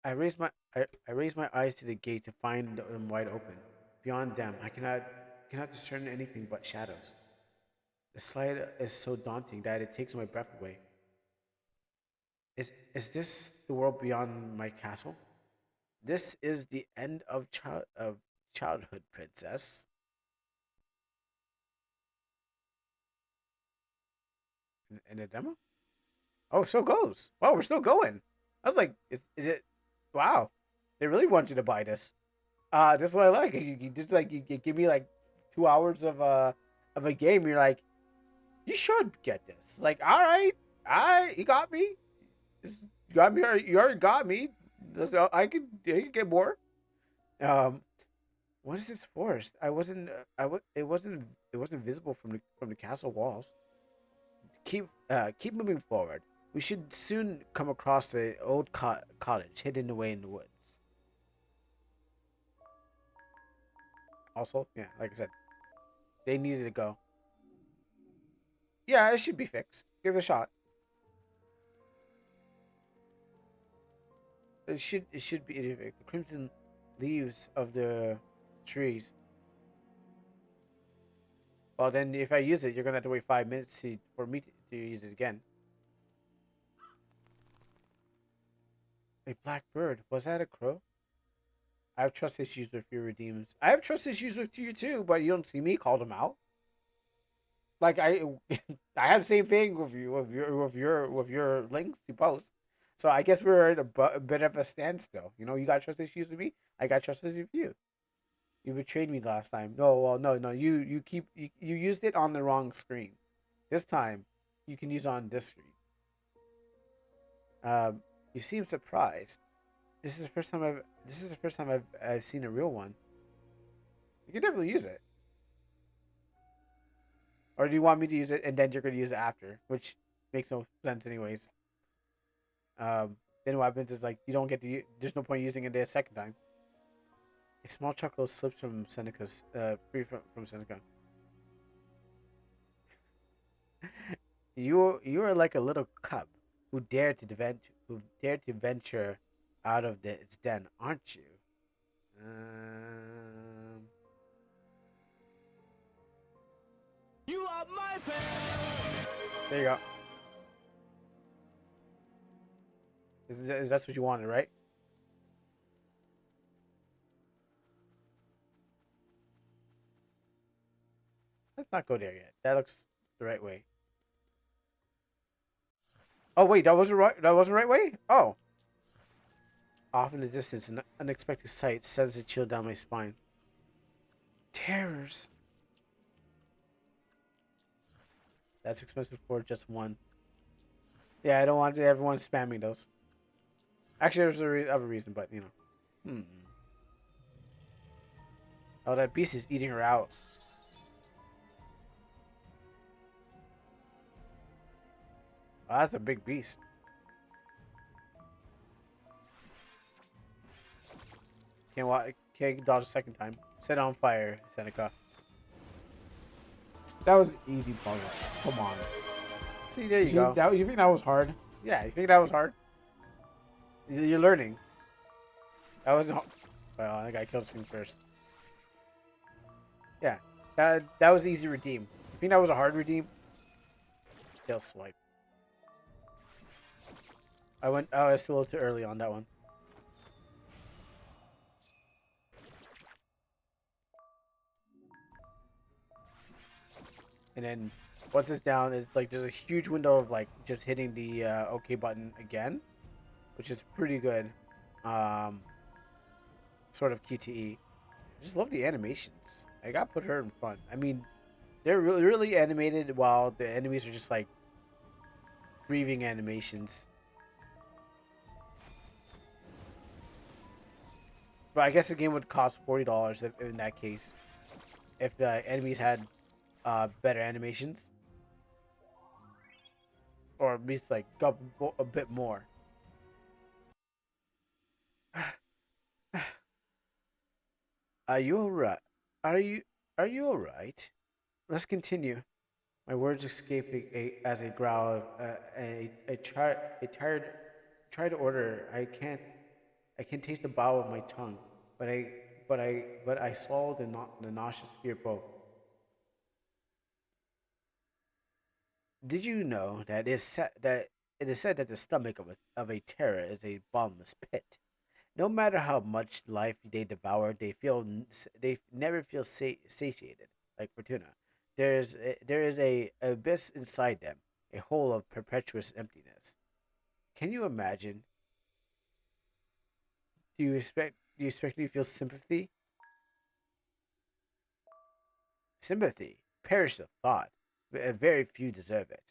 I raise my eyes to the gate to find them wide open. Beyond them, I cannot discern anything but shadows. The sight is so daunting that it takes my breath away. Is this the world beyond my castle? This is the end of childhood, princess. In a demo? Oh, so goes. Wow, we're still going. I was like, is it? Wow, they really want you to buy this. This is what I like. You just like you give me like 2 hours of a game. You're like, you should get this. Like, all right, you got me. You got me. You already got me. I can get more. Um, what is this forest? I wasn't. It wasn't visible from the castle walls. Keep moving forward. We should soon come across the old cottage hidden away in the woods. Also, yeah, like I said, they needed to go. Yeah, it should be fixed. Give it a shot. It should be the crimson leaves of the trees. Well, then if I use it, you're gonna have to wait 5 minutes for me to use it again. A black bird. Was that a crow? I have trust issues with your redeems. I have trust issues with you too, but you don't see me call them out. Like I, I have the same thing with you with your links you post. So I guess we're at a bit of a standstill. You know, you got trust issues with me. I got trust issues with you. You betrayed me last time. No, well, no. You used it on the wrong screen. This time, you can use it on this screen. You seem surprised. This is the first time I've seen a real one. You can definitely use it. Or do you want me to use it and then you're gonna use it after, which makes no sense anyways. Then what happens is like you don't get to. There's no point using it the second time. A small chuckle slips from Seneca's free from Seneca. You are like a little cub who dared to venture out of its den, aren't you? Um, You are my fan. there you go. Is that's what you wanted, right? Let's not go there yet. That looks the right way. Oh wait, that wasn't right. That wasn't the right way. Oh, off in the distance, an unexpected sight sends a chill down my spine. Terrors. That's expensive for just one. Yeah, I don't want everyone spamming those. Actually, there's other reason, but you know. Hmm. Oh, that beast is eating her out. Oh, that's a big beast. Can't dodge a second time. Set on fire, Seneca. That was an easy puzzle. Come on. See, there you go. You think that was hard? Yeah, you think that was hard? You're learning. That was well, that guy killed me first. Yeah, that was easy redeem. You think that was a hard redeem? Tail swipe. I was still a little too early on that one. And then once it's down, it's like there's a huge window of like just hitting the OK button again, which is pretty good. Um, sort of QTE. I just love the animations. I gotta put her in front. I mean, they're really animated while the enemies are just like breathing animations. But I guess the game would cost $40 in that case, if the enemies had better animations, or at least like got a bit more. Are you alright? Are you are you alright? Let's continue. My words escaping as a growl of a tired order. I can taste the bow of my tongue, but I swallowed the nauseous fear both. Did you know that it is said that the stomach of a terror is a bottomless pit? No matter how much life they devour, they never feel satiated. Like Fortuna, there is a abyss inside them, a hole of perpetuous emptiness. Can you imagine? Do you expect me to feel sympathy? Sympathy. Perish the thought. Very few deserve it.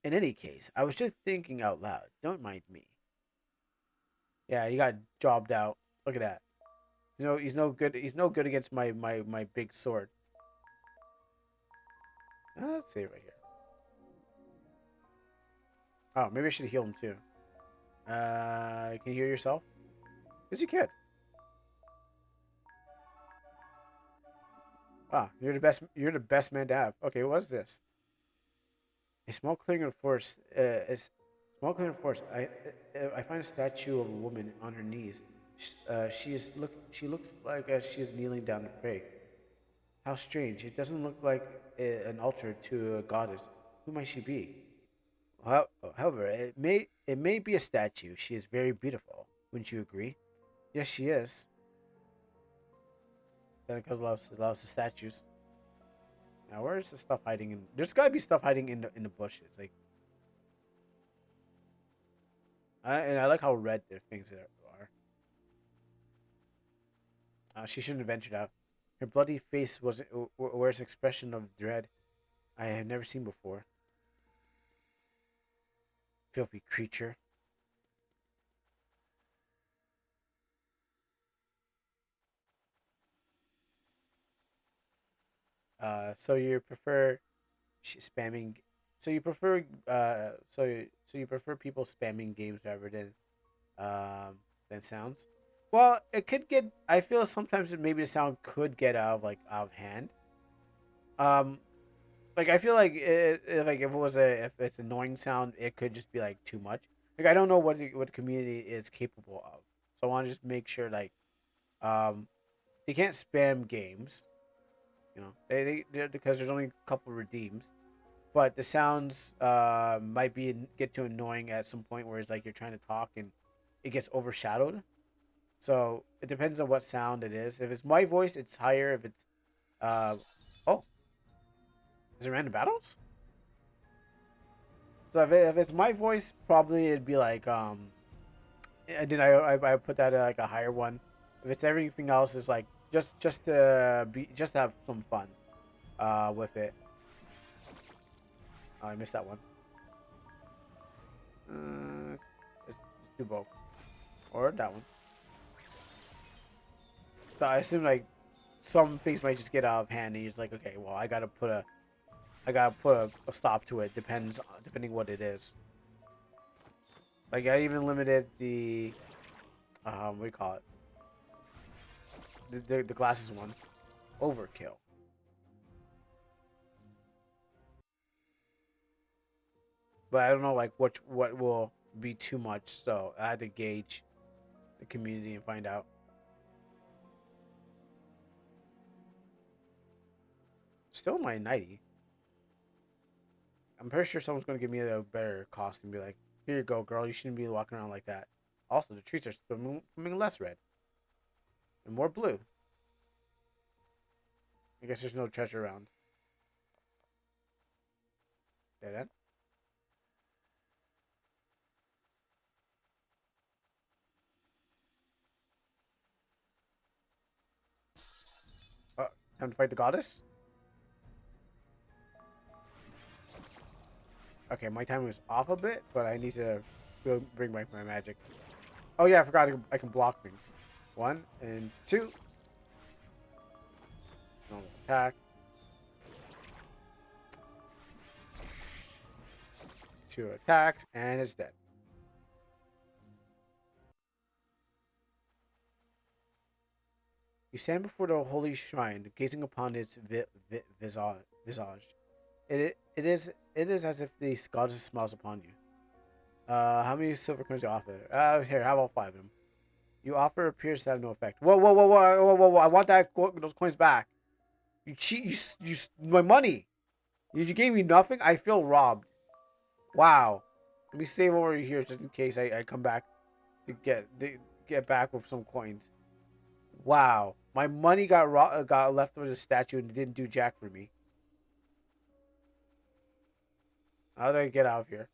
In any case, I was just thinking out loud. Don't mind me. Yeah, he got jobbed out. Look at that. He's no good. He's no good against my big sword. Let's see right here. Oh, maybe I should heal him too. Can you heal yourself? Yes, you can. Ah, you're the best. You're the best man to have. Okay, what's this? A small clearing of forest. Is small clearing of forest. I find a statue of a woman on her knees. She looks like she is kneeling down to pray. How strange! It doesn't look like an altar to a goddess. Who might she be? However, it may be a statue. She is very beautiful. Wouldn't you agree? Yes, she is. Because loves the statues. Now, where's the stuff hiding in? There's got to be stuff hiding in the bushes. Like, and I like how red their things are. She shouldn't have ventured out. Her bloody face wears an expression of dread I have never seen before. Filthy creature. So you prefer spamming? So you prefer so you prefer people spamming games rather um than sounds? Well, it could get. I feel sometimes that maybe the sound could get out of hand. Um, like I feel like like if it's annoying sound, it could just be like too much. Like I don't know what the community is capable of, so I want to just make sure like um they can't spam games. You know, because there's only a couple redeems, but the sounds might get too annoying at some point where it's like you're trying to talk and it gets overshadowed. So it depends on what sound it is. If it's my voice, it's higher. If it's uh oh, is it random battles? So if it's my voice, probably it'd be like and then I put that at like a higher one. If it's everything else, is like just to have some fun with it. Oh, I missed that one. Let's do both. Or that one. So I assume like some things might just get out of hand, and he's like, okay, well, I gotta put a stop to it. Depending what it is. Like I even limited the, what do you call it? The glasses one. Overkill. But I don't know like what will be too much. So I had to gauge the community and find out. Still my 90. I'm pretty sure someone's gonna give me a better cost and be like, "Here you go, girl. You shouldn't be walking around like that." Also, the trees are swimming less red and more blue. I guess there's no treasure around. Dead end. Oh, time to fight the goddess. Okay, my timing was off a bit, but I need to bring back my magic. Oh yeah, I forgot I can block things. 1 and 2. Normal attack. 2 attacks, and it's dead. You stand before the holy shrine, gazing upon its visage. It is as if the goddess smiles upon you. How many silver coins do you offer? Here, how about 5 of them? You offer appears to have no effect. Whoa, whoa, whoa, whoa, whoa, whoa, whoa! I want those coins back. You cheat! My money. You gave me nothing. I feel robbed. Wow. Let me save over here just in case I come back to get back with some coins. Wow. My money got left with the statue and it didn't do jack for me. How did I get out of here?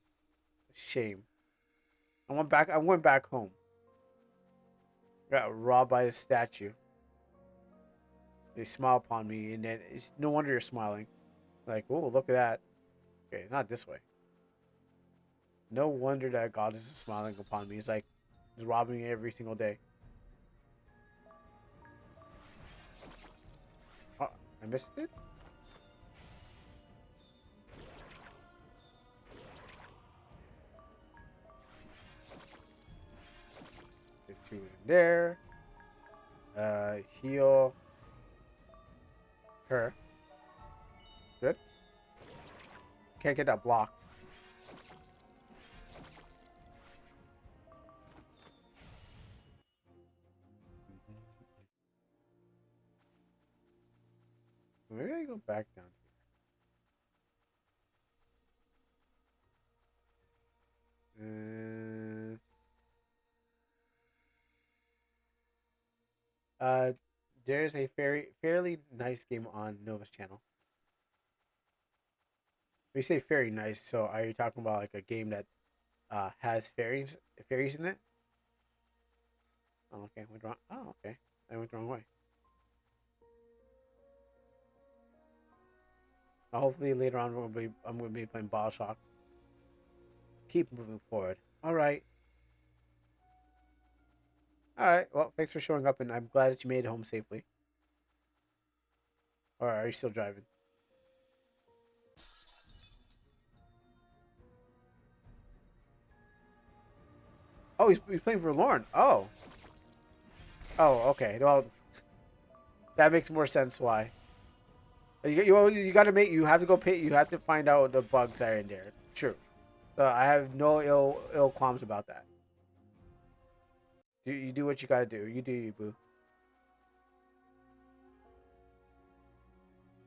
Shame. I went back home. Got robbed by the statue. They smile upon me, and then it's no wonder you're smiling. Like, oh, look at that. Okay, not this way. No wonder that goddess is smiling upon me. It's like he's robbing me every single day. Oh, I missed it. Get 2 in there. Heal her. Good. Can't get that block. Maybe I go back down here. There's a fairly nice game on Nova's channel. When you say fairly nice, so are you talking about like a game that has fairies in it? Oh, okay, went wrong. Oh, okay, I went the wrong way. Hopefully later on I'm gonna be playing Bioshock. Keep moving forward. All right. Well, thanks for showing up, and I'm glad that you made it home safely. Or are you still driving? Oh, he's playing for Lauren. Oh. Oh, okay. Well, that makes more sense. Why? You got to make. You have to go pay. You have to find out the bugs that are in there. True. So I have no ill qualms about that. You do what you gotta do. You do you, boo.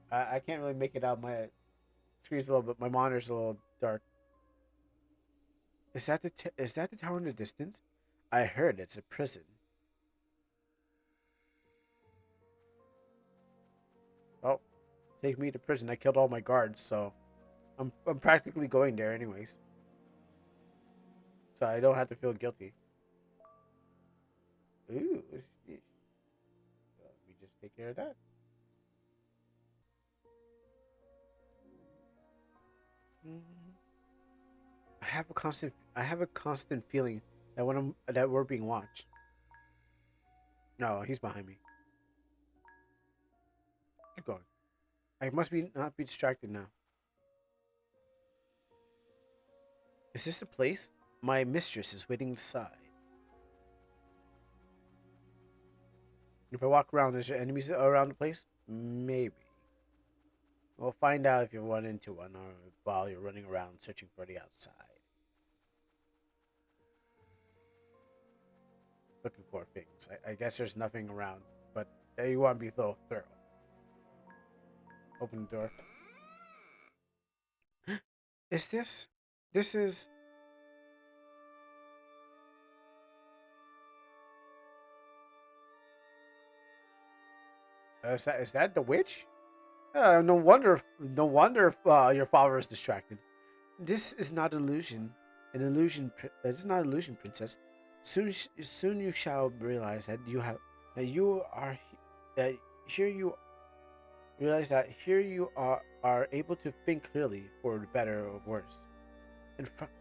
I can't really make it out. My screen's a little bit. My monitor's a little dark. Is that the tower in the distance? I heard it's a prison. Oh, take me to prison. I killed all my guards, so I'm practically going there anyways. So I don't have to feel guilty. Ooh, let me just take care of that. Mm. I have a constant feeling that we're being watched. No, he's behind me. Keep going. I must be not be distracted now. Is this the place? My mistress is waiting inside. If I walk around, is there enemies around the place? Maybe. We'll find out if you run into one or while you're running around searching for the outside. Looking for things. I guess there's nothing around, but you want to be thorough. Open the door. Is this? This is. Is that the witch? No wonder your father is distracted. This is not illusion. It's not illusion, princess. Soon you shall realize that you are that here you realize that here you are able to think clearly for the better or worse. In front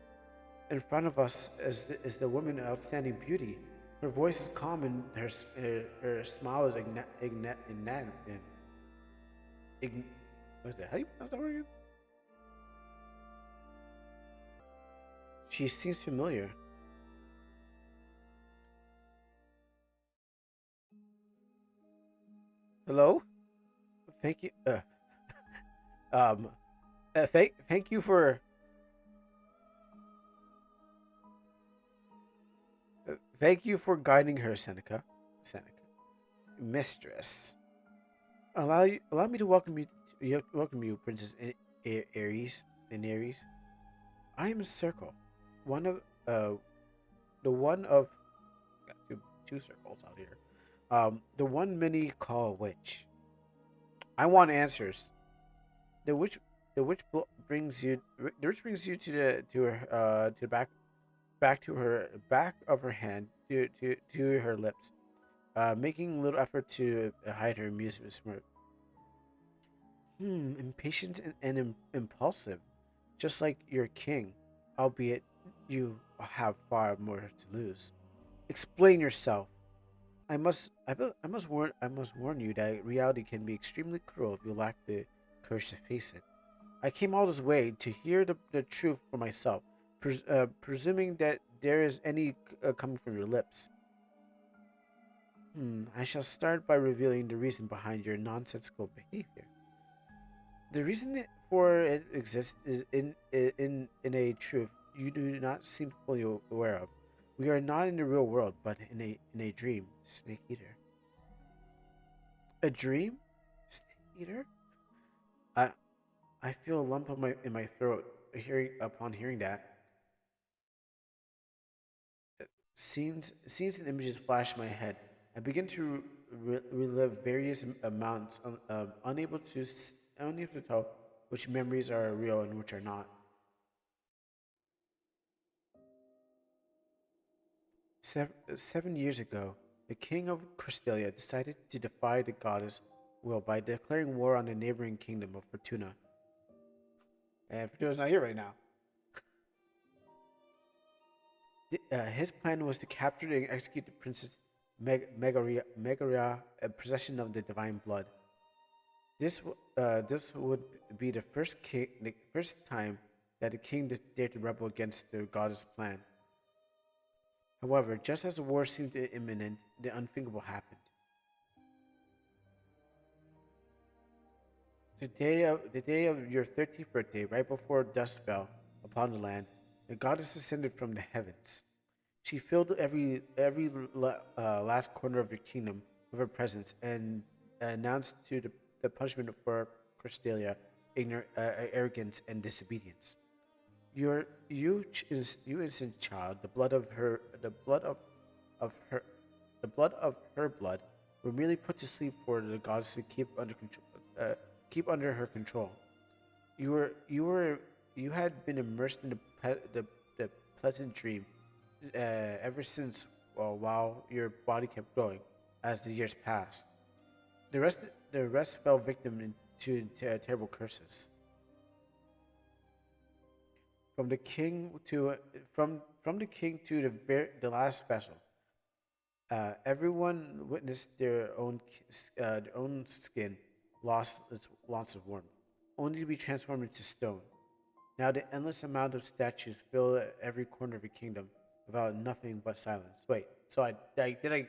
in front of us is the woman of outstanding beauty. Her voice is calm and her smile is ign- what is it? How do you pronounce that word again? She seems familiar. Hello? Thank you. Um. Thank you for. Thank you for guiding her, Seneca. Seneca, mistress. Allow me to welcome you, Princess Aries. And Aries. I am Circle, one of the one of got two circles out here. The one many call a witch. I want answers. The witch, brings you. The witch brings you to her to the back to her back of her hand to her lips, making little effort to hide her amusement smirk. Impatient and impulsive, just like your king, albeit you have far more to lose. Explain yourself. I must warn you that reality can be extremely cruel if you lack the courage to face it. I came all this way to hear the truth for myself, presuming that there is any coming from your lips. I shall start by revealing the reason behind your nonsensical behavior. The reason for it exists is in a truth you do not seem fully aware of. We are not in the real world, but in a dream, Snake Eater. A dream, Snake Eater. I I feel a lump in my throat hearing that. Scenes and images flash in my head. I begin to relive various amounts, unable to tell which memories are real and which are not. 7 years ago, the king of Cristalia decided to defy the goddess' will by declaring war on the neighboring kingdom of Fortuna. And Fortuna's not here right now. His plan was to capture and execute the princess Megaria, possession of the divine blood. This would be the first time that the king dared to rebel against the goddess' plan. However, just as the war seemed imminent, the unthinkable happened. The day of your 13th birthday, right before dusk fell upon the land, the goddess descended from the heavens. She filled every last corner of your kingdom with her presence and announced the punishment for Cristalia, arrogance, and disobedience. You innocent child, of her, the blood of her blood, were merely put to sleep for the gods to keep under her control. You were you were you had been immersed in the pleasant dream ever since, while your body kept growing as the years passed. The rest the rest fell victim to terrible curses. From the king to from the king to the last special. Everyone witnessed their own skin lost its lots of warmth, only to be transformed into stone. Now the endless amount of statues fill every corner of the kingdom, without nothing but silence. Wait, so did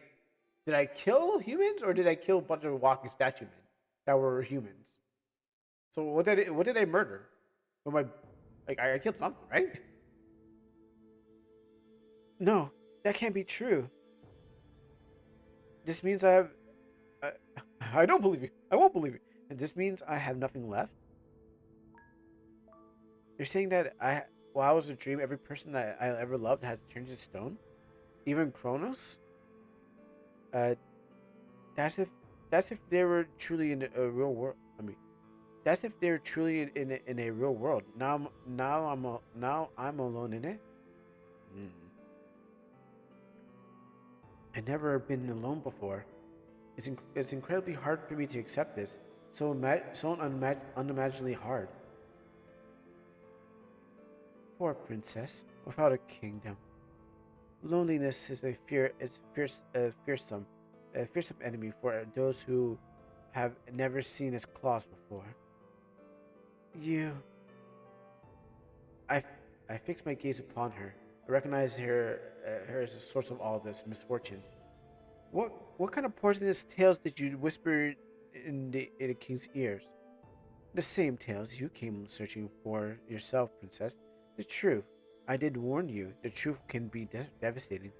I kill humans or did I kill a bunch of walking statue men that were humans? So what did I murder? With my like I killed something, right? No, that can't be true. This means I have. I, I don't believe you. I won't believe you. And this means I have nothing left. You're saying that while I was a dream, every person that I ever loved has turned to stone. Even Kronos. Uh, that's if that's if they were truly in a real world. I mean, that's if they're truly in a real world. Now I'm alone in it. Mm. I've never been alone before. It's incredibly hard for me to accept this. So unimaginably hard. Poor princess, without a kingdom. Loneliness is a fearsome enemy for those who have never seen its claws before. You, I, I fix my gaze upon her. I recognize her as a source of all this misfortune. What kind of poisonous tales did you whisper in the king's ears? The same tales you came searching for yourself, princess. The truth. I did warn you. The truth can be devastating.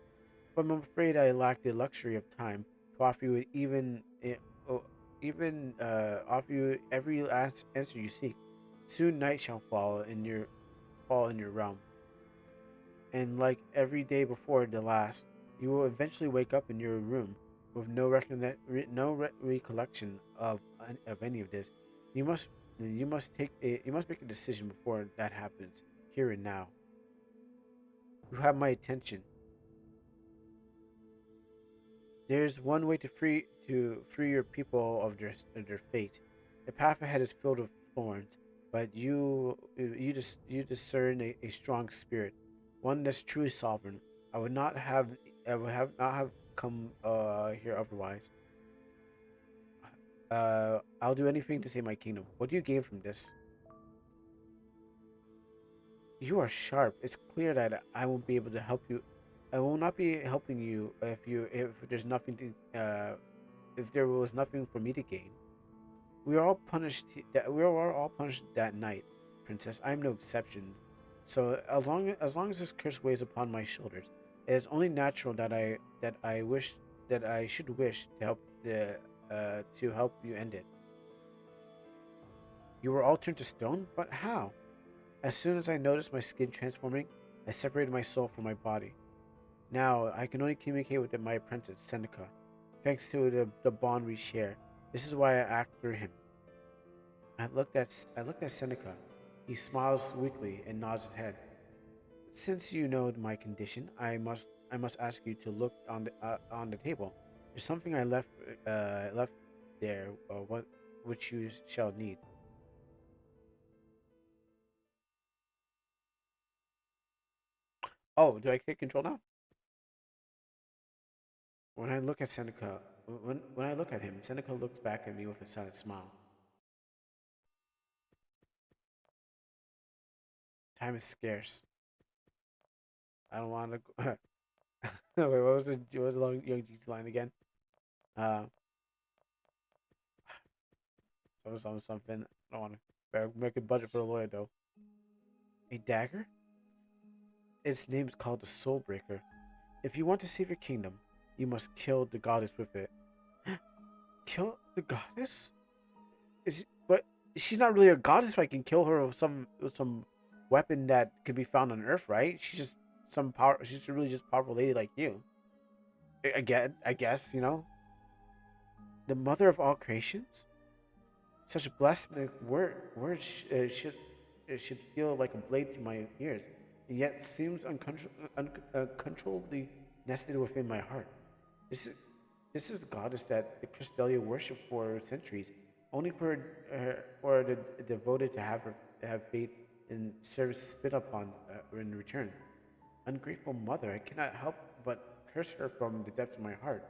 But I'm afraid I lack the luxury of time to offer you offer you every last answer you seek. Soon night shall fall in your realm, and like every day before the last, you will eventually wake up in your room with recollection of any of this. You must you must make a decision before that happens, here and now. You have my attention. There's one way to free your people of their fate. The path ahead is filled with thorns, but you discern a strong spirit, one that's truly sovereign. I would not have I would have not have come here otherwise. I'll do anything to save my kingdom. What do you gain from this? You are sharp. It's clear that I won't be able to help you. I will not be helping you if there's nothing to if there was nothing for me to gain. We are all punished that night, princess. I am no exception. So as long as this curse weighs upon my shoulders, it is only natural that I should wish to help you end it. You were all turned to stone, but how? As soon as I noticed my skin transforming, I separated my soul from my body. Now I can only communicate with my apprentice Seneca, thanks to the bond we share. This is why I act through him. I looked at Seneca. He smiles weakly and nods his head. Since you know my condition, I must ask you to look on the table. There's something I left there, what which you shall need. Oh, do I take control now? When I look at Seneca, when I look at him, Seneca looks back at me with a silent smile. Time is scarce. I don't want to. Wait, what was the young Jesus line again? Uh, something. I don't want to. Better make a budget for a lawyer though. A dagger? Its name is called the Soul Breaker. If you want to save your kingdom, you must kill the goddess with it. Kill the goddess? But she's not really a goddess. If I can kill her with some weapon that can be found on Earth, right? She's just some power. She's really just powerful lady like you. I guess you know the mother of all creations. Such a blasphemous should feel like a blade to my ears, and yet seems uncontrollably nested within my heart. This is this is the goddess that the Cristelia worshipped for centuries, only for the devoted to have her have fate. and serve spit upon in return. Ungrateful mother, I cannot help but curse her from the depths of my heart.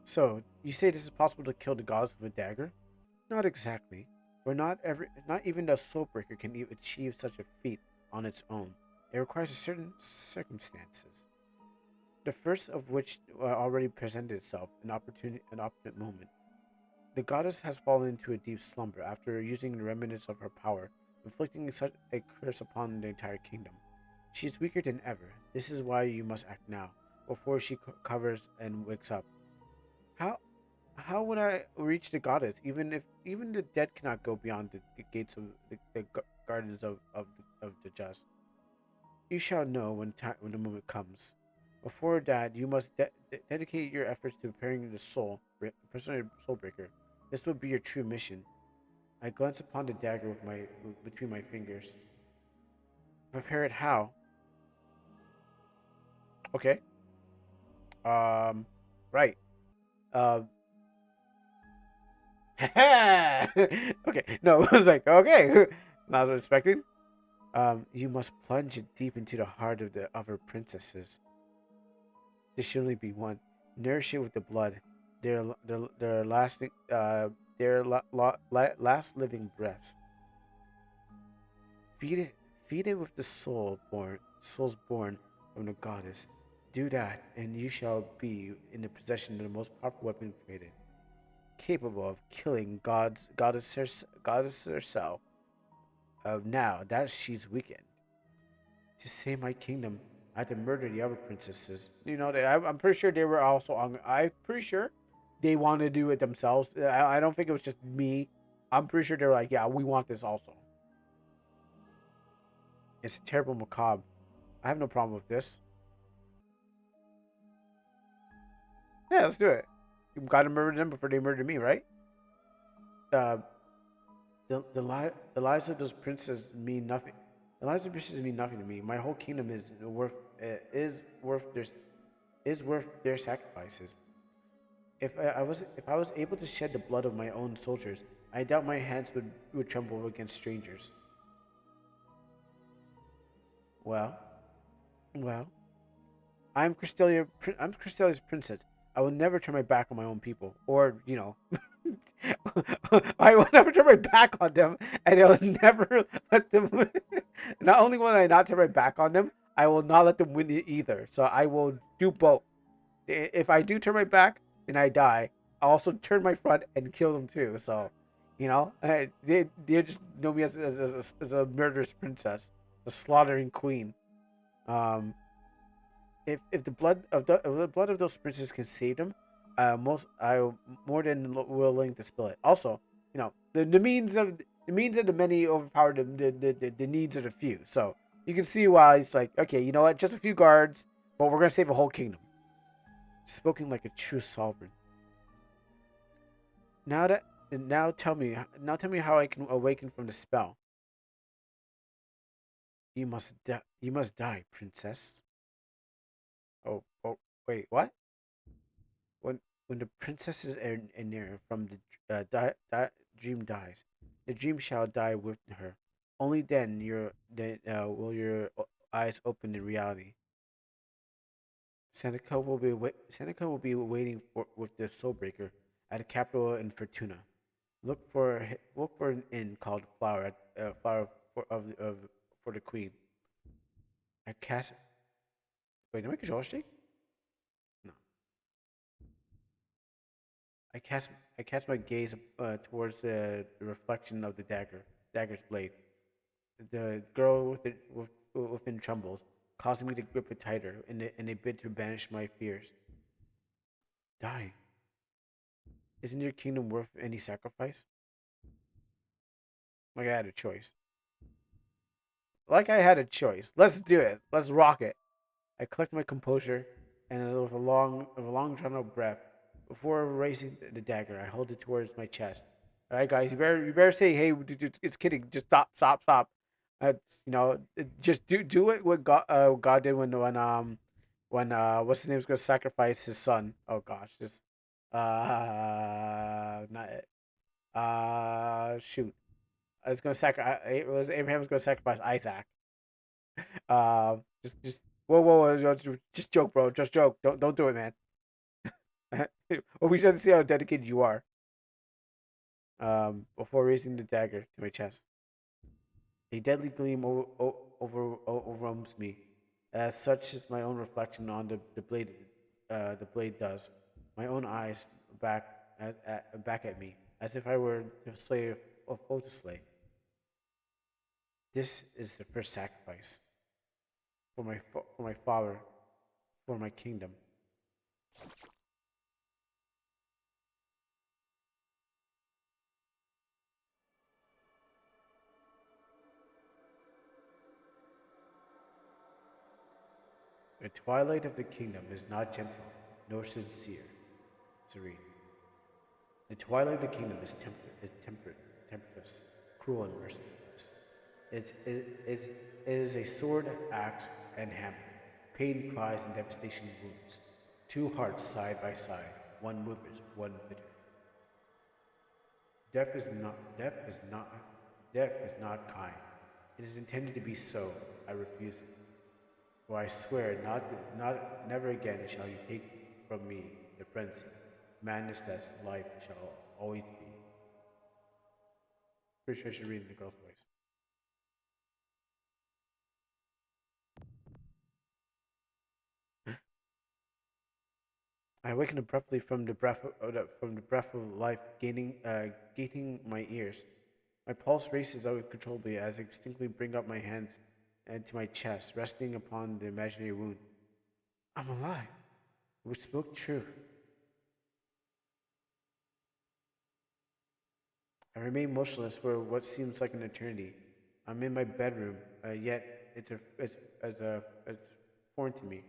So, you say this is possible to kill the gods with a dagger? Not exactly, for not even the Soulbreaker can achieve such a feat on its own. It requires certain circumstances. The first of which already presented itself, an opportune moment. The goddess has fallen into a deep slumber after using the remnants of her power, inflicting such a curse upon the entire kingdom. She is weaker than ever. This is why you must act now, before she covers and wakes up. How how would I reach the goddess, even the dead cannot go beyond the gates of the gardens of the just? You shall know when the moment comes. Before that, you must dedicate your efforts to preparing the personal soul breaker. This will be your true mission. I glance upon the dagger between my fingers. Prepare it how? Okay. Right. Uh, okay. No, I was like, okay. Not what I was expecting. You must plunge it deep into the heart of the other princesses. There should only be one. Nourish it with the blood, their lasting, last living breaths. Feed it, feed it with the souls born from the goddess. Do that, and you shall be in the possession of the most powerful weapon created, capable of killing goddess herself. Now that she's weakened, to save my kingdom, I had to murder the other princesses. I'm pretty sure they were also on. I'm pretty sure they wanted to do it themselves. I don't think it was just me. I'm pretty sure they were like, yeah, we want this also. It's terrible macabre. I have no problem with this. Yeah, let's do it. You gotta murder them before they murder me, right? Uh, the lives of those princes mean nothing. The lives of princes mean nothing to me. My whole kingdom is worth their sacrifices. If I was able to shed the blood of my own soldiers, I doubt my hands would tremble against strangers. Well, well, I'm Crystalia's princess. I will never turn my back on my own people, or I will never turn my back on them, and I will never let them. Not only will I not turn my back on them, I will not let them win it either. So I will do both. If I do turn my back and I die, I'll also turn my front and kill them too. So, they just know me as a murderous princess, a slaughtering queen. Um, if the blood of those princes can save them, I'm more than willing to spill it. Also, the means of the many overpower the needs of the few. So you can see why it's like, okay, you know what, just a few guards, but we're gonna save a whole kingdom. Spoken like a true sovereign. Now that now tell me how I can awaken from the spell. You must die, princess. Oh, wait, what? When when the princesses are near from dream dies, the dream shall die with her. Only will your eyes open in reality. Seneca will be waiting for with the Soulbreaker at the capital in Fortuna. Look for an inn called Flower for the Queen. I cast. Wait, did I make a control stick? No. I cast my gaze towards the reflection of the dagger's blade. The girl within trembles, causing me to grip it tighter in a bid to banish my fears. Die. Isn't your kingdom worth any sacrifice? Like I had a choice. Like I had a choice. Let's do it. Let's rock it. I collect my composure, and with a long drawn out breath, before raising the dagger, I hold it towards my chest. All right, guys, you better say, "Hey, it's kidding. Just stop." Just do it. What God did when what's his name's gonna sacrifice his son. Oh gosh, just not it. Shoot. I was gonna it was Abraham was gonna sacrifice Isaac. Just whoa, just joke, bro. Just joke. Don't do it, man. Well, we just see how dedicated you are. Before raising the dagger to my chest, a deadly gleam overwhelms me. As such is my own reflection on the blade does. My own eyes back back at me, as if I were to slay a foe to slay. This is the first sacrifice for my father, for my kingdom. The twilight of the kingdom is not gentle, nor sincere, serene. The twilight of the kingdom tempestuous, cruel, and merciless. It is a sword, axe, and hammer, pain, cries, and devastation wounds. Two hearts side by side, one whimpers, one bitter. Death is not kind. It is intended to be so. I refuse it. For I swear never again shall you take from me the frenzy, madness that life shall always be. Pretty sure I should read in the girl's voice. I awakened abruptly from the breath of life gating my ears. My pulse races uncontrollably as I distinctly bring up my hands to my chest, resting upon the imaginary wound. I'm alive, which spoke true. I remain motionless for what seems like an eternity. I'm in my bedroom, yet it's foreign to me.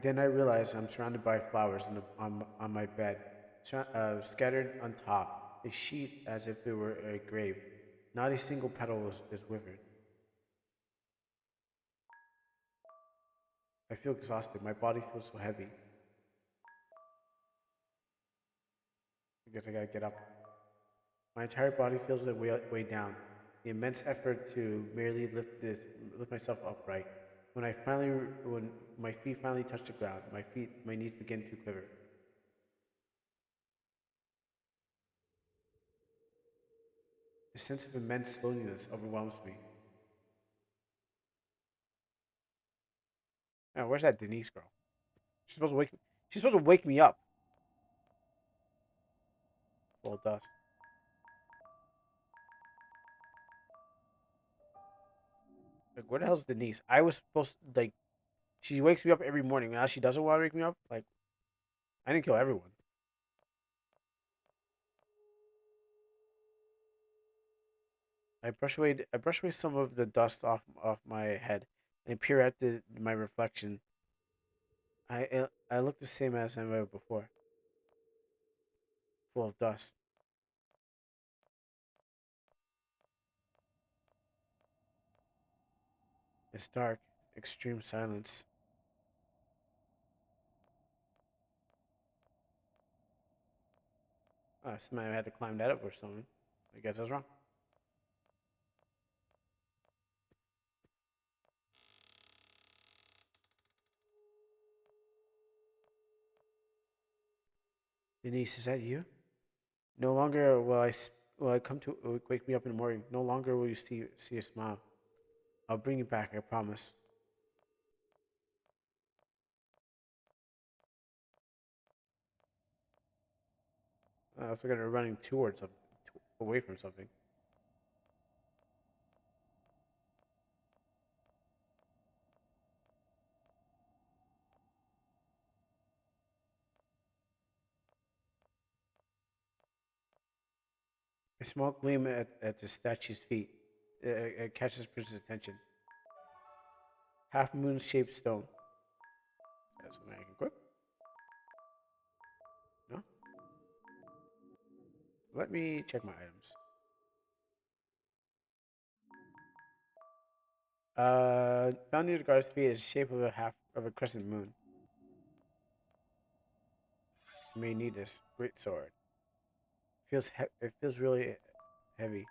Then I realize I'm surrounded by flowers on my bed, scattered on top, a sheet as if it were a grave. Not a single petal is withered. I feel exhausted. My body feels so heavy. I guess I gotta get up. My entire body feels way down. The immense effort to merely lift myself upright. When my feet finally touch the ground, my knees begin to quiver. A sense of immense loneliness overwhelms me. Oh, where's that Denise girl? She's supposed to wake me. She's supposed to wake me up. Full of dust. Like, where the hell's Denise? I was supposed to, like, she wakes me up every morning. Now she doesn't want to wake me up. Like, I didn't kill everyone. I brush away some of the dust off my head and peer at my reflection. I look the same as I were before, full of dust. It's dark, extreme silence. Somebody had to climb that up or something. I guess I was wrong. Denise, is that you? No longer will I come to wake me up in the morning. No longer will you see a smile. I'll bring you back. I promise. I also got her running towards something, away from something. A small gleam at the statue's feet. It catches Prince's attention. Half moon shaped stone. That's something I can equip. No? Let me check my items. Found near the guard's feet is the shape of a crescent moon. You may need this great sword. It feels really heavy.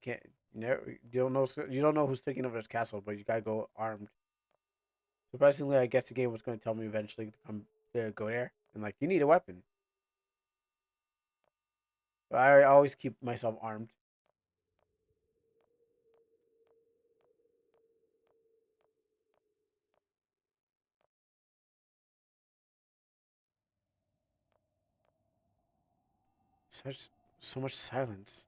Can't you never you don't know who's taking over this castle, but you gotta go armed. Surprisingly, I guess the game was going to tell me eventually to come to go there and like you need a weapon. But I always keep myself armed. Such so much silence.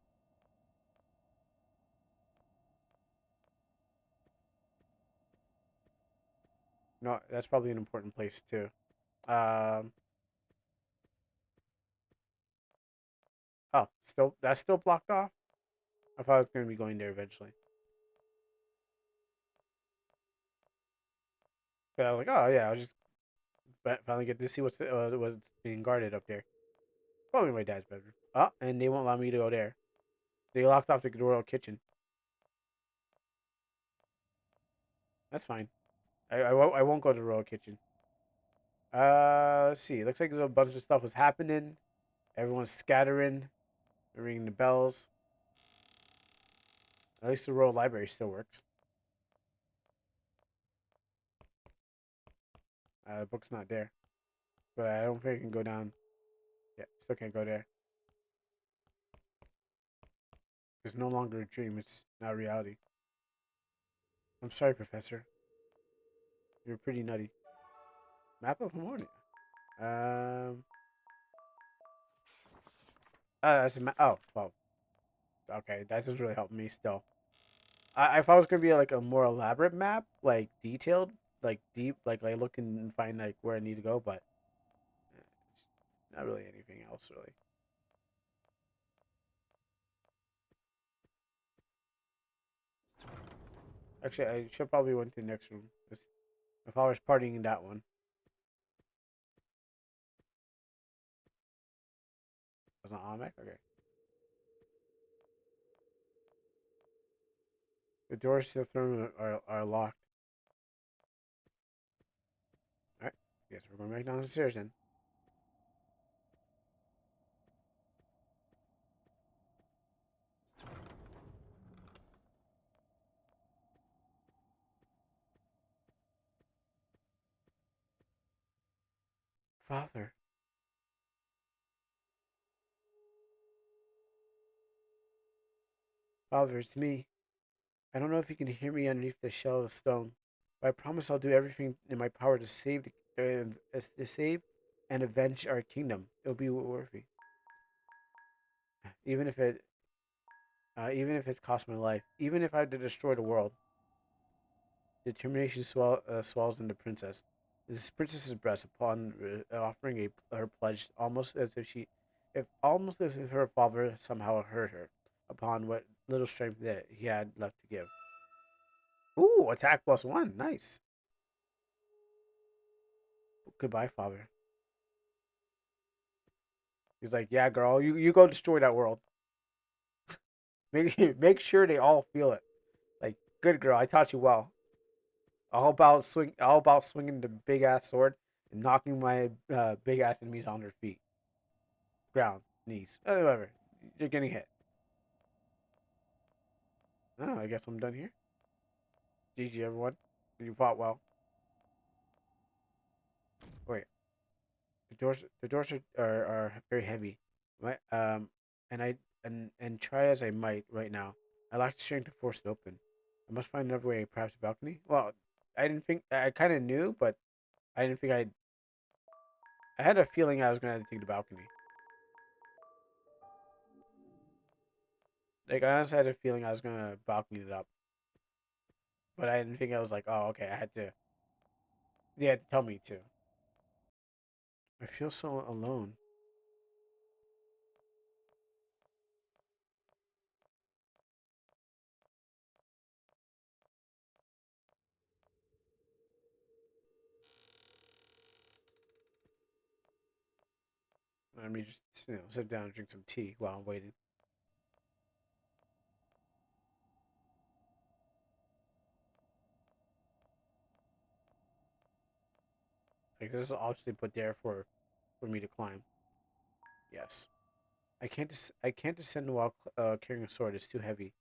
No, that's probably an important place too. Um. Oh, still that's still blocked off. I thought I was going to be going there eventually. But I was like, oh yeah, I'll just finally get to see what's being guarded up there. Probably my dad's bedroom. Oh, and they won't allow me to go there. They locked off the royal kitchen. That's fine. I won't go to the royal kitchen. Let's see. Looks like there's a bunch of stuff was happening. Everyone's scattering. They're ringing the bells. At least the royal library still works. The book's not there, but I don't think I can go down. Yeah, still can't go there. It's no longer a dream. It's now reality. I'm sorry, Professor. You're pretty nutty. Map of Harmonia. Um. That's a map. Oh, well. Okay, that just really helped me still. I thought it was gonna be like a more elaborate map, like detailed, like deep, like look and find like where I need to go, but it's not really anything else really. Actually, I should probably went to the next room. If I was partying in that one, was not automatic. Okay, the doors to the throne room are locked. All right, guess we're going back down the stairs then. Father, Father, it's me. I don't know if you can hear me underneath the shell of stone, but I promise I'll do everything in my power to to save and avenge our kingdom. It'll be worth it, even if it, even if it's cost my life, even if I had to destroy the world. Determination swells in the princess. This princess's breast upon offering her pledge, almost as if her father somehow hurt her, upon what little strength that he had left to give. Ooh, attack +1, nice. Goodbye, father. He's like, yeah, girl, you go destroy that world. Make sure they all feel it. Like, good girl, I taught you well. All about swinging the big ass sword and knocking my big ass enemies on their feet, ground, knees, whatever. You're getting hit. Oh, I guess I'm done here. GG, everyone. You fought well. Wait, the doors are very heavy. My and try as I might right now, I lack the strength to force it open. I must find another way, perhaps a balcony. Well, I didn't think I kind of knew, but I didn't think I'd. I had a feeling I was gonna have to take the balcony. Like I honestly had a feeling I was gonna balcony it up, but I didn't think I was like, oh, okay, I had to. They had to tell me to. I feel so alone. Let me just sit down and drink some tea while I'm waiting. Like this is obviously put there for me to climb. Yes. I can't descend while carrying a sword. It's too heavy.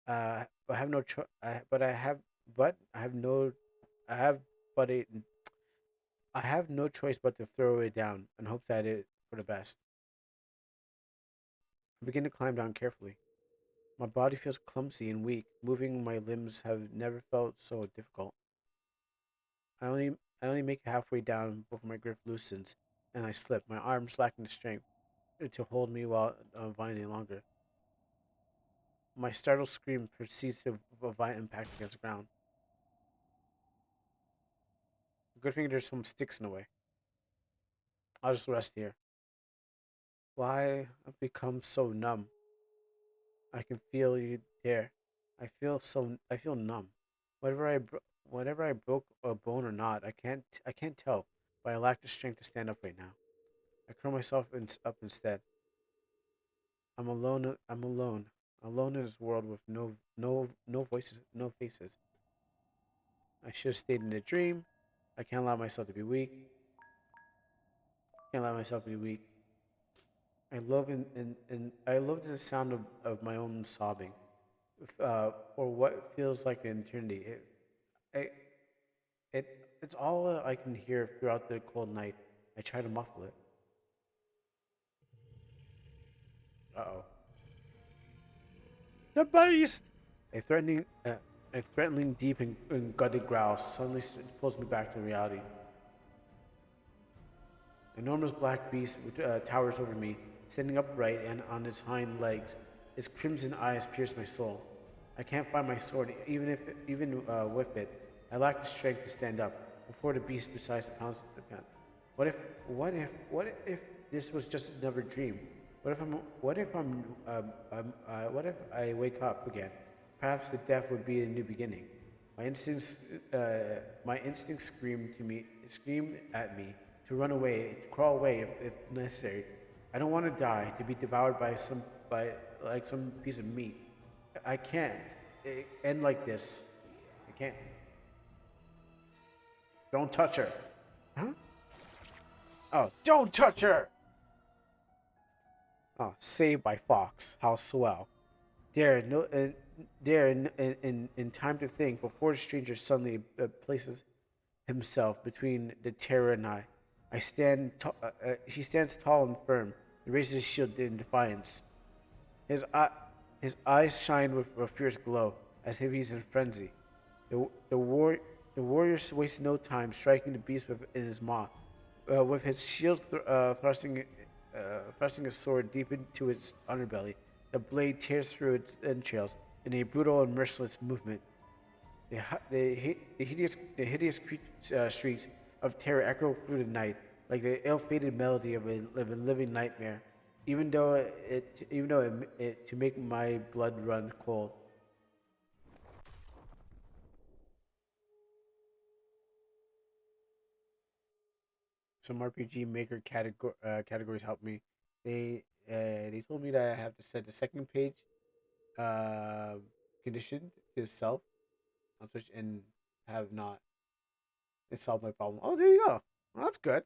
But I have no cho- I, but I have but I have no I have but it I have no choice but to throw it down and hope that it for the best. I begin to climb down carefully. My body feels clumsy and weak. Moving my limbs have never felt so difficult. I only I only make it halfway down before my grip loosens and I slip. My arms lacking the strength to hold me while any longer. My startled scream precedes a violent impact against the ground. Good thing there's some sticks in the way. I'll just rest here. Why I've become so numb? I can feel you there. I feel numb. Whether whether I broke a bone or not, I can't tell. But I lack the strength to stand up right now. I curl myself up instead. I'm alone. I'm alone. Alone in this world with no voices, no faces. I should have stayed in a dream. I can't allow myself to be weak. Can't allow myself to be weak. I love the sound of my own sobbing. For what feels like an eternity. I, it, it's all I can hear throughout the cold night. I try to muffle it. Uh oh. The beast! A threatening, uh, a threatening, deep and gutted growl suddenly pulls me back to reality. Enormous black beast towers over me, standing upright and on its hind legs. Its crimson eyes pierce my soul. I can't find my sword, even with it. I lack the strength to stand up before the beast beside me pounds the pen. What if, what if this was just another dream? What if I wake up again? Perhaps the death would be a new beginning. My instincts scream at me to run away, to crawl away if necessary. I don't want to die, to be devoured by like some piece of meat. I can't end like this. I can't. Don't touch her. Huh? Oh, don't touch her! Oh, saved by Fox. How swell. There, no, there, in time to think, before the stranger suddenly places himself between the terror and I. He stands tall and firm, and raises his shield in defiance. His, eye, his eyes shine with a fierce glow, as if he's in frenzy. The, the, war, the warrior wastes no time striking the beast in his maw, with his shield thrusting his sword deep into its underbelly. The blade tears through its entrails in a brutal and merciless movement. The hideous shrieks of terror echo through the night, like the ill-fated melody of a living nightmare. Even though it to make my blood run cold. Some RPG Maker categories help me. They told me that I have to set the second page uh, conditioned to self on Switch and have not. It solved my problem. Oh, there you go. Well, that's good.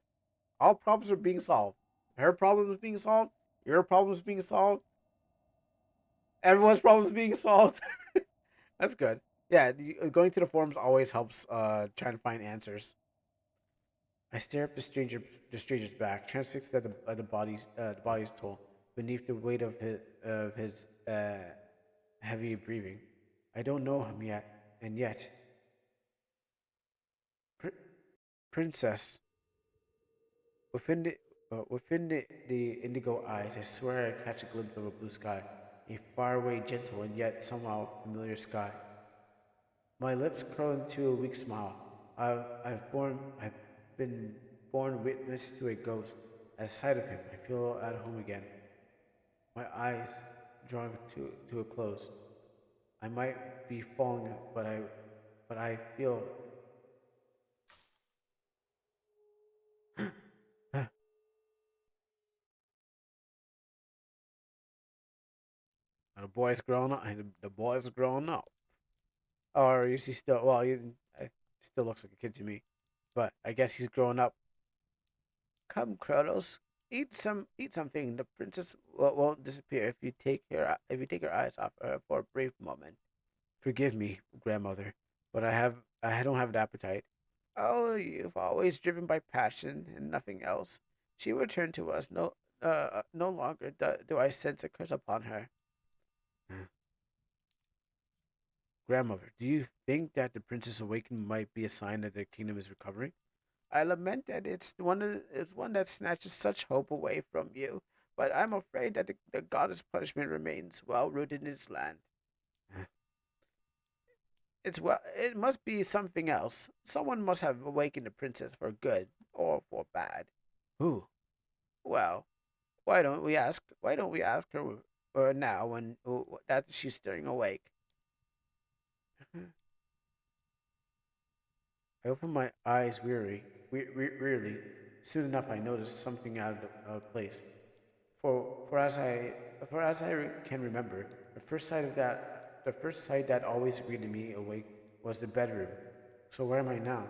All problems are being solved. Her problem is being solved. Your problem is being solved. Everyone's problem is being solved. That's good. Yeah, going to the forums always helps trying to find answers. I stare up the stranger's back, transfixed at the body's toll, beneath the weight of his heavy breathing. I don't know him yet, and yet, Pr- princess, within the indigo eyes, I swear I catch a glimpse of a blue sky, a faraway, gentle, and yet somehow familiar sky. My lips curl into a weak smile. I've been born witness to a ghost. At sight of him, I feel at home again. My eyes drawing to a close. I might be falling, but I feel the boy's grown up. The boy's grown up. Or is he still? Well, he still looks like a kid to me, but I guess he's growing up. Come, Kronos, eat something. The princess won't disappear if you take your eyes off her for a brief moment. Forgive me, grandmother, but I don't have an appetite. Oh, you've always driven by passion and nothing else. She will turn to us. No longer do I sense a curse upon her. Grandmother, do you think that the princess awakening might be a sign that the kingdom is recovering? I lament that it's one that snatches such hope away from you, but I'm afraid that the goddess punishment remains well rooted in this land. It must be something else. Someone must have awakened the princess for good or for bad. Who? Well, why don't we ask her now when that she's stirring awake? I opened my eyes wearily. Soon enough, I noticed something out of place. For as can remember, the first sight that always greeted me awake was the bedroom. So where am I now?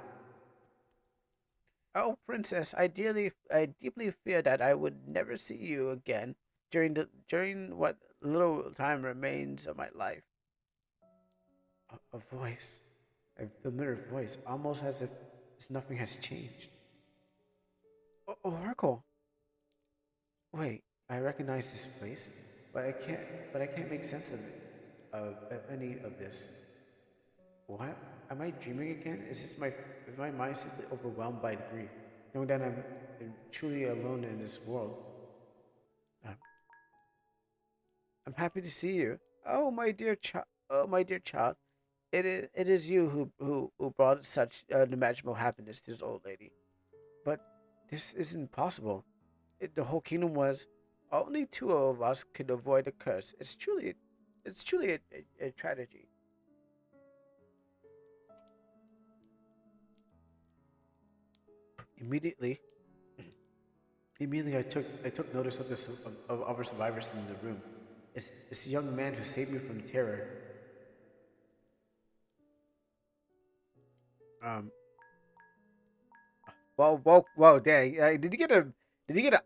Oh, princess, I deeply fear that I would never see you again during what little time remains of my life. A voice, a familiar voice, almost as nothing has changed. Oracle. Wait, I recognize this place, but I can't make sense of any of this. What? Am I dreaming again? Is my mind simply overwhelmed by grief, knowing that I'm truly alone in this world? Uh, I'm happy to see you. Oh, my dear child. It is you who brought such unimaginable happiness to this old lady. But this isn't possible. The whole kingdom was only two of us could avoid the curse. It's truly a tragedy. Immediately, immediately, I took notice of of other survivors in the room. It's the young man who saved me from terror. Um, whoa, dang! did he get an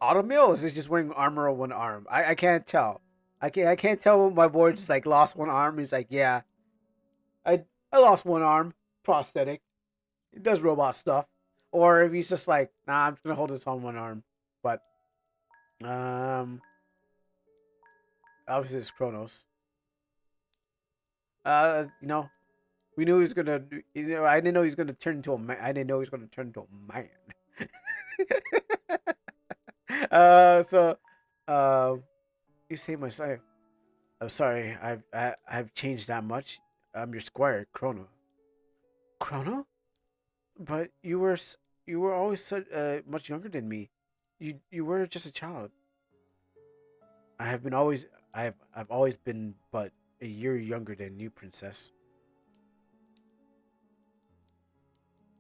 auto mill? Or is he just wearing armor on one arm? I can't tell. I can't tell. My boy just like lost one arm. He's like, yeah, I I lost one arm, prosthetic. He does robot stuff. Or if he's just like, nah, I'm just gonna hold this on one arm. But um, obviously it's Kronos. You know, we knew he was gonna. You know, I didn't know he was gonna turn into a man. I didn't know he was gonna turn into a man. So, uh, you saved my life. I'm sorry. I've changed that much. I'm your squire, Chrono. Chrono? But you were always such much younger than me. You were just a child. I have been always I've always been but a year younger than you, princess.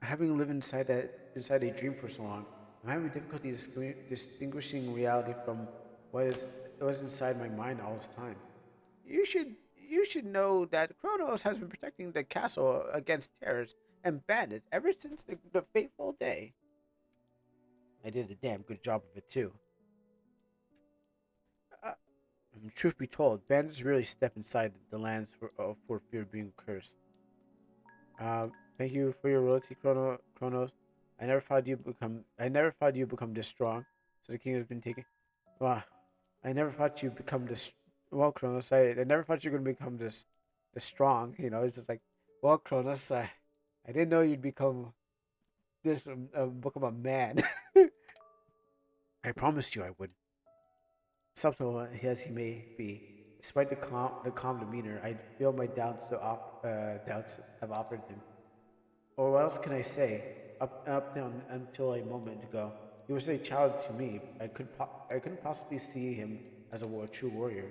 Having lived inside a dream for so long, I'm having difficulty distinguishing reality from what was inside my mind all this time. You should know that Kronos has been protecting the castle against terrors and bandits ever since the fateful day. I did a damn good job of it too. Uh, Truth be told, bandits really step inside the lands for fear of being cursed. Thank you for your loyalty, Kronos. I never thought you become this strong. So the king has been taken. Wow, I never thought you become this. Well, Kronos, I never thought you were gonna become this strong. You know, it's just like, well, Kronos, I didn't know you'd become become a man. I promised you I would. Subtle as he may be, despite the calm demeanor, I feel my doubts have offered him. Or what else can I say? Until a moment ago, he was a child to me. I couldn't possibly see him as true warrior.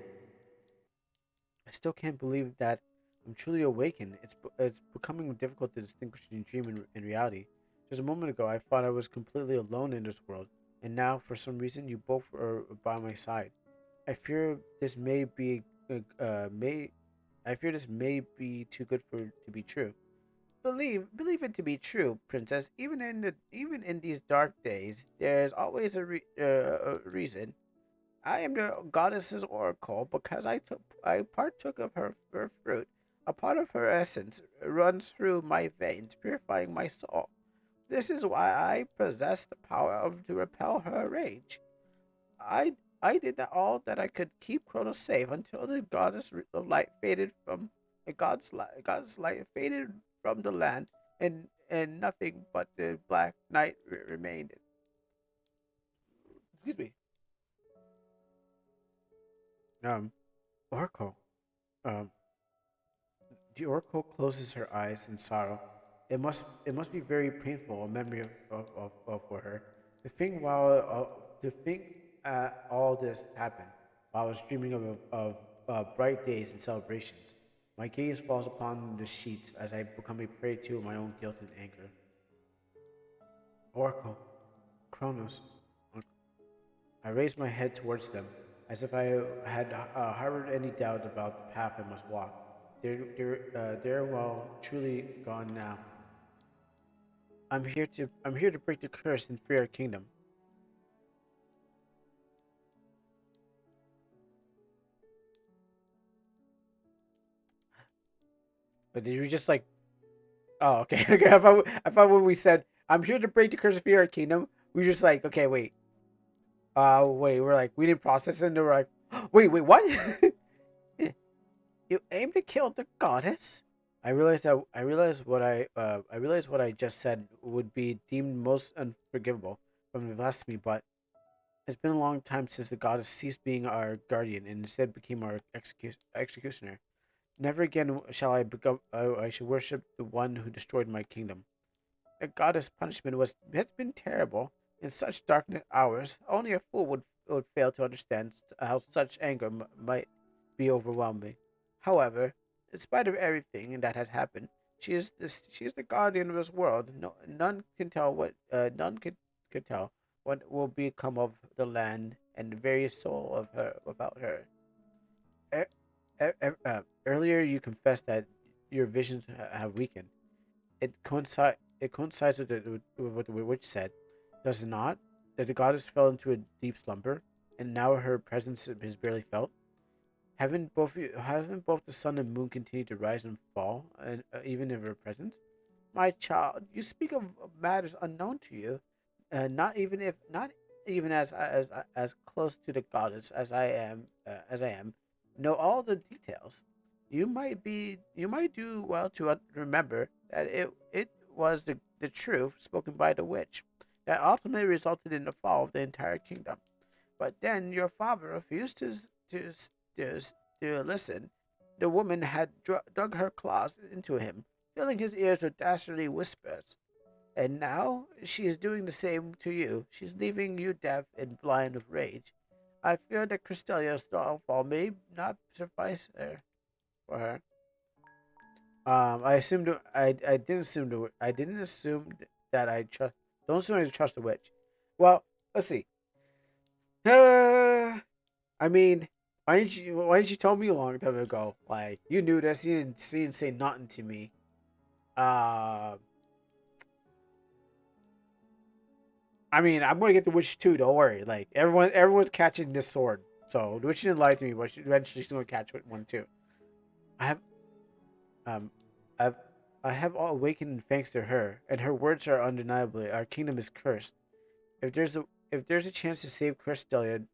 I still can't believe that I'm truly awakened. It's becoming difficult to distinguish between dream and reality. Just a moment ago, I thought I was completely alone in this world, and now, for some reason, you both are by my side. I fear this may be may I fear this may be too good for to be true. believe it to be true, princess. Even in these dark days, there's always a reason. I am the goddess's oracle because I partook of her fruit. A part of her essence runs through my veins, purifying my soul. This is why I possess the power to repel her rage. I did all that I could keep Kronos safe until the of light faded from God's light faded from the land, and nothing but the black night remained. Excuse me. Um, Oracle. Um, the Oracle closes her eyes in sorrow. It must be very painful a memory of for her. To think all this happened while I was dreaming of bright days and celebrations. My gaze falls upon the sheets as I become a prey to my own guilt and anger. Oracle, Kronos. I raised my head towards them, as if I had harbored any doubt about the path I must walk. They're well, truly gone now. I'm here to break the curse and free our kingdom. But did you just like? Oh, okay. Okay. I thought when we said I'm here to break the curse and free our kingdom, we were just like, okay, wait. Wait. We're like, we didn't process it, and we're like, wait, what? You aim to kill the goddess? I realized what I just said would be deemed most unforgivable from the blasphemy, but it's been a long time since the goddess ceased being our guardian and instead became our executioner. Never again shall I become. I shall worship the one who destroyed my kingdom. The goddess' punishment has been terrible. In such darkness hours, only a fool would fail to understand how such anger might be overwhelming. However, in spite of everything that has happened, she is the guardian of this world. None could tell what will become of the land and the very soul of her without her. E- Earlier, you confessed that your visions have weakened. It coincides with what the witch said, does it not? That the goddess fell into a deep slumber, and now her presence is barely felt. Haven't both the sun and moon continued to rise and fall, and even in her presence? My child, you speak of matters unknown to you, not even as close to the goddess as I am, know all the details. You might do well to remember that it was the truth spoken by the witch that ultimately resulted in the fall of the entire kingdom. But then your father refused to, to listen. The woman had dug her claws into him, filling his ears with dastardly whispers. And now she is doing the same to you. She's leaving you deaf and blind with rage. I fear that Cristelia's downfall may not suffice for her. I didn't assume that I trust. Don't assume I trust the witch. Well, let's see. I mean, why didn't you tell me a long time ago? Like you knew this, you didn't say nothing to me. Uh, I mean, I'm gonna get the witch too. Don't worry. Like everyone's catching this sword. So the witch didn't lie to me, but eventually she's gonna catch one too. I have um, I've I have all awakened thanks to her, and her words are undeniably. Our kingdom is cursed. If there's a chance to save Casteria,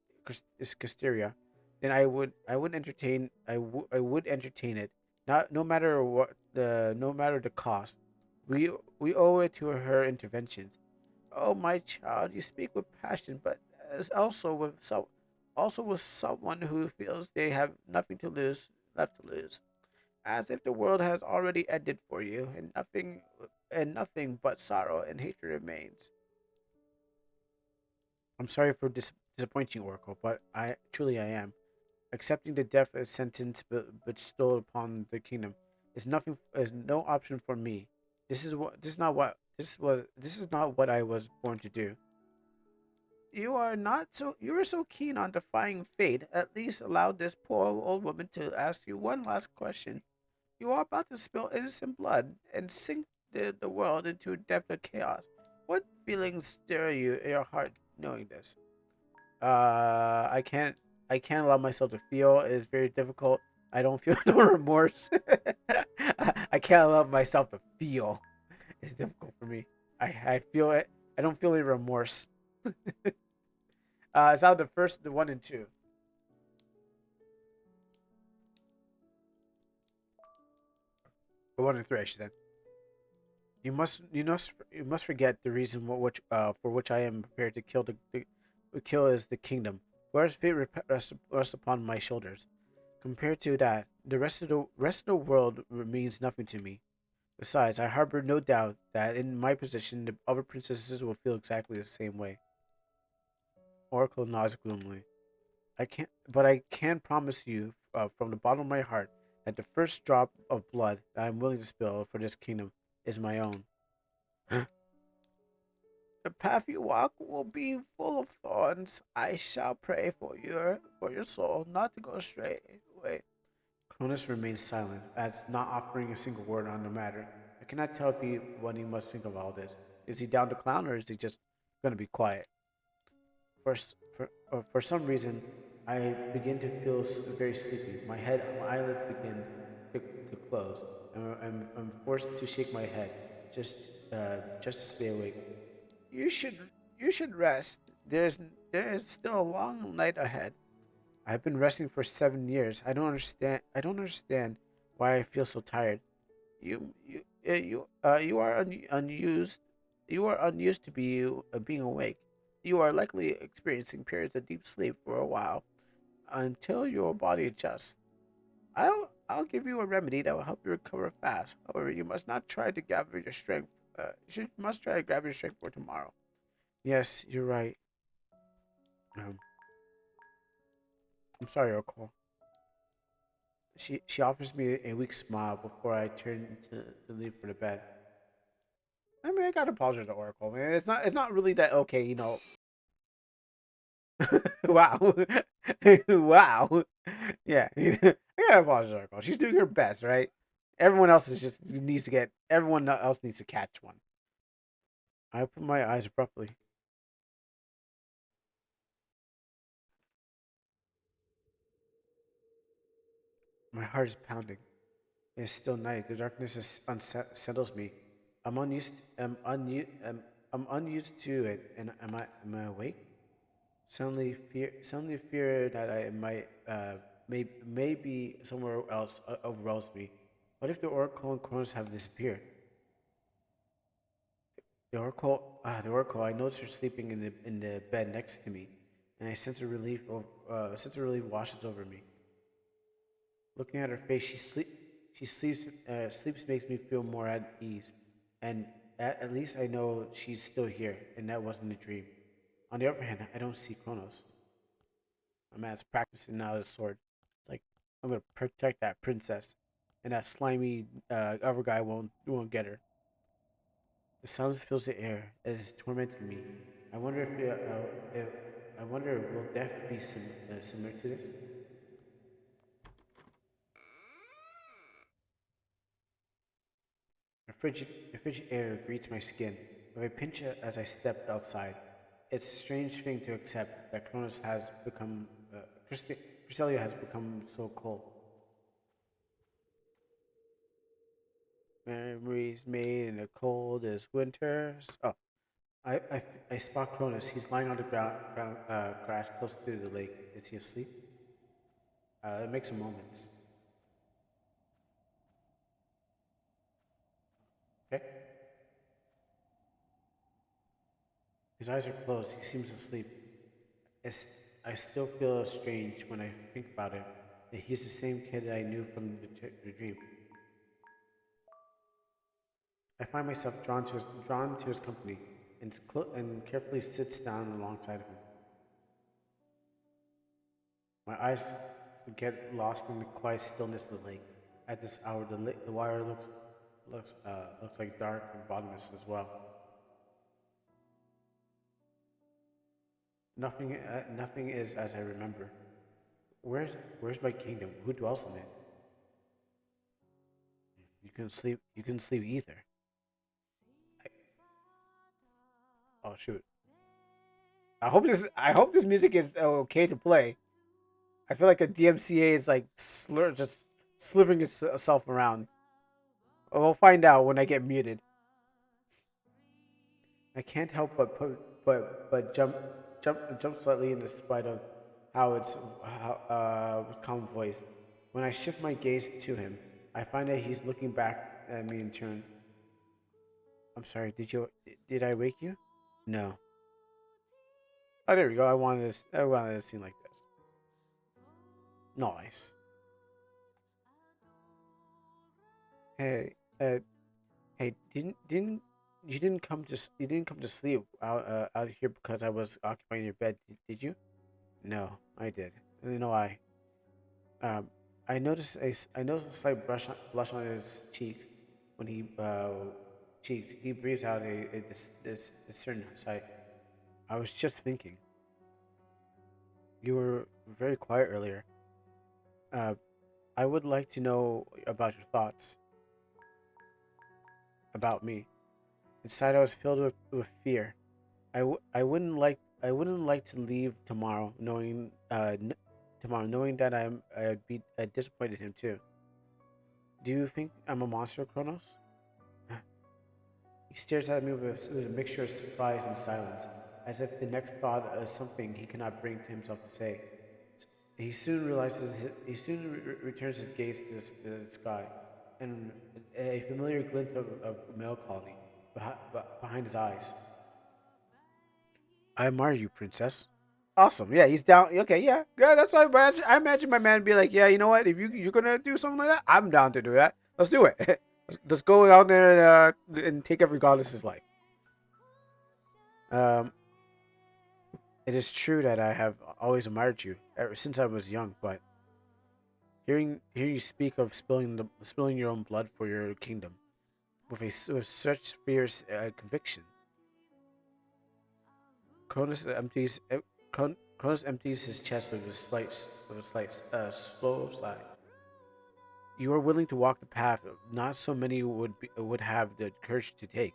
then I would entertain I would entertain it. Not no matter what the no matter the cost. We owe it to her interventions. Oh my child, you speak with passion, but as also with someone who feels they have nothing to lose left to lose. As if the world has already ended for you, and nothing but sorrow and hatred remains. I'm sorry for disappointing you, Oracle, but I am. Accepting the death sentence bestowed upon the kingdom is no option for me. This is not what I was born to do. You are so keen on defying fate. At least allow this poor old woman to ask you one last question. You are about to spill innocent blood and sink the world into a depth of chaos. What feelings stir you in your heart knowing this? I can't. I can't allow myself to feel. It is very difficult. I don't feel no remorse. I can't allow myself to feel. It's difficult for me. I feel it. I don't feel any remorse. It's out the one and two. The one and three, I should say. You must forget the reason for which I am prepared to kill kill is the kingdom. Whereas fate rests upon my shoulders. Compared to that, the rest of the world means nothing to me. Besides, I harbor no doubt that in my position, the other princesses will feel exactly the same way. Oracle nods gloomily. I can promise you, from the bottom of my heart, that the first drop of blood that I am willing to spill for this kingdom is my own. The path you walk will be full of thorns. I shall pray for your soul not to go astray. Away. Cronus remains silent, as not offering a single word on the matter. I cannot tell if what he must think of all this. Is he down to clown, or is he just going to be quiet? For some reason, I begin to feel very sleepy. My eyelids begin to close. I'm forced to shake my head just to stay awake. You should you should rest. There is still a long night ahead. I've been resting for 7 years. I don't understand why I feel so tired. You are unused. You are unused to being awake. You are likely experiencing periods of deep sleep for a while until your body adjusts. I'll give you a remedy that will help you recover fast. However, you must not try to gather your strength. Must try to gather your strength for tomorrow. Yes, you're right. Um, I'm sorry, Oracle. She offers me a weak smile before I turn to leave for the bed. I mean, I gotta apologize to Oracle, man. It's not really that okay, you know. Wow, wow, yeah. I gotta apologize to Oracle. She's doing her best, right? Everyone else needs to catch one. I open my eyes abruptly. My heart is pounding. It is still night. The darkness unsettles me. I'm unused to it. And am I awake? Suddenly fear that I might may be somewhere else overwhelms me. What if the Oracle and Cronus have disappeared? The Oracle. I notice her sleeping in the bed next to me, and a sense of relief washes over me. Looking at her face, she sleeps makes me feel more at ease, and at least I know she's still here, and that wasn't a dream. On the other hand, I don't see Kronos. My man's practicing now his sword. It's like I'm gonna protect that princess, and that slimy other guy won't get her. The silence fills the air. It is tormenting me. I wonder if I wonder will death be similar to this? A frigid air greets my skin with a pinch as I stepped outside. It's a strange thing to accept that Crystalia has become so cold. Memories made in the coldest winters. Oh, I spot Cronus. He's lying on the grass close to the lake. Is he asleep? It makes some moments. Okay? His eyes are closed. He seems asleep. It's, I still feel strange when I think about it. That he's the same kid that I knew from the dream. I find myself drawn to his company and carefully sits down alongside of him. My eyes get lost in the quiet stillness of the lake. At this hour, the water looks like dark and bottomless as well. Nothing is as I remember. Where's my kingdom? Who dwells in it? You can sleep. You can sleep either. Oh shoot! I hope this music is okay to play. I feel like a DMCA is like just slithering itself around. We'll find out when I get muted. I can't help but jump slightly in spite of how it's how with calm voice. When I shift my gaze to him, I find that he's looking back at me in turn. I'm sorry. Did I wake you? No. Oh, there we go. I wanted to seem like this. Nice. Hey, hey, didn't you didn't come to sleep out here because I was occupying your bed, did you? No, I did. You know um I noticed a slight blush on his cheeks. He breathes out this certain sigh. I was just thinking. You were very quiet earlier. Uh, I would like to know about your thoughts about me. Inside, I was filled with fear. I wouldn't like to leave tomorrow knowing that I disappointed him too. Do you think I'm a monster, Kronos? He stares at me with a mixture of surprise and silence, as if the next thought is something he cannot bring to himself to say. He soon returns his gaze to the sky, and a familiar glint of melancholy behind his eyes. I admire you, princess. Awesome. Yeah, he's down. Okay, yeah, yeah. That's what I imagine. I imagine my man be like, yeah, you know what? If you're gonna do something like that, I'm down to do that. Let's do it. Let's go out there and take every goddess's life. Um, it is true that I have always admired you ever since I was young, but hearing you speak of spilling your own blood for your kingdom with such fierce conviction, Cronus empties Cronus empties his chest with a slight slow sigh. You are willing to walk the path not so many would have the courage to take,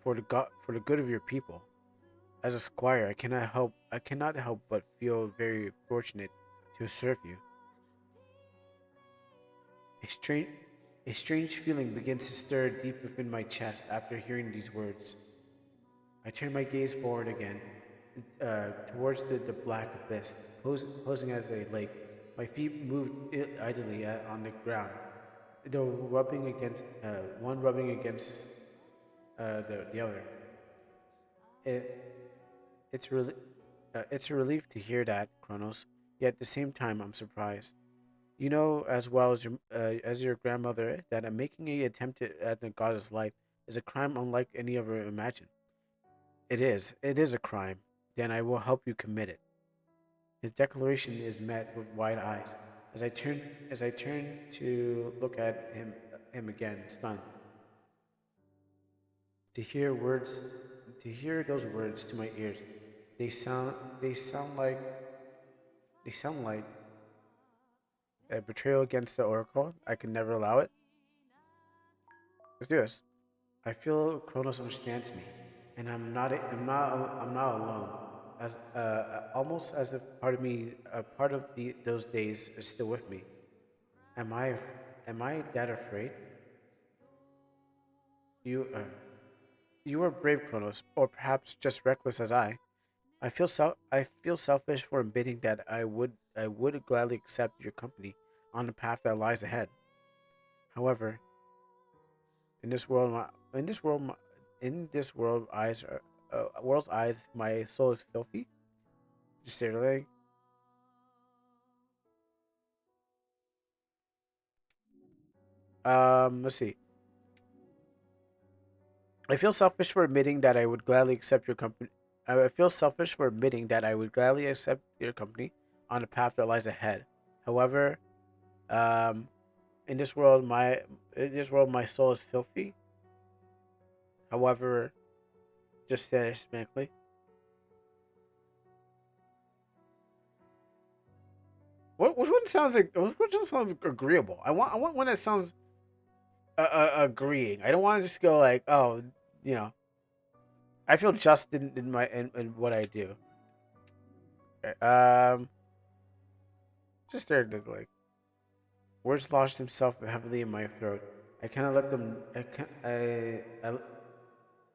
for the good of your people. As a squire, I cannot help but feel very fortunate to serve you. A strange a strange feeling begins to stir deep within my chest after hearing these words. I turn my gaze forward again, towards the black abyss, posing as a lake. My feet moved idly on the ground, though one rubbing against the other. It, it's, re- it's a relief to hear that, Kronos, yet at the same time I'm surprised. You know as well as your grandmother that making a attempt at the goddess life is a crime unlike any ever imagined. It is a crime. Then I will help you commit it. His declaration is met with wide eyes as I turn to look at him again, stunned. To hear words to hear those words to my ears, they sound they sound like they sound like a betrayal against the oracle. I can never allow it. Let's do this. I feel Kronos understands me, and I'm not alone. As almost as if part of those days is still with me. Am I am I that afraid? You you are brave, Kronos, or perhaps just reckless as I. I feel selfish for admitting that I would gladly accept your company on the path that lies ahead. However, in this world, in this world, in this world's eyes, my soul is filthy. Just say like, let's see. I feel selfish for admitting that I would gladly accept your company. I feel selfish for admitting that I would gladly accept your company on the path that lies ahead. However, um, in this world, my soul is filthy. However, just statistically, which one sounds like which one sounds agreeable? I want one that sounds agreeing. I don't want to just go like, oh, you know. I feel just in my in what I do. Okay, just started to like words lodged himself heavily in my throat. I cannot let them. I can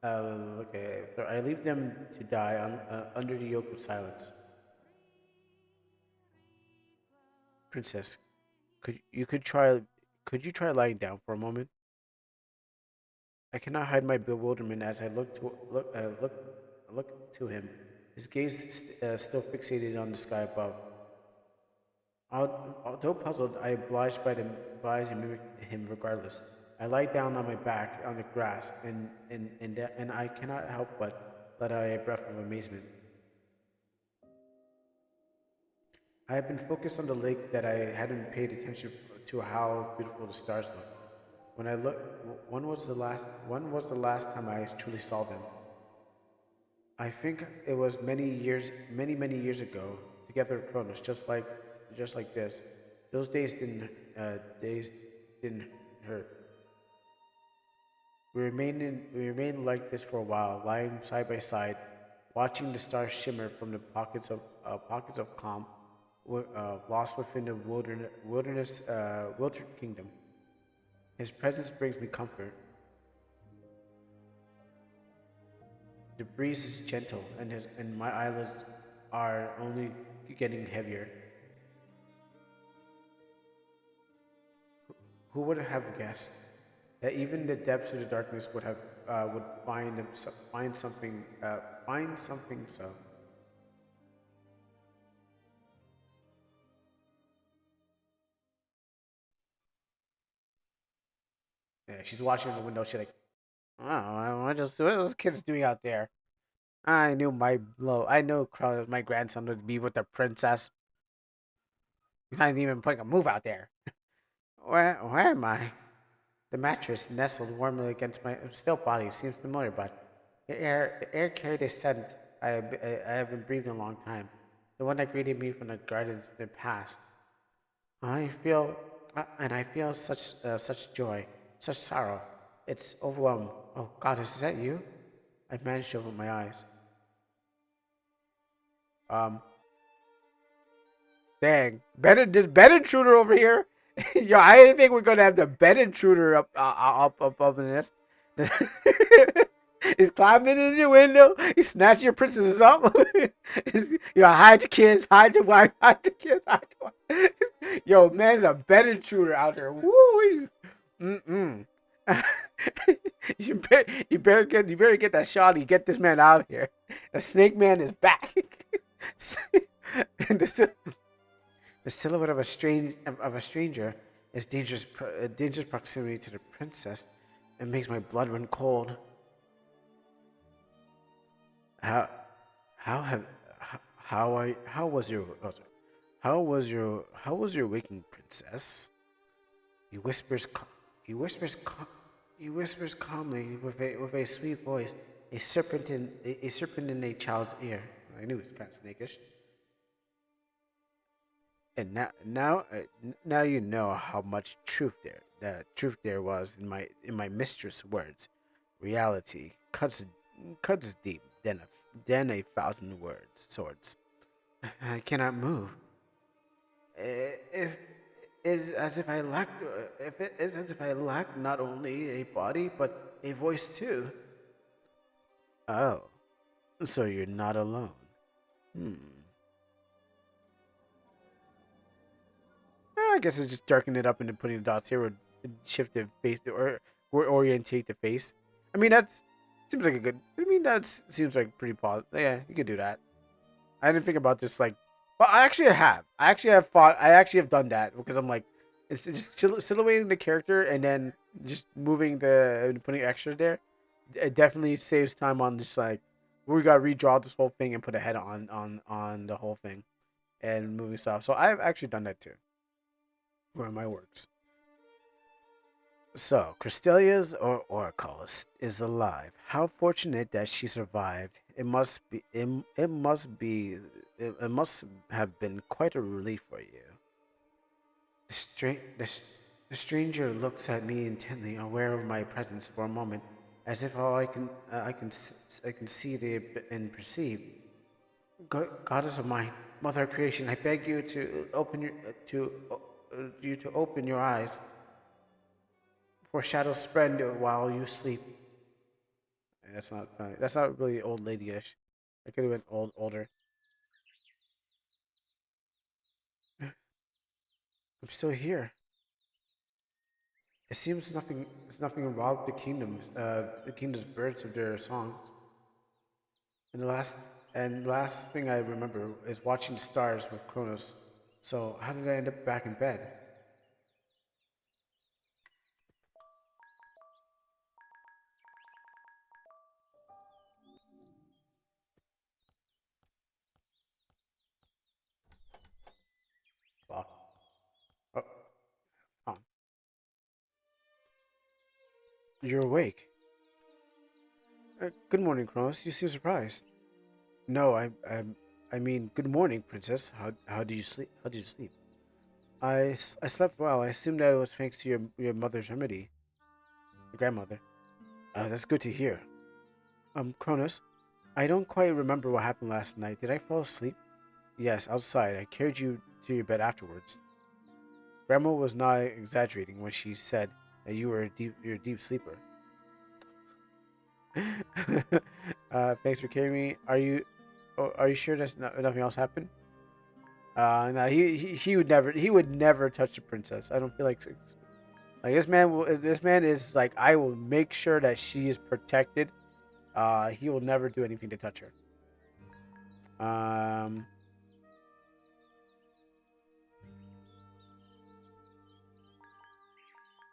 okay. So I leave them to die under the yoke of silence. Princess, could you try lying down for a moment? I cannot hide my bewilderment as I look to him. His gaze still fixated on the sky above. Although puzzled, I obliged and mimicked him regardless. I lie down on my back on the grass, and I cannot help but let out a breath of amazement. I have been focused on the lake that I hadn't paid attention to how beautiful the stars look. When I look, when was the last time I truly saw them? I think it was many years ago, together at Cronus, just like this. Those days didn't hurt. We remained like this for a while, lying side by side, watching the stars shimmer from the pockets of calm, lost within the wilder kingdom. His presence brings me comfort. The breeze is gentle, and my eyelids are only getting heavier. Who would have guessed that even the depths of the darkness would find something so. Yeah, she's watching in the window. She's like, "Oh, what are those kids doing out there?" I knew my grandson would be with the princess. He's not even putting a move out there. Where am I? The mattress nestled warmly against my still body seems familiar, but the air carried a scent I have been breathing a long time. The one that greeted me from the gardens in the past. I feel, I feel such joy, such sorrow. It's overwhelming. Oh, God, is that you? I managed to open my eyes. Um, Dang, this bed intruder over here. Yo, I didn't think we're gonna have the bed intruder up in this. He's climbing in your window. He's snatching your princesses up. Yo, hide the kids, hide the wife, hide the kids, hide the wife. Yo, man's a bed intruder out there. Woo! Mm-mm. You better get that shot. Get this man out of here. The snake man is back. the, the silhouette of a stranger is dangerous proximity to the princess. It makes my blood run cold. How how have how was your oh, sorry. How was your waking, princess? He whispers ca- he whispers ca- he whispers calmly with a sweet voice, a serpent in a child's ear. I knew it was kind of snakish. And now you know how much truth there was in my mistress' words. Reality cuts deep than a thousand words swords. I cannot move. If it is as if I lack if it is as if I lack not only a body but a voice too. Oh, so you're not alone. Hmm. I guess it's just darkening it up and then putting the dots here would shift the face or orientate the face. I mean, that's seems like a good. I mean, that seems like pretty positive. Yeah, you could do that. I didn't think about this like. Well, I actually have. I actually have fought. I actually have done that because I'm like, it's just silhouetting the character and then just moving the and putting extras there. It definitely saves time on just like we got to redraw this whole thing and put a head on the whole thing and moving stuff. So I've actually done that too. One of my works. So, Crystalia's oracle is alive. How fortunate that she survived. It must have been quite a relief for you. The, stra- the, s- the stranger looks at me intently, aware of my presence for a moment. as if all I can see and perceive. Goddess of mine, Mother of Creation, I beg you to open you to open your eyes, for shadows spread while you sleep. That's not funny. That's not really old lady-ish. I could have been older. I'm still here. It seems nothing robbed the kingdom's birds of their songs. And the last thing I remember is watching stars with Kronos. So how did I end up back in bed? Fuck. Oh, oh, you're awake. Good morning, Kronos. You seem surprised. No, I mean, good morning, princess. How did you sleep? How did you sleep? I slept well. I assumed that it was thanks to your mother's remedy, your grandmother. That's good to hear. Cronus, I don't quite remember what happened last night. Did I fall asleep? Yes, outside. I carried you to your bed afterwards. Grandma was not exaggerating when she said that you're a deep sleeper. Thanks for carrying me. Are you sure nothing else happened? No, he would never touch the princess. I don't feel like this man is like, I will make sure that she is protected. He will never do anything to touch her. Um,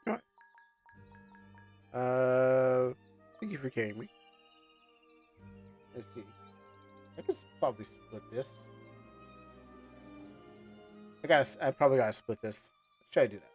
you know what? Thank you for carrying me. Let's see. I could probably split this. I probably gotta split this. Let's try to do that.